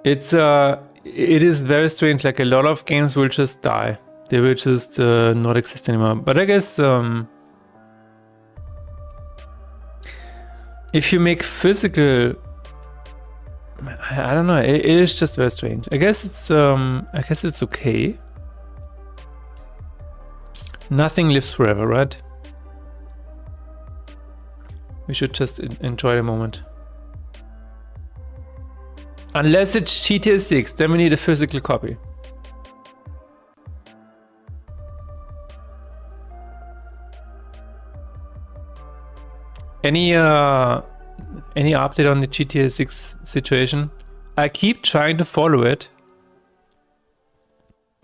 It is very strange. Like a lot of games will just die. They will just not exist anymore. But I guess if you make physical, I don't know. It is just very strange. I guess it's okay. Nothing lives forever, right? We should just enjoy the moment. Unless it's GTA 6, then we need a physical copy. Any update on the GTA 6 situation? I keep trying to follow it,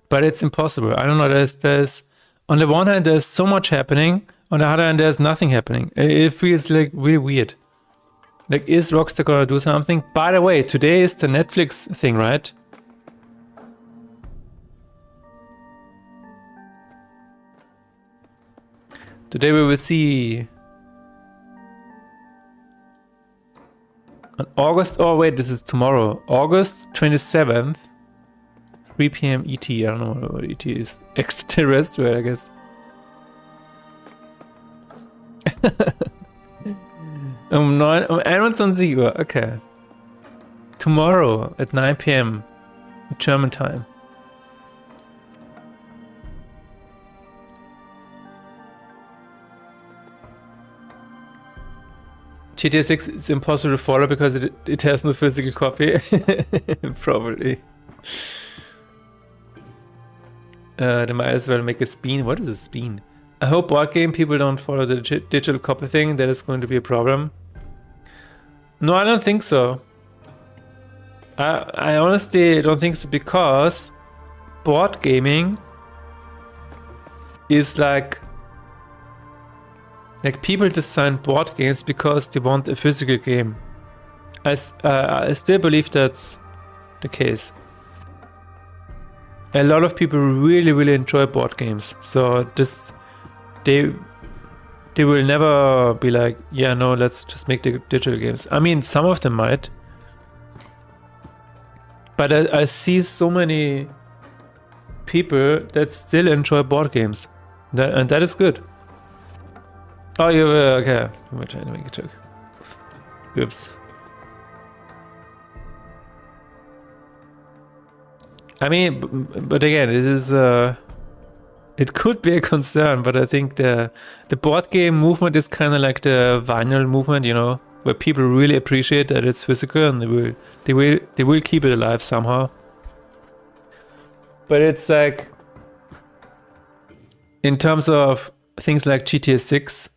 but it's impossible. I don't know. There's on the one hand, there's so much happening. On the other hand, there's nothing happening. It feels like really weird. Like, is Rockstar gonna do something? By the way, today is the Netflix thing, right? Today we will see on August. Oh wait, this is tomorrow. August 27th. 3 p.m. ET. I don't know what ET is. Extraterrestrial, I guess. 21 Uhr. Okay. Tomorrow at 9 p.m. German time. GTA 6 is impossible to follow because it has no physical copy. Probably. They might as well make a spin. What is a spin? I hope board game people don't follow the digital copy thing. That is going to be a problem. No, I don't think so. I honestly don't think so, because board gaming is like people design board games because they want a physical game. I still believe that's the case. A lot of people really enjoy board games, so they will never be like, yeah, no, let's just make the digital games. I mean, some of them might, but I see so many people that still enjoy board games, and that is good. Oh, you were okay. You were trying to make a joke. Oops. I mean, but again, it is. It could be a concern, but I think the board game movement is kind of like the vinyl movement, you know, where people really appreciate that it's physical, and they will keep it alive somehow. But it's like, in terms of things like GTA 6,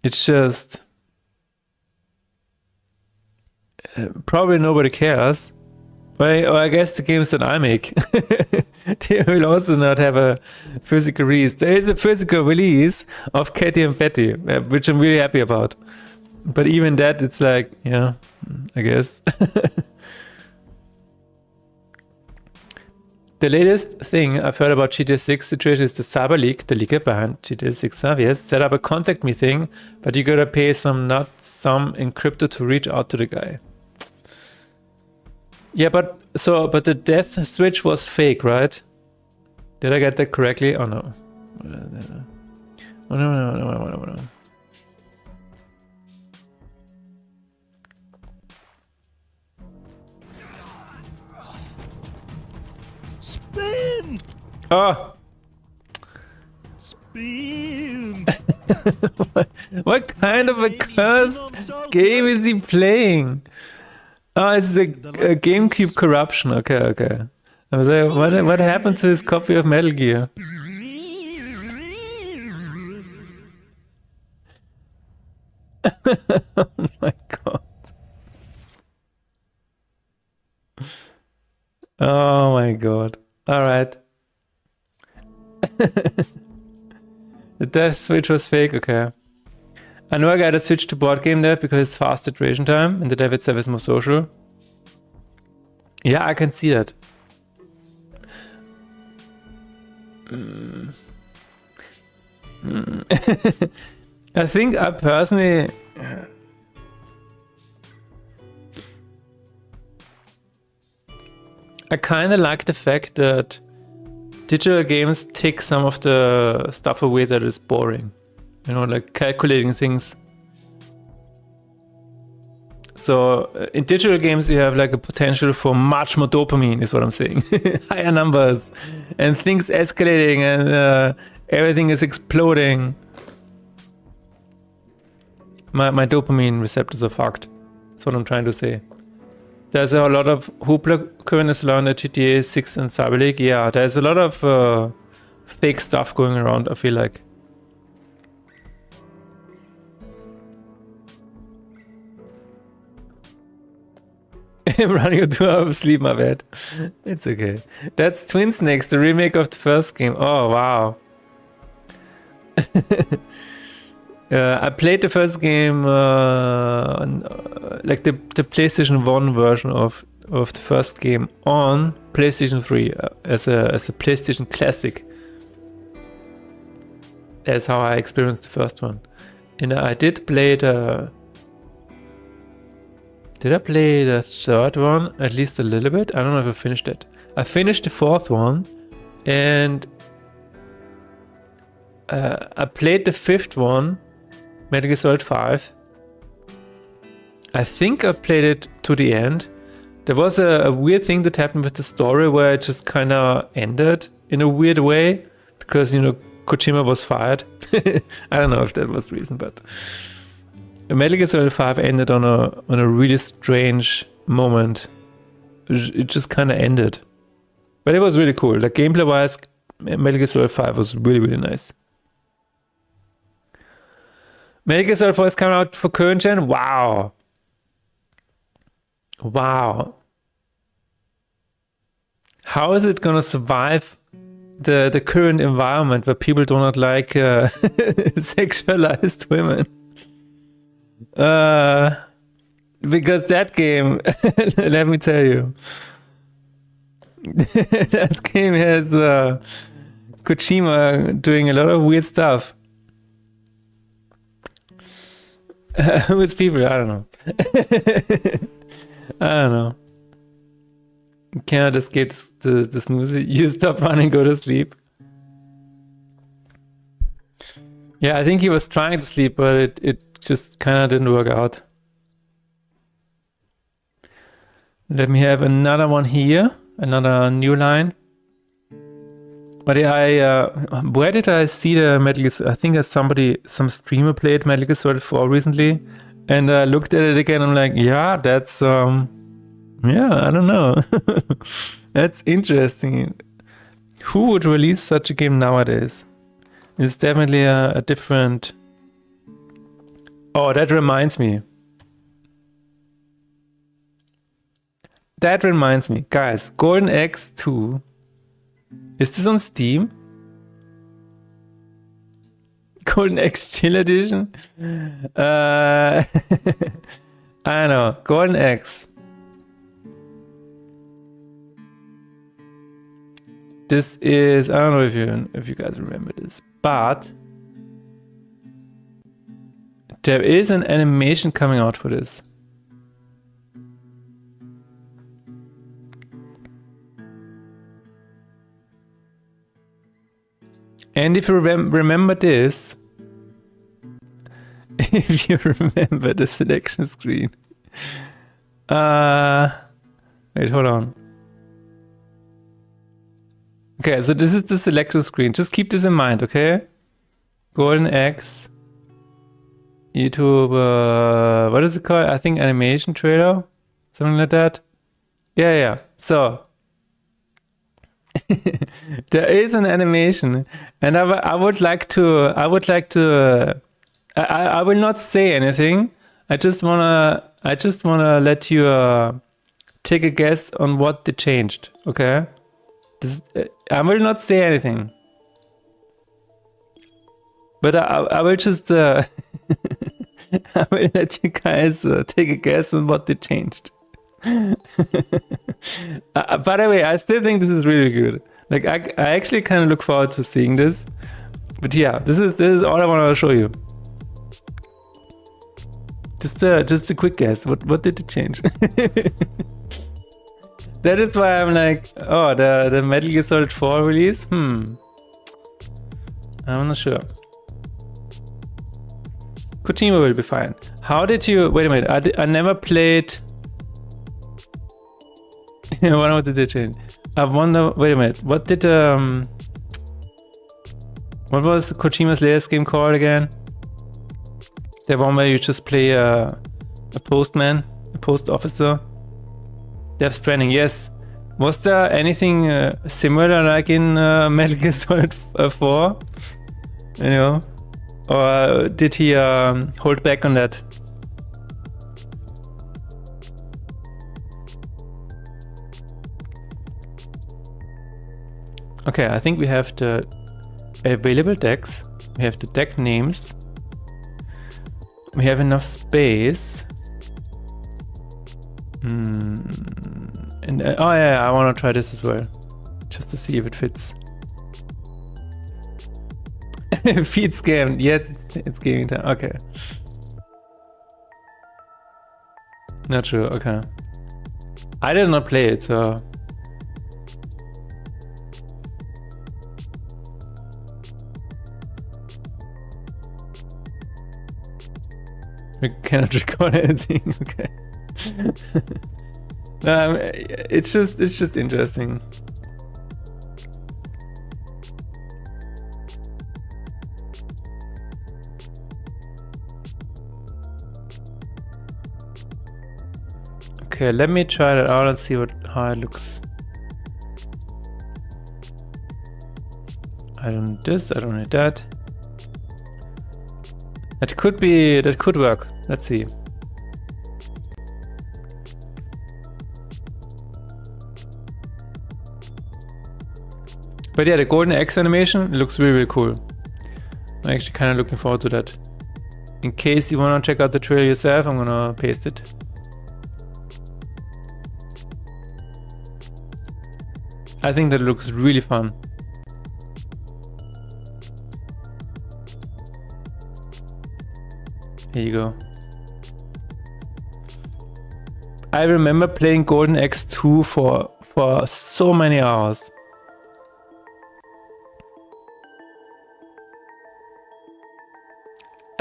it's just probably nobody cares. Or I guess the games that I make, they will also not have a physical release. There is a physical release of Katie and Betty, which I'm really happy about. But even that, it's like, yeah, I guess. The latest thing I've heard about GTA 6 situation is the Cyber League, the leaker behind GTA 6. Yes, set up a contact me thing, but you gotta pay some in crypto to reach out to the guy. Yeah, but the death switch was fake, right? Did I get that correctly? Oh no. Oh no. Spin! Oh! Spin! What kind of a cursed game is he playing? Oh, it's a GameCube corruption. Okay. I was like, what happened to his copy of Metal Gear? Oh my god. Oh my god. Alright. The death switch was fake, okay. I know I gotta switch to board game dev because it's fast iteration time and the dev itself is more social. Yeah, I can see that. I think I personally... I kind of like the fact that digital games take some of the stuff away that is boring. You know, like calculating things. So in digital games, you have like a potential for much more dopamine, is what I'm saying. Higher numbers and things escalating and everything is exploding. My dopamine receptors are fucked. That's what I'm trying to say. There's a lot of hoopla currently around the GTA 6 and Cyber League. Yeah, there's a lot of fake stuff going around, I feel like. I'm running a 2 hours of sleep, my bad. It's okay. That's Twin Snakes, the remake of the first game. Oh, wow. I played the first game, on, like the PlayStation 1 version of the first game on PlayStation 3 as a PlayStation Classic. That's how I experienced the first one. And I did play the... Did I play the third one at least a little bit? I don't know if I finished it. I finished the fourth one, and I played the fifth one, Metal Gear Solid 5. I think I played it to the end. There was a weird thing that happened with the story where it just kind of ended in a weird way because, you know, Kojima was fired. I don't know if that was the reason, but Metal Gear Solid 5 ended on a really strange moment. It just kind of ended. But it was really cool. Like gameplay wise, Metal Gear Solid 5 was really, really nice. Metal Gear Solid 4 is coming out for current gen. Wow. Wow. How is it gonna survive the current environment where people do not like sexualized women? Because that game, let me tell you, that game has Kojima doing a lot of weird stuff with people. I don't know. I don't know. You cannot escape the snooze. You stop running, go to sleep. Yeah, I think he was trying to sleep, but it just kind of didn't work out. Let me have another one here, another new line. But where did I see the Metal Gear? I think some streamer played Metal Gear Solid 4 recently, and I looked at it again. I'm like, yeah, that's yeah, I don't know. That's interesting. Who would release such a game nowadays? It's definitely a different. Oh, that reminds me. That reminds me, guys. Golden Axe 2. Is this on Steam? Golden Axe Chill Edition? I don't know. Golden Axe. This is, I don't know if you guys remember this, but there is an animation coming out for this. And if you remember this, if you remember the selection screen, wait, hold on. Okay, so this is the selection screen. Just keep this in mind, okay? Golden Axe, YouTube, what is it called? I think animation trailer, something like that. Yeah. So there is an animation, and I would like to. I will not say anything. I just wanna let you take a guess on what they changed. Okay. I will not say anything, but I will just I will let you guys take a guess on what they changed. By the way, I still think this is really good. Like I actually kind of look forward to seeing this. But yeah, this is all I want to show you. Just a quick guess. What did it change? That is why I'm like, oh, the Metal Gear Solid 4 release? I'm not sure. Kojima will be fine. How did you... Wait a minute. I never played... What did they change? I wonder... Wait a minute. What did... What was Kojima's latest game called again? The one where you just play a postman, a post officer. Death Stranding, yes. Was there anything similar like in Metal Gear Solid 4? You know? Or did he hold back on that? Okay, I think we have the available decks. We have the deck names. We have enough space. And oh yeah, I want to try this as well, just to see if it fits. Feed scammed. Yes, it's gaming time. Okay. Not sure. Okay. I did not play it, so. We cannot record anything. Okay. It's just interesting. Okay, let me try that out and see how it looks. I don't need this, I don't need that. That could work. Let's see. But yeah, the golden X animation looks really, really cool. I'm actually kind of looking forward to that. In case you want to check out the trailer yourself, I'm gonna paste it. I think that looks really fun. Here you go. I remember playing Golden Axe 2 for so many hours.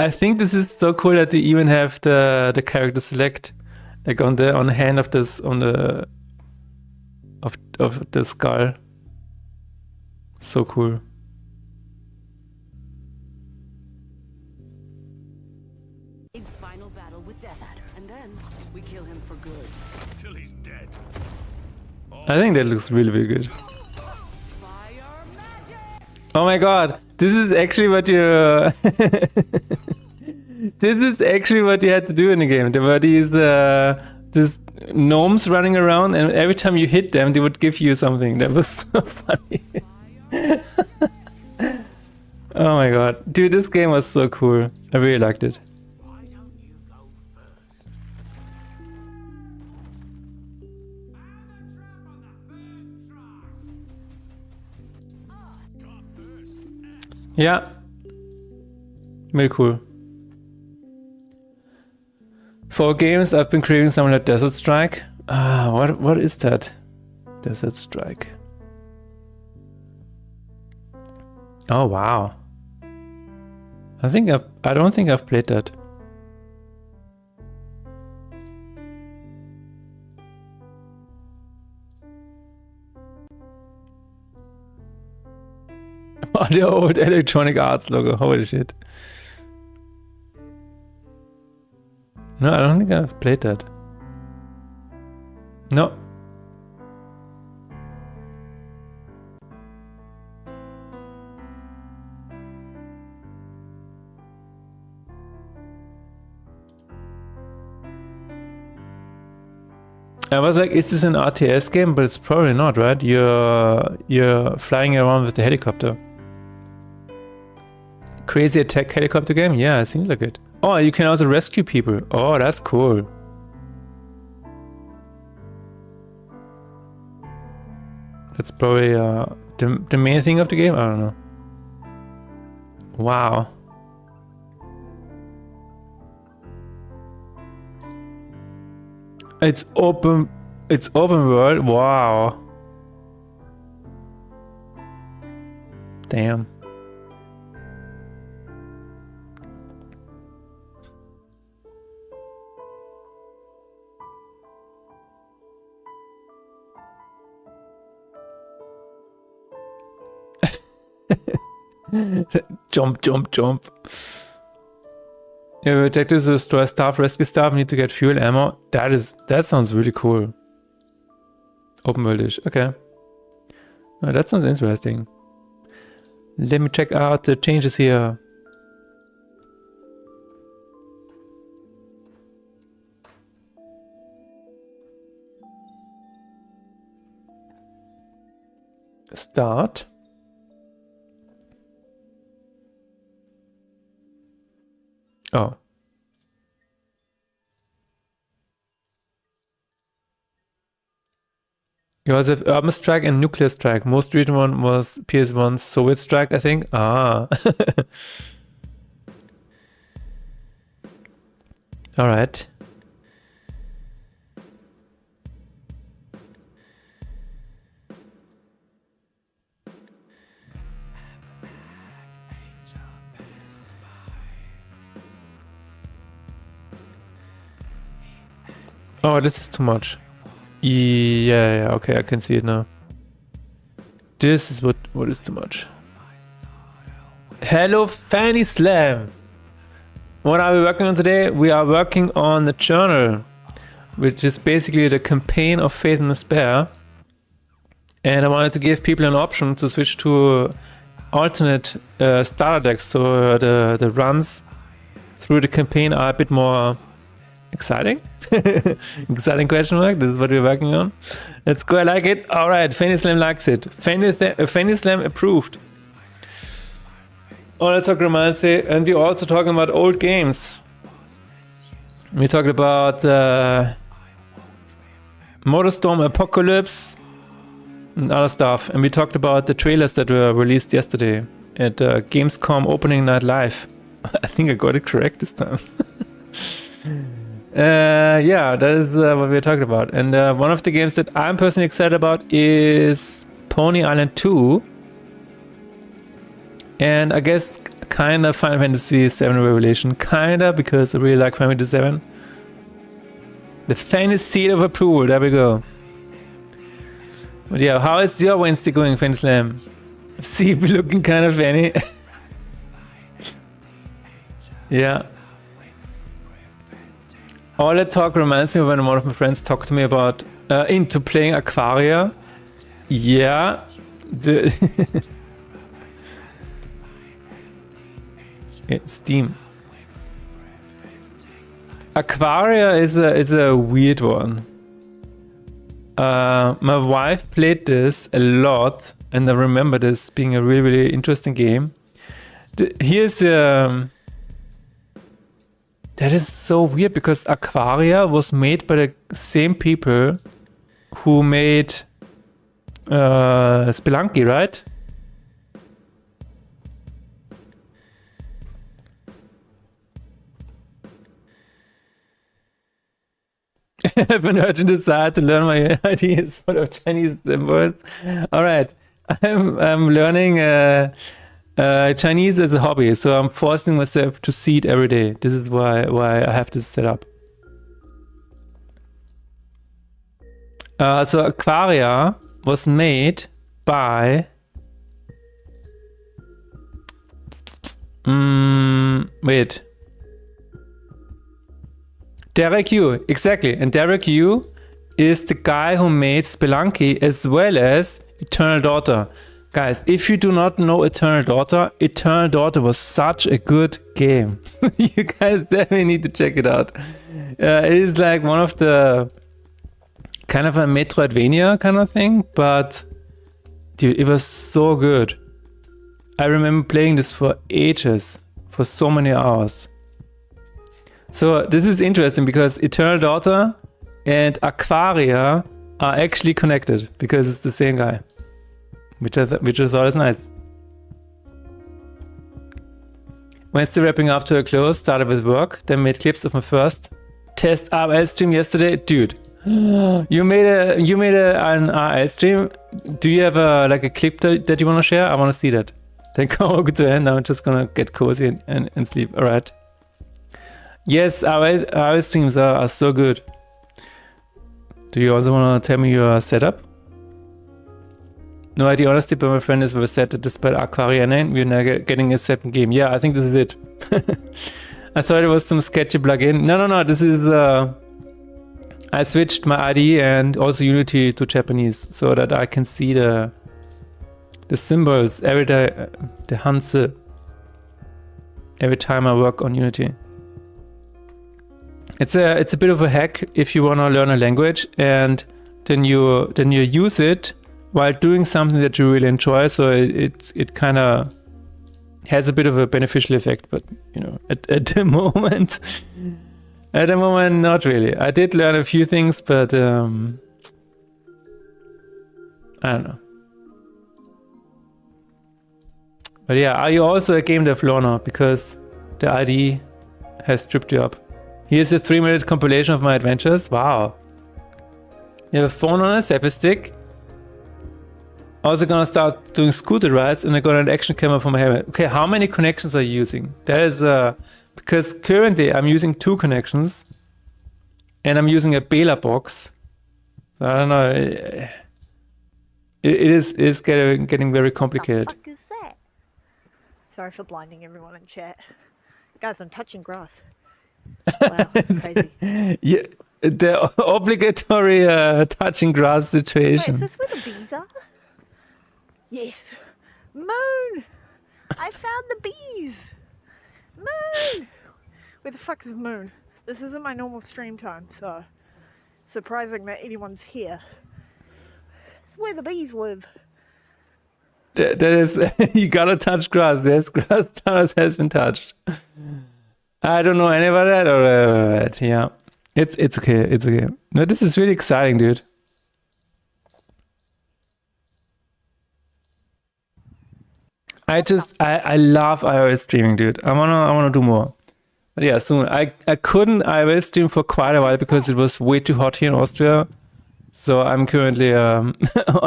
I think this is so cool that you even have the character select, like on the hand of this of the skull. So cool. In final battle with Death Adder, and then we kill him for good. Till he's dead. I think that looks really, really good. Fire magic! Oh my god, this is actually what you this is actually what you had to do in the game. There were these gnomes running around, and every time you hit them, they would give you something. That was so funny. Oh my god, dude, this game was so cool. I really liked it. Why don't you go first? Yeah, very cool. For games, I've been creating something like Desert Strike. What is that? Desert Strike. Oh wow. I don't think I've played that. Oh, the old Electronic Arts logo. Holy shit. No, I don't think I've played that. No. I was like, is this an RTS game? But it's probably not, right? You're flying around with the helicopter. Crazy Attack helicopter game? Yeah, it seems like it. Oh, you can also rescue people. Oh, that's cool. That's probably the main thing of the game? I don't know. Wow. It's open world? Wow. Damn. Jump, jump, jump. Yeah, detectives will destroy staff, rescue staff, need to get fuel, ammo. That sounds really cool. Open worldish, okay. Oh, that sounds interesting. Let me check out the changes here. Start. Oh. You also have Urban Strike and Nuclear Strike. Most recent one was PS1's Soviet Strike, I think. Ah. Alright. Oh, this is too much. Yeah, okay, I can see it now. This is what is too much. Hello, Fanny Slam. What are we working on today? We are working on the journal. which is basically the campaign of Faith and Despair. And I wanted to give people an option to switch to alternate starter decks, so the runs through the campaign are a bit more exciting. Exciting question mark. This is what we're working on. Let's go. I like it. All right. Fanny Slam likes it. Fanny Slam approved. Oh, let's talk Romancy. And we're also talking about old games. We talked about Motorstorm Apocalypse and other stuff. And we talked about the trailers that were released yesterday at Gamescom Opening Night Live. I think I got it correct this time. Yeah, that is what we're talking about. And one of the games that I'm personally excited about is Pony Island 2. And I guess kind of Final Fantasy VII Revelation. Kind of, because I really like Final Fantasy VII. The Fanny Seed of Approval. There we go. But yeah, how is your Wednesday going, Fanny Slam? See, we're looking kind of funny. Yeah. All that talk reminds me of when one of my friends talked to me about into playing Aquaria. Yeah. Yeah, Steam. Aquaria is a weird one. My wife played this a lot, and I remember this being a really, really interesting game. Here's that is so weird, because Aquaria was made by the same people who made Spelunky, right? I have an urgent desire to learn my ideas for the Chinese symbols. All right, I'm learning Chinese as a hobby, so I'm forcing myself to see it every day. This is why I have this set up. So Aquaria was made by wait. Derek Yu, exactly. And Derek Yu is the guy who made Spelunky as well as Eternal Daughter. Guys, if you do not know Eternal Daughter was such a good game. You guys definitely need to check it out. It is like one of the kind of a Metroidvania kind of thing, but dude, it was so good. I remember playing this for ages, for so many hours. So this is interesting because Eternal Daughter and Aquaria are actually connected because it's the same guy, which I thought is nice. Wednesday wrapping up to a close, started with work, then made clips of my first test RL stream yesterday. Dude, you made an RL stream. Do you have a clip that you want to share? I want to see that. Then go to end. Now I'm just gonna get cozy and sleep. All right. Yes, our streams are so good. Do you also want to tell me your setup? No idea, honestly, but my friend is very sad that despite Aquaria name, we're now getting a second game. Yeah, I think this is it. I thought it was some sketchy plugin. No, this is I switched my IDE and also Unity to Japanese so that I can see the symbols every day, the Hanse, every time I work on Unity. It's a bit of a hack if you want to learn a language and then you use it while doing something that you really enjoy. So it kind of has a bit of a beneficial effect, but you know, at the moment, not really. I did learn a few things, but I don't know. But yeah, are you also a game dev learner? Because the IDE has stripped you up. Here's a 3-minute compilation of my adventures. Wow. You have a phone on a selfie stick. Also gonna start doing scooter rides and I got an action camera for my helmet. Okay, how many connections are you using? That is because currently I'm using 2 connections and I'm using a Bela box. So I don't know. It is getting very complicated. What the fuck is that? Sorry for blinding everyone in chat. Guys, I'm touching grass. Wow, crazy. the obligatory touching grass Wait, is situation. this where the bees are? Yes. Moon! I found the bees! Moon! Where the fuck is Moon? This isn't my normal stream time, so surprising that anyone's here. It's where the bees live. That is, you gotta touch grass. Yes, grass has been touched. I don't know any about that or that. Yeah, it's okay. It's okay. No, this is really exciting, dude. I love iOS streaming, dude. I wanna do more. But yeah, soon. I couldn't iOS stream for quite a while because it was way too hot here in Austria. So I'm currently on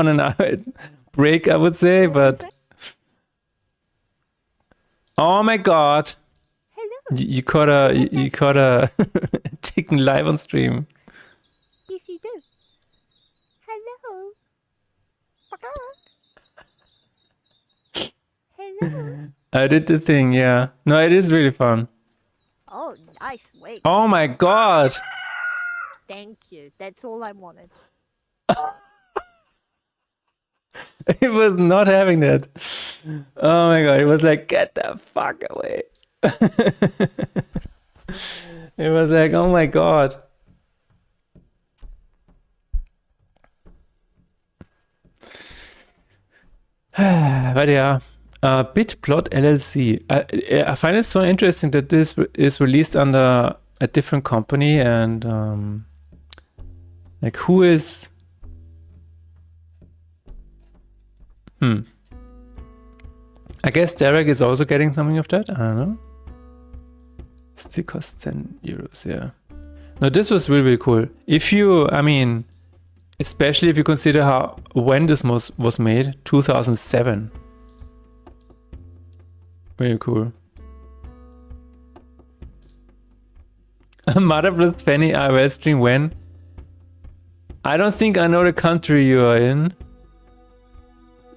an iOS break, I would say. But oh my god, Hello. you caught a chicken live on stream. Yes, you do. Hello. Hello. I did the thing, yeah. No, it is really fun. Oh, nice. Wait. Oh my god. Thank you. That's all I wanted. It was not having that. Oh my god, it was like, get the fuck away. It was like, oh my god. But yeah, Bitplot LLC. I find it so interesting that this is released under a different company and like who is... I guess Derek is also getting something of that. I don't know. Still costs 10 euros, yeah. No, this was really, really cool. If you, I mean, especially if you consider when this was made, 2007. Very cool. Mother plus Penny iOS stream when? I don't think I know the country you are in.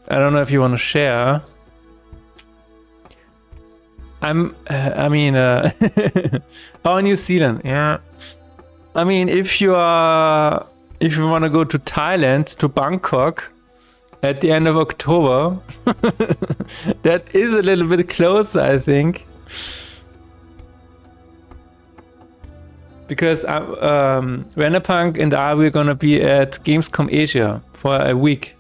I don't know if you want to share. I mean, oh, New Zealand, yeah. I mean, if you want to go to Thailand, to Bangkok, at the end of October, that is a little bit closer, I think. Because Rennerpunk and I, we're gonna be at Gamescom Asia for a week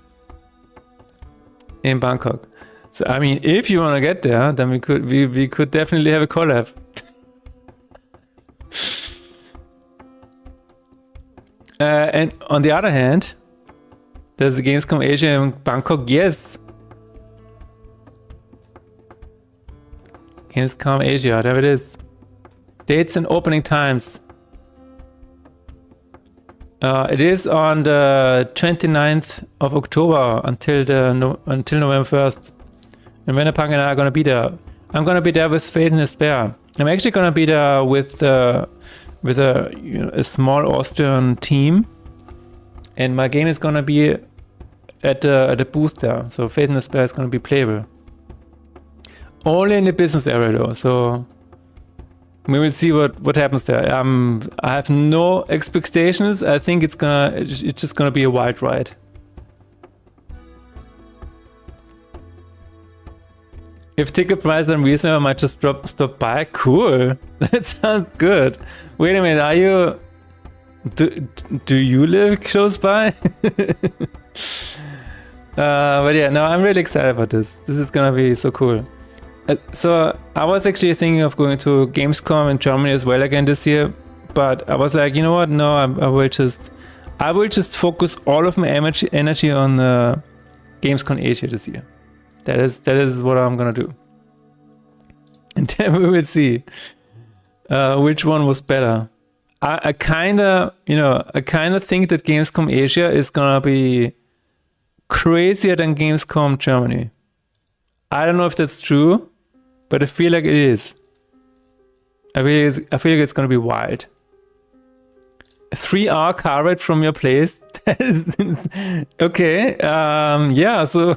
in Bangkok. So I mean, if you want to get there, then we could definitely have a collab. And on the other hand, there's the Gamescom Asia in Bangkok. Yes, Gamescom Asia. There it is. Dates and opening times. It is on the 29th of October until November 1st. And Rennerpunk and I are gonna be there. I'm gonna be there with Faith and Despair. I'm actually gonna be there with a small Austrian team, and my game is gonna be at the booth there. So Faith and Despair is gonna be playable. Only in the business area though. So we will see what happens there. I have no expectations. I think it's just gonna be a wild ride. If ticket prices are reasonable, I might just stop by. Cool. That sounds good. Wait a minute, are you... Do you live close by? But yeah, no, I'm really excited about this. This is gonna be so cool. So I was actually thinking of going to Gamescom in Germany as well again this year, but I was like, you know what? No, I will just focus all of my energy on Gamescom Asia this year. That is what I'm gonna do, and then we will see which one was better. I kind of think that Gamescom Asia is gonna be crazier than Gamescom Germany. I don't know if that's true, but I feel like it is. I feel like it's gonna be wild. A 3-hour car ride from your place. Okay. Yeah. So.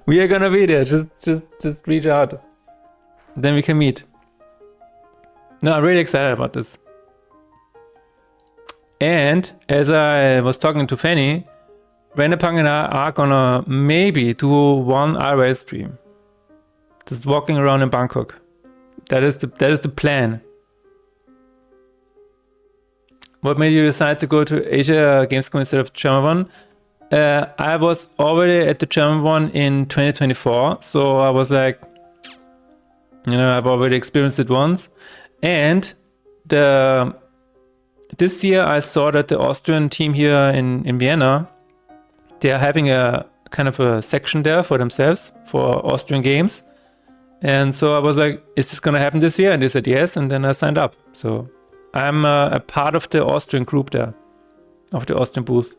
We are gonna be there. Just reach out. Then we can meet. No, I'm really excited about this. And as I was talking to Fanny, Renderpunk and I are gonna maybe do one IRL stream. Just walking around in Bangkok. That is the plan. What made you decide to go to Asia Gamescom instead of German one? I was already at the German one in 2024, so I was like, I've already experienced it once. And this year I saw that the Austrian team here in Vienna, they are having a kind of a section there for themselves for Austrian games. And so I was like, is this going to happen this year? And they said yes, and then I signed up. So I'm a part of the Austrian group there, of the Austrian booth.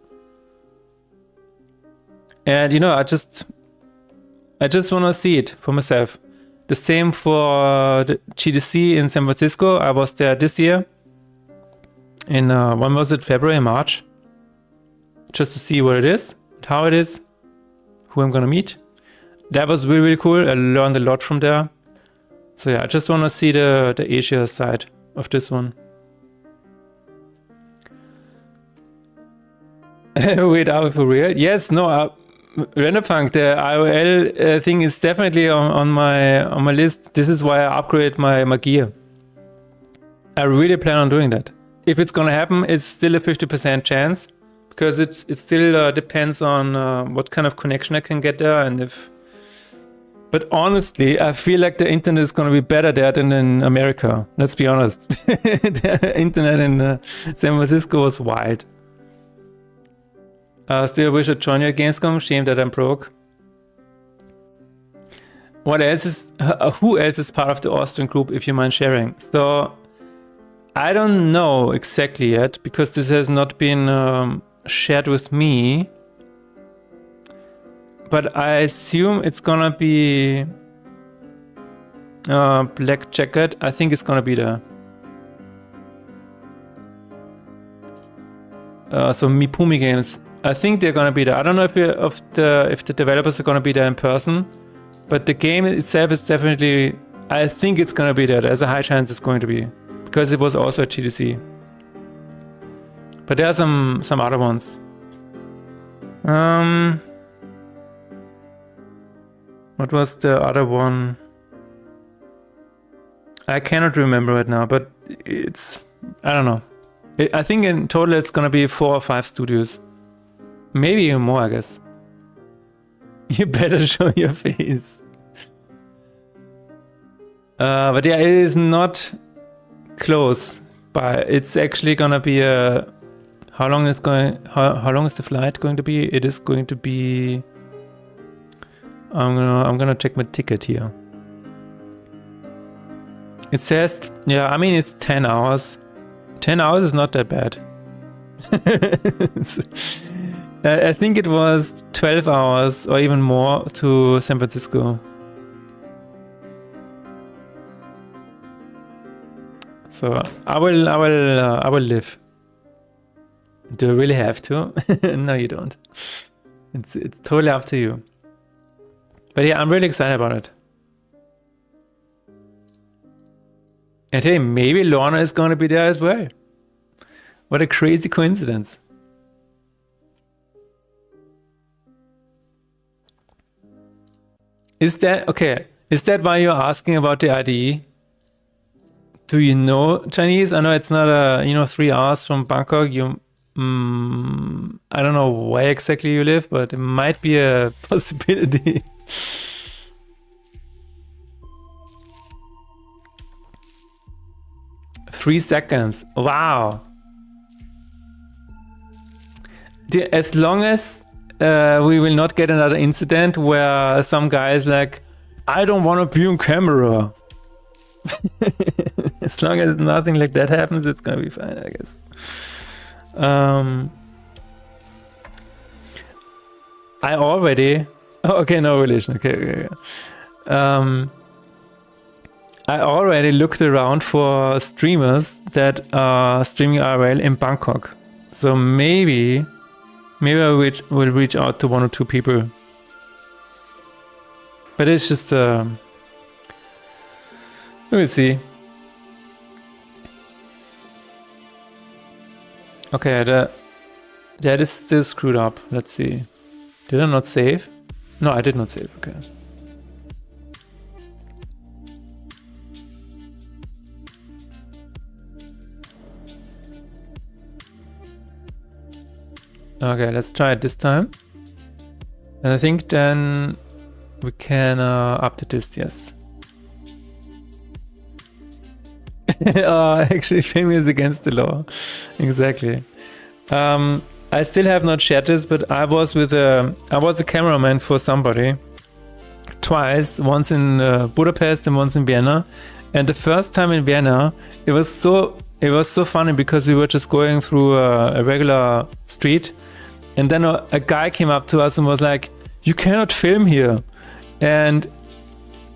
And I just want to see it for myself. The same for the GDC in San Francisco. I was there this year in when was it? February, March, just to see what it is, how it is, who I'm gonna meet. That was really, really cool. I learned a lot from there. So yeah, I just want to see the Asia side of this one. Wait, are we for real? Yes, no. Renderpunk, the IOL thing is definitely on my list. This is why I upgrade my gear. I really plan on doing that. If it's gonna happen, it's still a 50% chance because it still depends on what kind of connection I can get there and if. But honestly, I feel like the internet is gonna be better there than in America. Let's be honest. The internet in San Francisco was wild. Still wish I'd join you at Gamescom. Shame that I'm broke. What else is? Who else is part of the Austrian group? If you mind sharing. So I don't know exactly yet because this has not been shared with me. But I assume it's gonna be Black Jacket. I think it's gonna be there. So Mipumi Games. I think they're gonna be there. I don't know if the developers are gonna be there in person, but the game itself is definitely. I think it's gonna be there. There's a high chance it's going to be because it was also a GDC. But there are some other ones. What was the other one? I cannot remember right now, but I don't know. I think in total it's gonna be 4 or 5 studios. Maybe even more, I guess. You better show your face. But yeah, it is not close. But it's actually gonna be a. How long is the flight going to be? It is going to be. I'm gonna check my ticket here. It says, yeah, I mean it's 10 hours. 10 hours is not that bad. I think it was 12 hours or even more to San Francisco. So I will live. Do I really have to? No, you don't. It's totally up to you. But yeah, I'm really excited about it. And hey, maybe Lorna is going to be there as well. What a crazy coincidence. Is that okay? Is that why you're asking about the IDE? Do you know Chinese? I know it's not 3 hours from Bangkok. I don't know where exactly you live, but it might be a possibility. Three seconds. Wow. As long as we will not get another incident where some guy is like, I don't want to be on camera. As long as nothing like that happens, it's gonna be fine, I guess. I already. Oh, okay, no relation. Okay. I already looked around for streamers that are streaming IRL in Bangkok. So maybe I will reach out to 1 or 2 people. But it's just we'll see. Okay, that is still screwed up. Let's see. Did I not save? No, I did not save. Okay. Okay, let's try it this time. And I think then we can update this, yes. Actually, filming is against the law. Exactly. I still have not shared this, but I was a cameraman for somebody twice, once in Budapest and once in Vienna. And the first time in Vienna, it was so funny because we were just going through a regular street, and then a guy came up to us and was like, "You cannot film here." And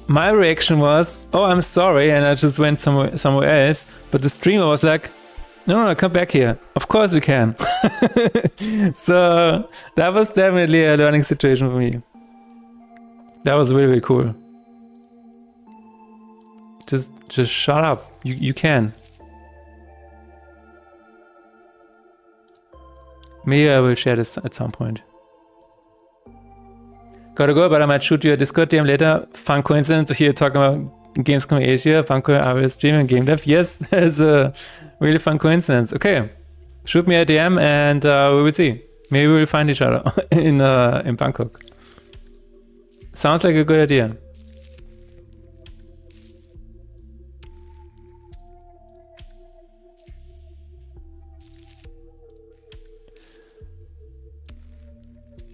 my reaction was, "Oh, I'm sorry," and I just went somewhere else. But the streamer was like, No, come back here. Of course we can." So that was definitely a learning situation for me. That was really, really cool. Just shut up. You can. Maybe I will share this at some point. Gotta go, but I might shoot you a Discord DM later. Fun coincidence to hear you talking about Gamescom Asia. Funko, I will stream in Game Dev. Yes, it's a really fun coincidence. Okay, shoot me a DM and we will see. Maybe we will find each other in Bangkok. Sounds like a good idea.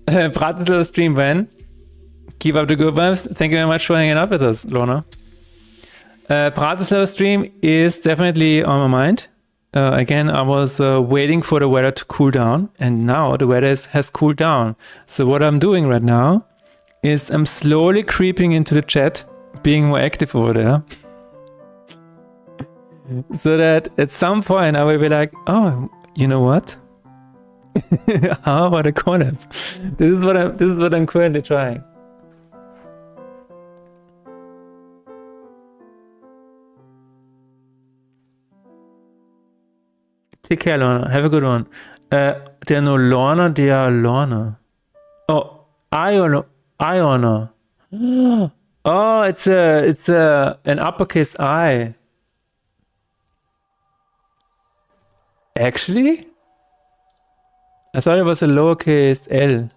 Bratislava stream when? Keep up the good vibes. Thank you very much for hanging out with us, Lorna. Bratislava stream is definitely on my mind. Again, I was waiting for the weather to cool down, and now the weather has cooled down. So what I'm doing right now is I'm slowly creeping into the chat, being more active over there. So that at some point I will be like, oh, you know what? How about a collab? This is what I'm currently trying. Take care, Lorna. Have a good one. There are no Lorna, there are Lorna. Oh, Iona. Oh, it's an uppercase I. Actually? I thought it was a lowercase L.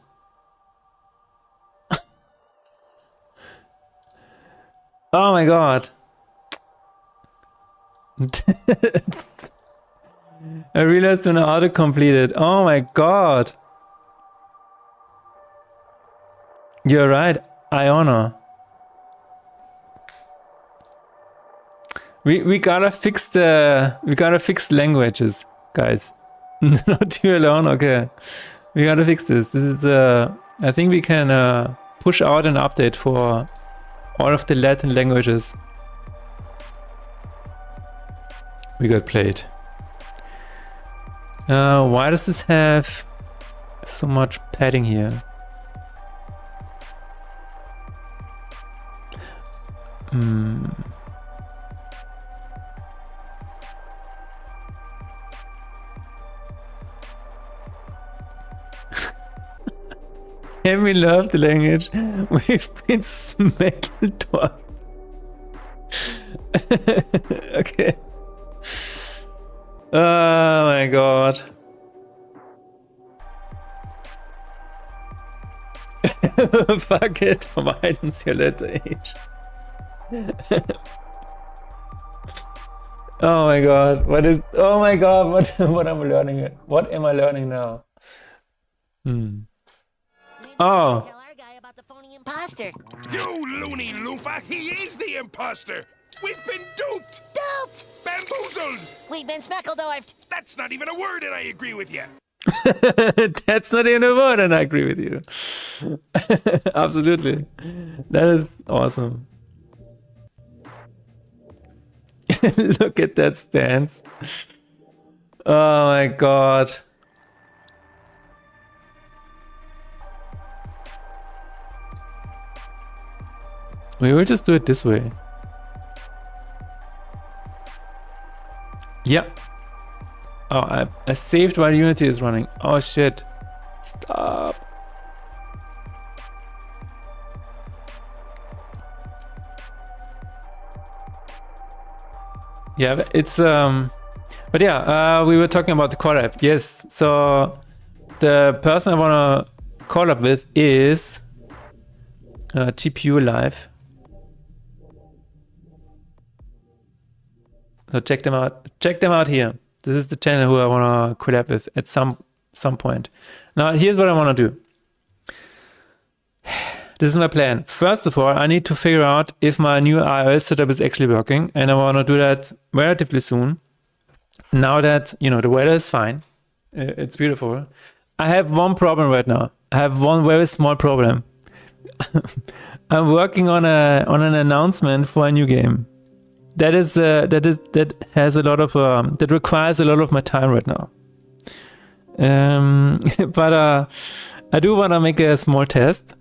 Oh my god. I realized when I auto-completed. Oh my god. You're right, Iona. We gotta fix languages, guys. Not you alone, okay. We gotta fix this. This is I think we can push out an update for all of the Latin languages. We got played. Why does this have so much padding here? Can we love the language? We've been smacked off. Okay. Oh my god. Fuck it. Widens your letter H. Oh my god. Oh my god, what am I learning? What am I learning now? Oh. Tell our guy about the phony imposter. You loony loofah! He is the imposter! We've been duped! Duped! Bamboozled! We've been Speckledorfed. That's not even a word, and I agree with you. That's not even a word, and I agree with you. Absolutely. That is awesome. Look at that stance. Oh my god. We will just do it this way. Yeah. Oh, I saved while Unity is running. Oh shit. Stop. Yeah, it's but yeah, we were talking about the collab. Yes, so the person I wanna collab with is GPU Live. So check them out. Check them out here. This is the channel who I wanna collab with at some point. Now here's what I wanna do. This is my plan. First of all, I need to figure out if my new IRL setup is actually working, and I want to do that relatively soon. Now that, you know, the weather is fine, it's beautiful. I have one problem right now. I have one very small problem. I'm working on an announcement for a new game. That has a lot of that requires a lot of my time right now. But I do want to make a small test.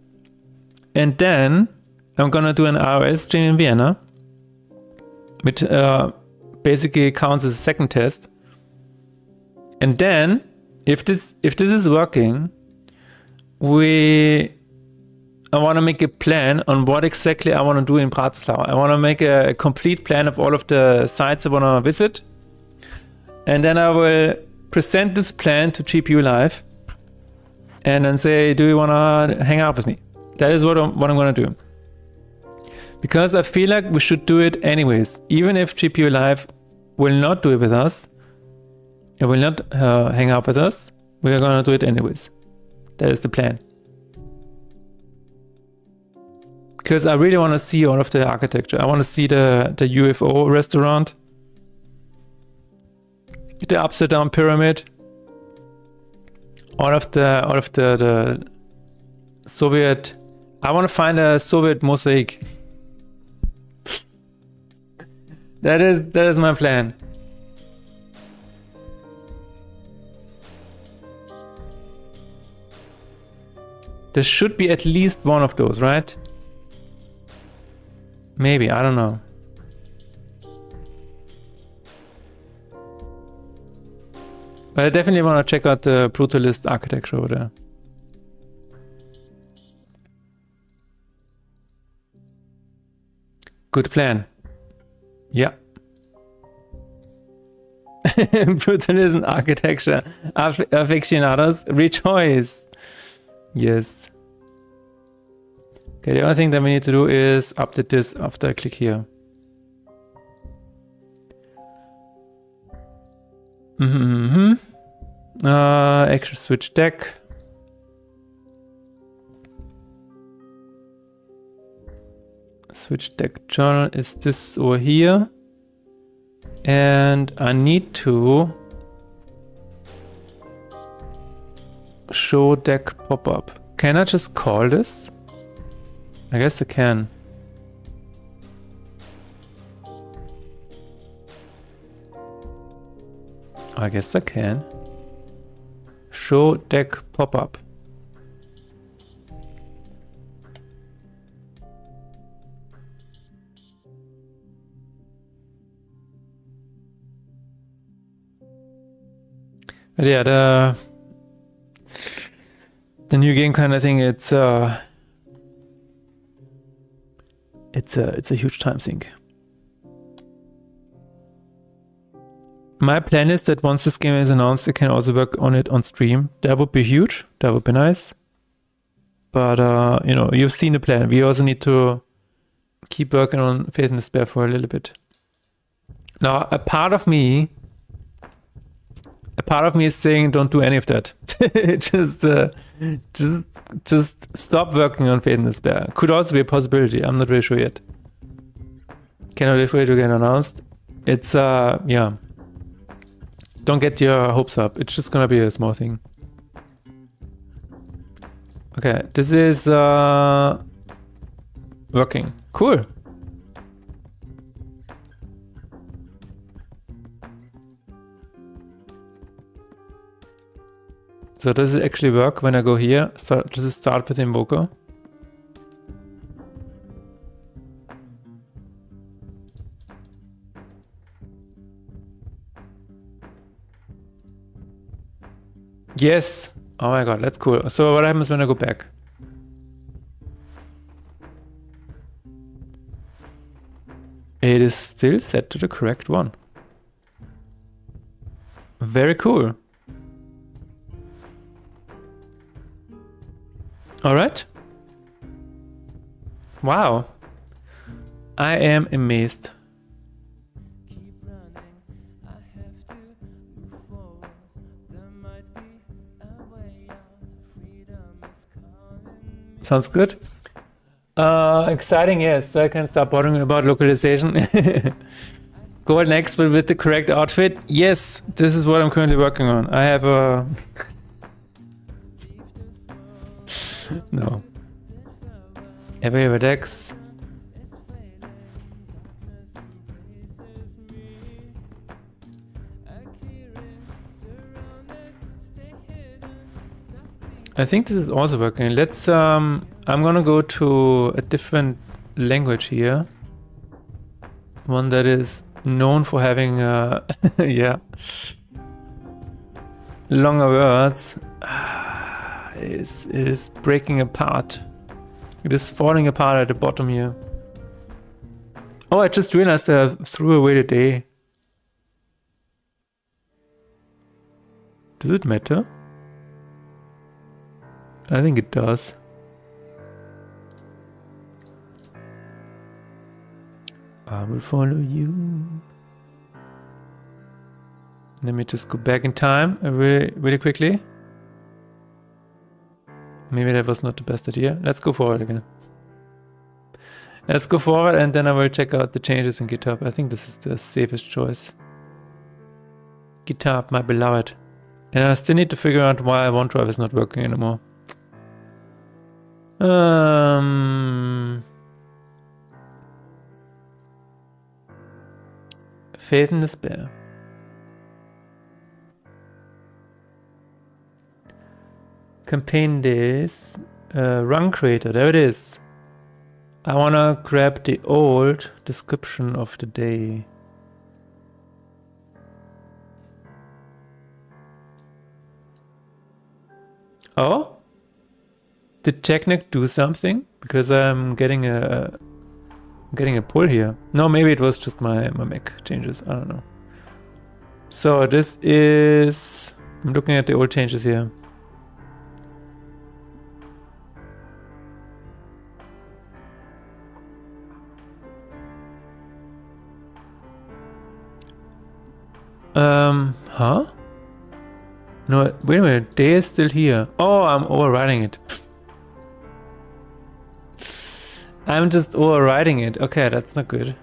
And then I'm gonna do an IRL stream in Vienna, which basically counts as a second test. And then, if this is working, I want to make a plan on what exactly I want to do in Bratislava. I want to make a complete plan of all of the sites I want to visit, and then I will present this plan to GPU Live, and then say, "Do you want to hang out with me?" That is what I'm going to do. Because I feel like we should do it anyways. Even if GPU Live will not do it with us, it will not hang out with us, we are going to do it anyways. That is the plan. Because I really want to see all of the architecture. I want to see the UFO restaurant, the upside down pyramid, all of the Soviet. I want to find a Soviet mosaic. That is my plan. There should be at least one of those, right? Maybe, I don't know. But I definitely want to check out the Brutalist architecture over there. Good plan. Yeah. Brutalism architecture. Aficionados, rejoice. Yes. Okay, the only thing that we need to do is update this after I click here. Extra switch deck. Switch deck journal is this over here, and I need to show deck pop-up. Can I just call this? I guess I can. I guess I can. Show deck pop-up. But yeah, the new game kind of thing, it's a huge time sink. My plan is that once this game is announced, I can also work on it on stream. That would be huge. That would be nice. But you know, you've seen the plan. We also need to keep working on Faith and Despair for a little bit. Now, a part of me is saying don't do any of that. just stop working on Faith and Despair. Could also be a possibility. I'm not really sure yet. Cannot wait for it to get announced. It's yeah. Don't get your hopes up. It's just gonna be a small thing. Okay, this is working. Cool. So does it actually work when I go here? Does it start with Invoker? Yes. Oh my god, that's cool. So what happens when I go back? It is still set to the correct one. Very cool. Alright. Wow. I am amazed. Sounds good. Exciting, yes. So I can start bothering about localization. Golden expert with the correct outfit. Yes, this is what I'm currently working on. I have a... no. Every Dex. I think this is also working. Let's I'm gonna go to a different language here. One that is known for having yeah, longer words. It is breaking apart. It is falling apart at the bottom here. Oh, I just realized I threw away the day. Does it matter? I think it does. I will follow you. Let me just go back in time really quickly. Maybe that was not the best idea. Let's go forward again. Let's go forward and then I will check out the changes in GitHub. I think this is the safest choice. GitHub, my beloved. And I still need to figure out why OneDrive is not working anymore. Faith and despair. Campaign days. Run creator, there it is. I wanna grab the old description of the day. Oh? Did Technic do something? Because I'm getting a pull here. No, maybe it was just my Mac changes. I don't know. So this is... I'm looking at the old changes here. Huh? No, wait a minute. Day is still here. Oh, I'm overriding it. I'm just overriding it. Okay, that's not good.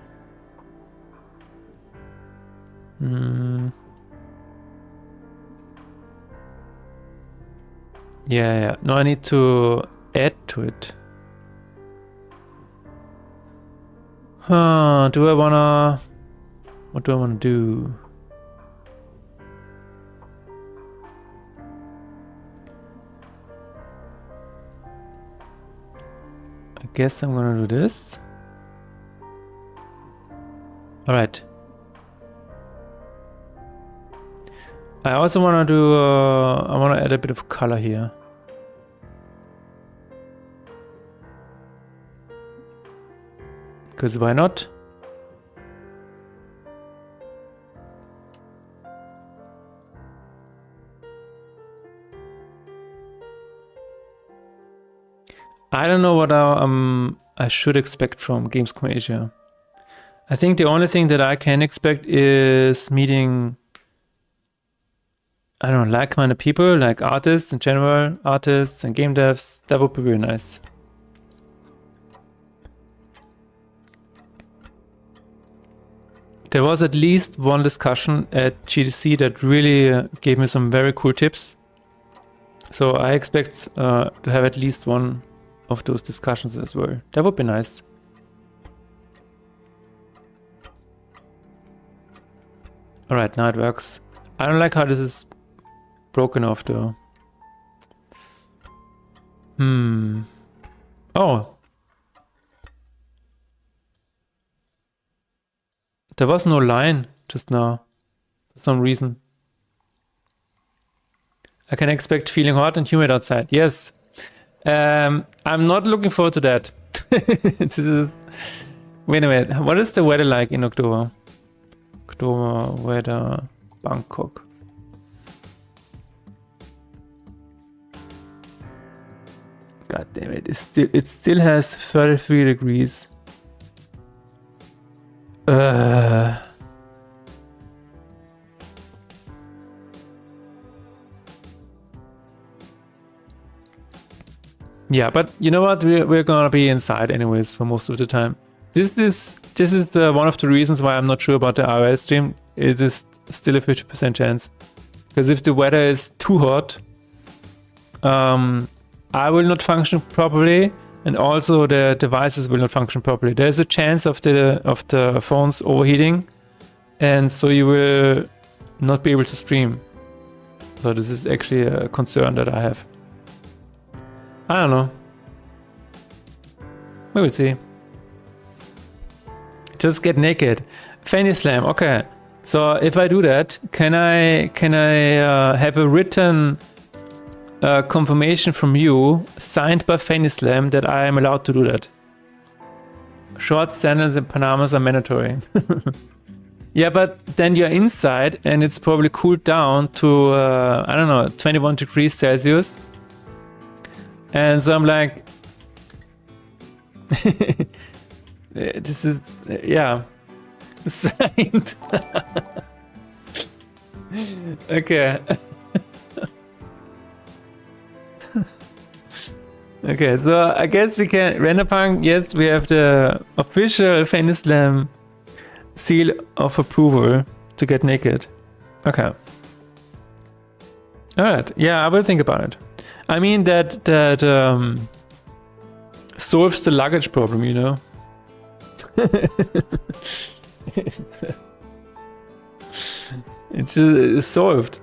Yeah. No, I need to add to it. Huh, do I wanna... What do I wanna do? I guess I'm gonna do this. Alright. I also wanna do, I wanna add a bit of color here. Because why not? I don't know what I should expect from Gamescom Asia. I think the only thing that I can expect is meeting, I don't know, like-minded people, like artists in general, artists and game devs. That would be really nice. There was at least one discussion at GDC that really gave me some very cool tips. So I expect to have at least one of those discussions as well. That would be nice. Alright, now it works. I don't like how this is broken off though. Oh. There was no line just now. For some reason. I can expect feeling hot and humid outside. Yes. I'm not looking forward to that. This is... Wait a minute. What is the weather like in October? October weather, Bangkok. God damn it! It still has 33 degrees. Yeah, but you know what? We're gonna be inside anyways for most of the time. This is one of the reasons why I'm not sure about the IRL stream. It is still a 50% chance, because if the weather is too hot, I will not function properly, and also the devices will not function properly. There's a chance of the phones overheating, and so you will not be able to stream. So this is actually a concern that I have. I don't know. We will see. Just get naked. Fanny Slam. Okay. So if I do that, can I have a written confirmation from you, signed by Fanny Slam, that I am allowed to do that? Shorts, sandals, and Panamas are mandatory. Yeah, but then you're inside, and it's probably cooled down to I don't know, 21 degrees Celsius. And so I'm like, this is, yeah, signed. Okay. Okay, so I guess we can, Renderpunk, yes, we have the official Fanny Slam seal of approval to get naked. Okay. Alright, yeah, I will think about it. I mean, that solves the luggage problem, you know? It's just solved.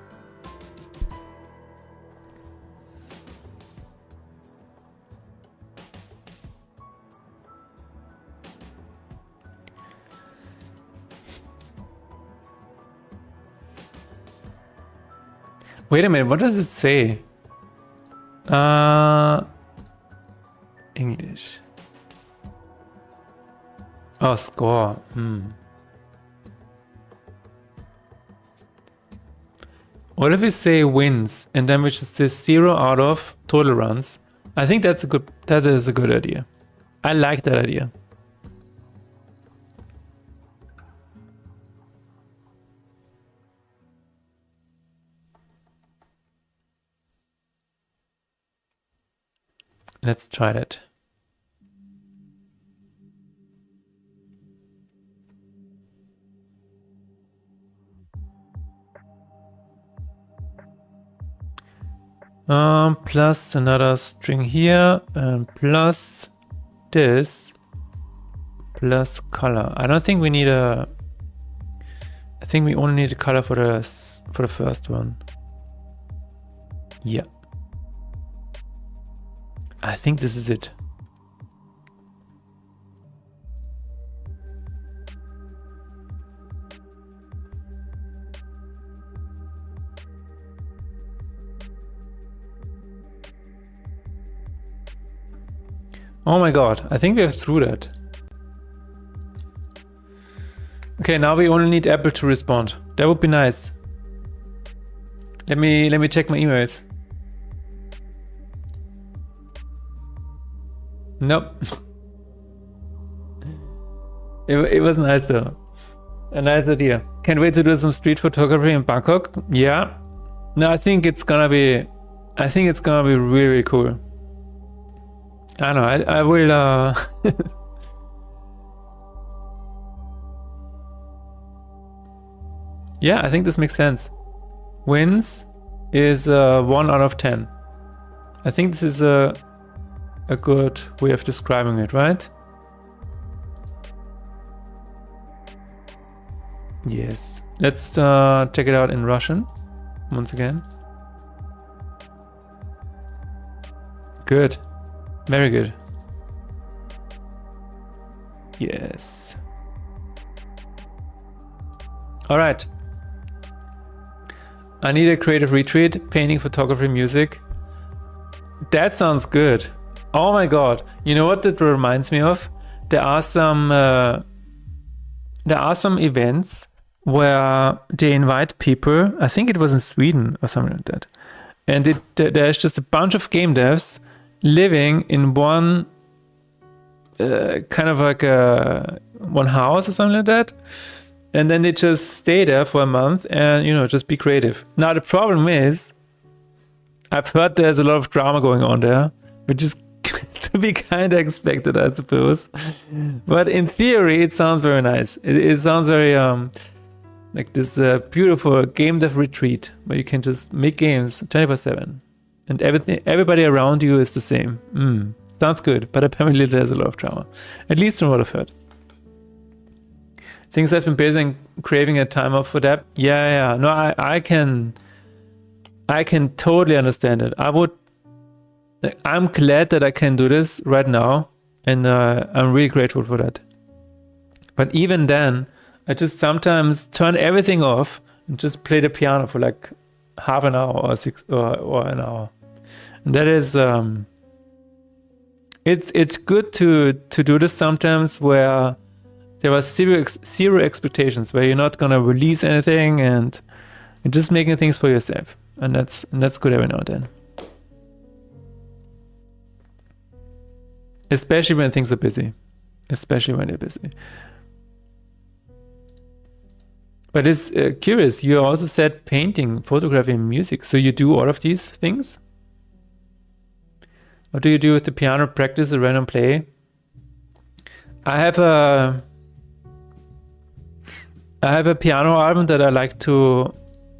Wait a minute, what does it say? English. Oh, score. What if we say wins and then we just say 0 out of total runs? I think that is a good idea. I like that idea. Let's try that. Plus another string here, and plus this, plus color. I don't think we need a... I think we only need a color for the first one. Yeah. I think this is it. Oh my god, I think we have through that. Okay, now we only need Apple to respond. That would be nice. Let me check my emails. Nope. It was nice though. A nice idea. Can't wait to do some street photography in Bangkok. Yeah. No, I think it's gonna be really, really cool. I don't know, I will yeah, I think this makes sense. Wins is 1 out of 10. I think this is a good way of describing it, right? Yes. Let's check it out in Russian once again. Good. Very good. Yes. All right. I need a creative retreat, painting, photography, music. That sounds good. Oh my god. You know what that reminds me of? There are some events where they invite people. I think it was in Sweden or something like that. And there's just a bunch of game devs living in one kind of like one house or something like that. And then they just stay there for a month and, you know, just be creative. Now, the problem is, I've heard there's a lot of drama going on there, which is to be kind of expected, I suppose. But in theory, it sounds very nice. It sounds very like this beautiful game dev retreat where you can just make games 24/7 and everybody around you is the same. Sounds good, but apparently there's a lot of drama, at least from what I've heard. Things I've been busy and craving a time off for that. Yeah. No, I can totally understand it. I'm glad that I can do this right now, and I'm really grateful for that. But even then, I just sometimes turn everything off and just play the piano for like half an hour or an hour. And that is it's good to do this sometimes where there are zero expectations, where you're not gonna release anything and you're just making things for yourself, and that's good every now and then. Especially when things are busy, especially when they're busy. But it's curious. You also said painting, photography, and music. So you do all of these things? What do you do with the piano? Practice a random play? I have a piano album that I like to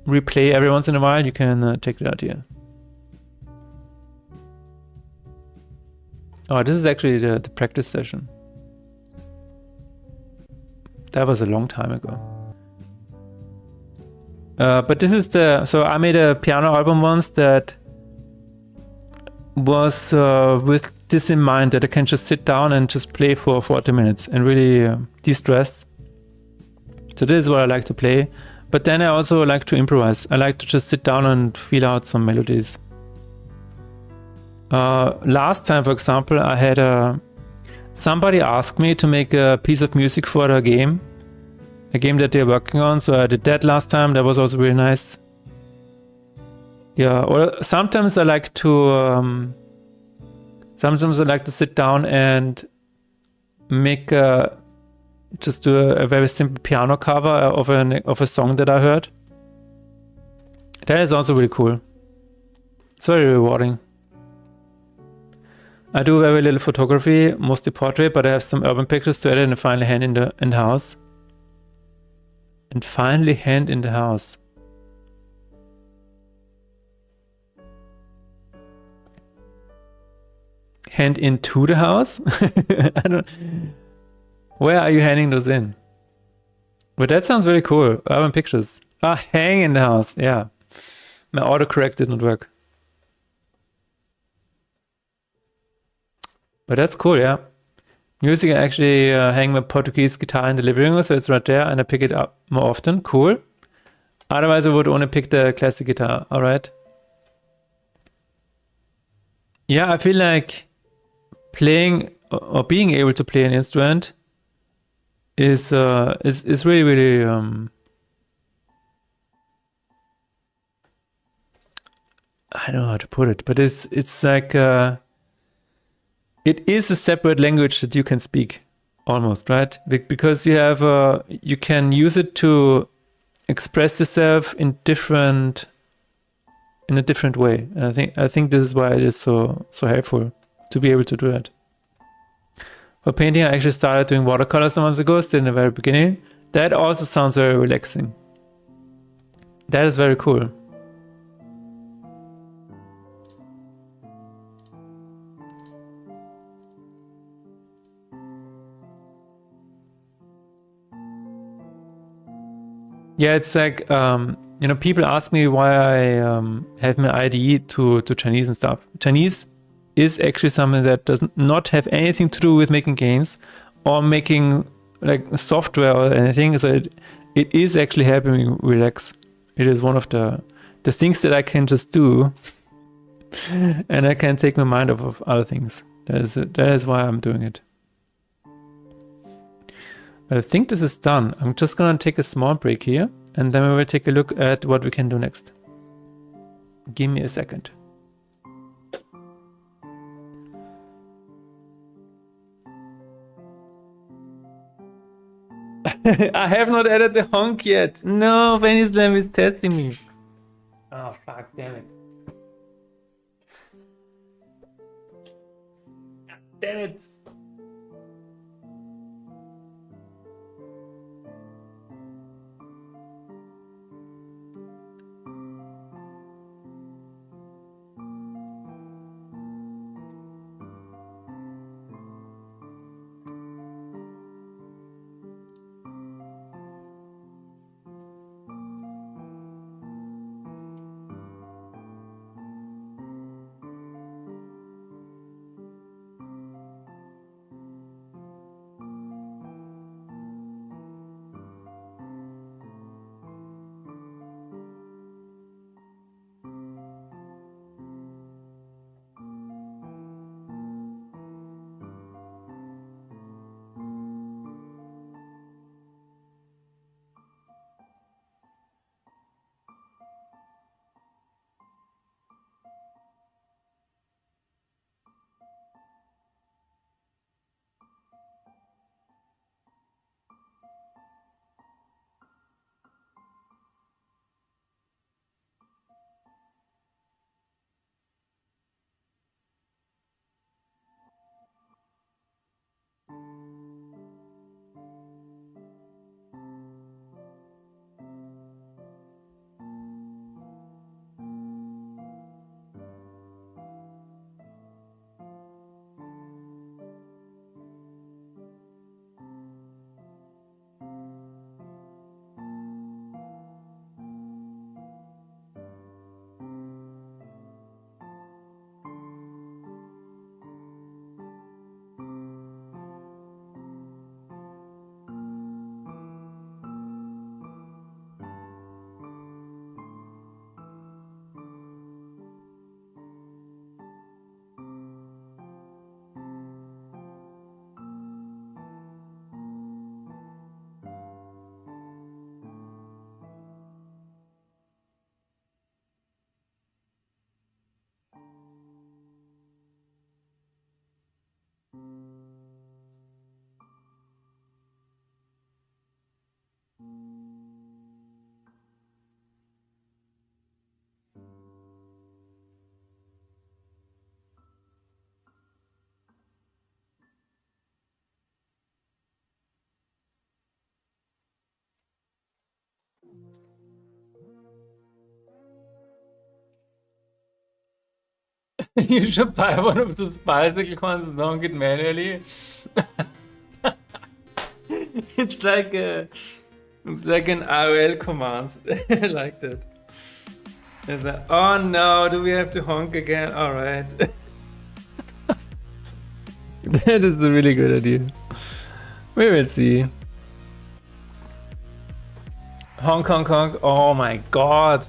replay every once in a while. You can check it out here. Oh, this is actually the practice session. That was a long time ago. But this is so I made a piano album once that was with this in mind, that I can just sit down and just play for 40 minutes and really de-stress. So this is what I like to play. But then I also like to improvise. I like to just sit down and feel out some melodies. Last time, for example, I had somebody asked me to make a piece of music for a game that they're working on. So I did that last time. That was also really nice. Yeah, or sometimes I like to sit down and make just do a very simple piano cover of a song that I heard. That is also really cool. It's very rewarding. I do very little photography, mostly portrait, but I have some urban pictures to edit and finally hand in the house. And finally hand in the house. Hand into the house? I don't. Where are you handing those in? But that sounds very cool. Urban pictures. Hang in the house. Yeah. My autocorrect did not work. But that's cool, yeah. Music, I actually hang my Portuguese guitar in the living room, so it's right there, and I pick it up more often. Cool. Otherwise, I would only pick the classic guitar. All right. Yeah, I feel like playing or being able to play an instrument is really, really I don't know how to put it, but it's like it is a separate language that you can speak almost, right? Because you have you can use it to express yourself in a different way. And I think this is why it is so helpful to be able to do that. For painting, I actually started doing watercolors some months ago, still in the very beginning. That also sounds very relaxing. That is very cool. Yeah, it's like, people ask me why I have my IDE to Chinese and stuff. Chinese is actually something that does not have anything to do with making games or making like software or anything. So it is actually helping me relax. It is one of the things that I can just do, and I can take my mind off of other things. That is why I'm doing it. But I think this is done. I'm just gonna take a small break here, and then we will take a look at what we can do next. Give me a second. I have not added the honk yet. No, Fanny Slam is testing me. Oh, fuck, damn it. Damn it. You should buy one of those bicycle ones and don't get manually. It's like an IOL command. I like that. It's like, oh no, do we have to honk again? Alright. That is a really good idea. We will see. Honk, honk, honk. Oh my god.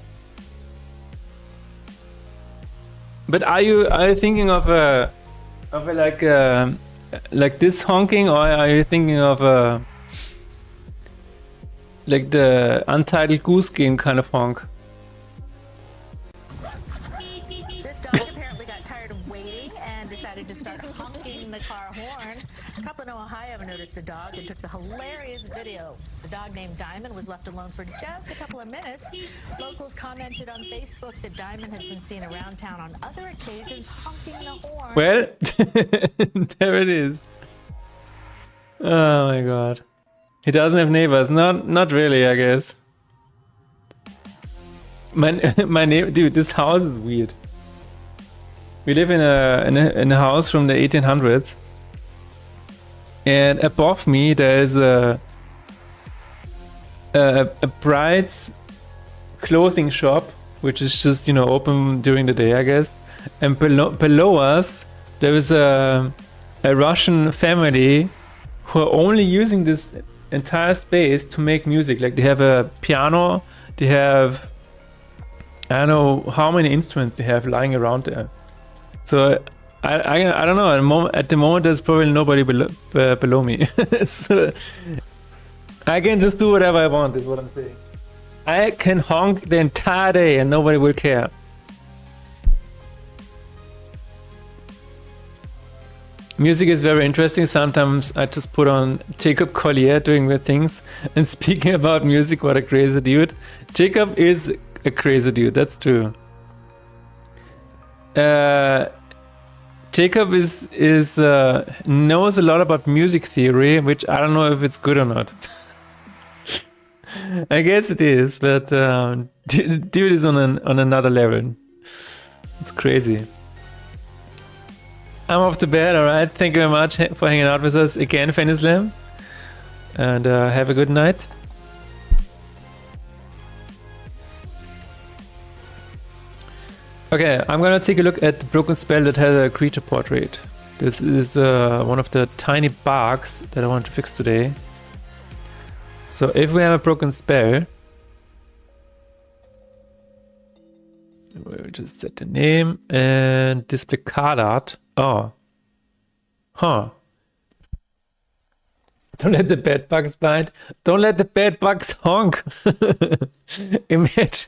But are you thinking of a like this honking, or are you thinking of like the Untitled Goose Game kind of honk? This dog apparently got tired of waiting and decided to start honking the car horn. A couple in Ohio noticed the dog and took the hilarious video. The dog named Diamond was left alone for just a couple of minutes. Locals commented on Facebook that Diamond has been seen around town on other occasions honking the horn. Well, there it is. Oh my god. He doesn't have neighbors. Not really, I guess. My neighbor, dude, this house is weird. We live in a house from the 1800s. And above me there is a bride's clothing shop, which is just, you know, open during the day, I guess. And below us there is a Russian family who are only using this entire space to make music. Like, they have a piano, they have I don't know how many instruments they have lying around there. So I don't know. At the moment, there's probably nobody below me. So I can just do whatever I want, is what I'm saying. I can honk the entire day and nobody will care. Music is very interesting. Sometimes I just put on Jacob Collier doing weird things. And speaking about music, what a crazy dude. Jacob is a crazy dude, that's true. Jacob knows a lot about music theory, which I don't know if it's good or not. I guess it is, but dude is on another level. It's crazy. I'm off to bed, alright? Thank you very much for hanging out with us again, Fanislam. And have a good night. Okay, I'm gonna take a look at the broken spell that has a creature portrait. This is one of the tiny bugs that I want to fix today. So if we have a broken spell, we'll just set the name and display card art. Oh. Huh. Don't let the bed bugs bite. Don't let the bed bugs honk. Imagine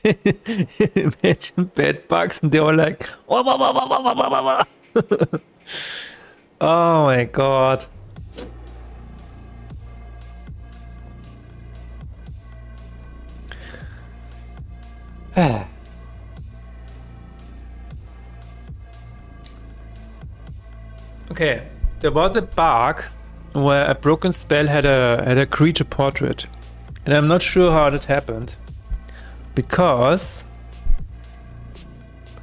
bed bugs and they're all like, wah, wah, wah, wah, wah, wah, wah, wah. Oh my god. Okay, there was a bug where a broken spell had a creature portrait, and I'm not sure how that happened, because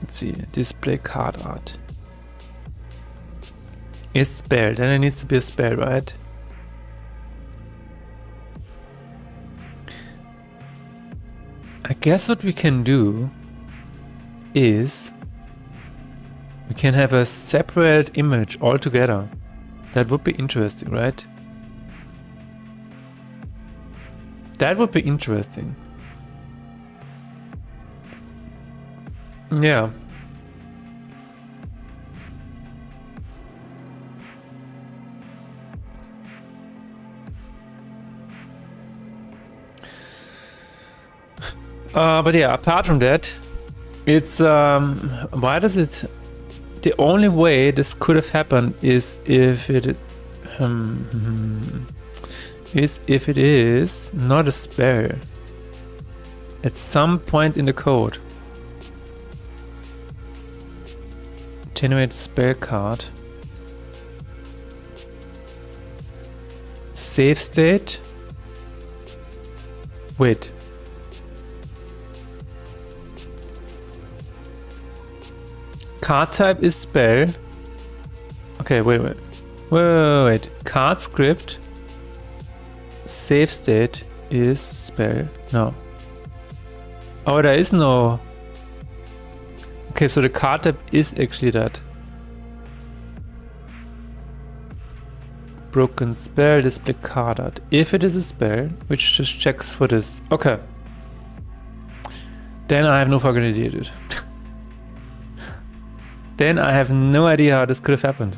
let's see, display card art is spell, then it needs to be a spell, right? I guess what we can do is we can have a separate image altogether. That would be interesting, right? That would be interesting. Yeah. But yeah, apart from that, it's why does it? The only way this could have happened is if it is not a spell at some point in the code. Generate spell card. Save state. Wait. Card type is spell. Okay, wait. Card script. Save state is spell. No. Oh, there is no. Okay, so the card type is actually that. Broken spell, display card art. If it is a spell, which just checks for this. Okay. Then I have no fucking idea, dude. Then I have no idea how this could have happened.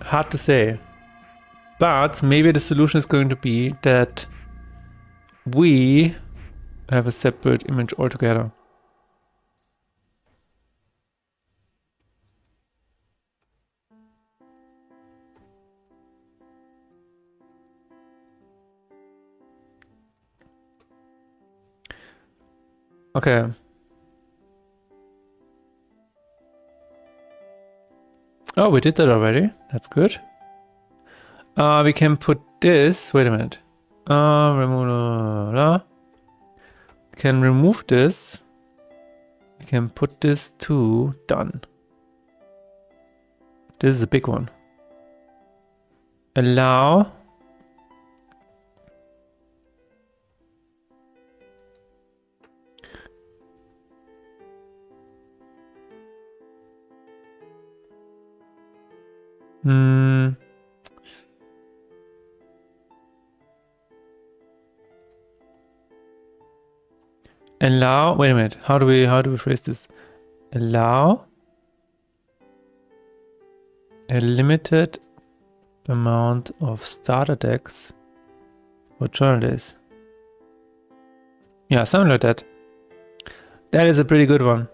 Hard to say. But maybe the solution is going to be that we have a separate image altogether. Okay. Oh, we did that already. That's good. We can put this. Wait a minute. We can remove this. We can put this to done. This is a big one. Allow. Allow. Wait a minute. How do we phrase this? Allow a limited amount of starter decks for journal days. Yeah, something like that. That is a pretty good one.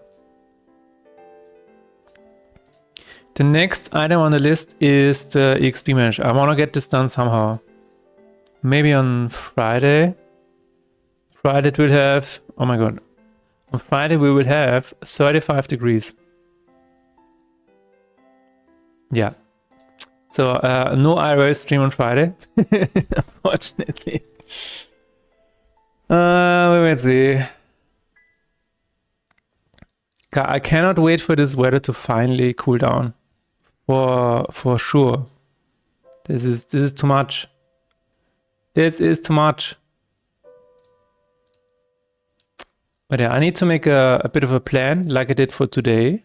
The next item on the list is the EXP manager. I want to get this done somehow. Maybe on Friday. Friday it will have, oh my god. On Friday we will have 35 degrees. Yeah. So no IRL stream on Friday, unfortunately. Let's see. I cannot wait for this weather to finally cool down. For sure. This is too much. This is too much. But yeah, I need to make a bit of a plan like I did for today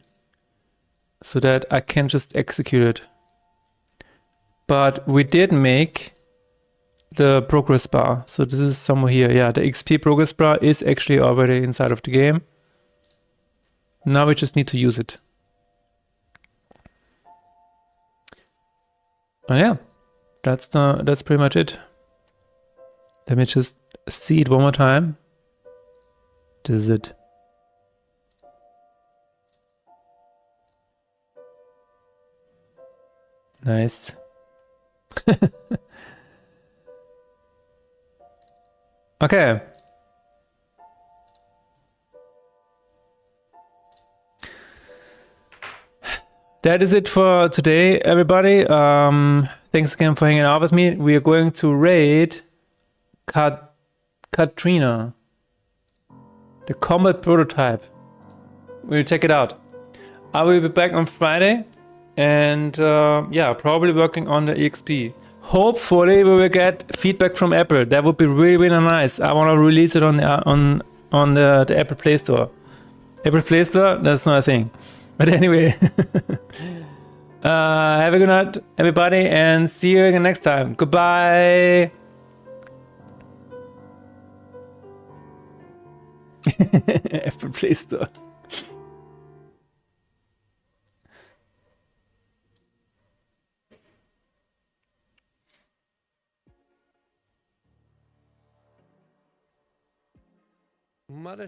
so that I can just execute it. But we did make the progress bar. So this is somewhere here. Yeah, the XP progress bar is actually already inside of the game. Now we just need to use it. Oh yeah, that's pretty much it. Let me just see it one more time. This is it. Nice. Okay. That is it for today, everybody. Thanks again for hanging out with me. We are going to raid Katrina, the combat prototype. We'll check it out. I will be back on Friday, and yeah, probably working on the EXP. Hopefully, we will get feedback from Apple. That would be really, really nice. I want to release it on the Apple Play Store. Apple Play Store? That's not a thing. But anyway, have a good night, everybody, and see you again next time. Goodbye. Apple Play Store. Mother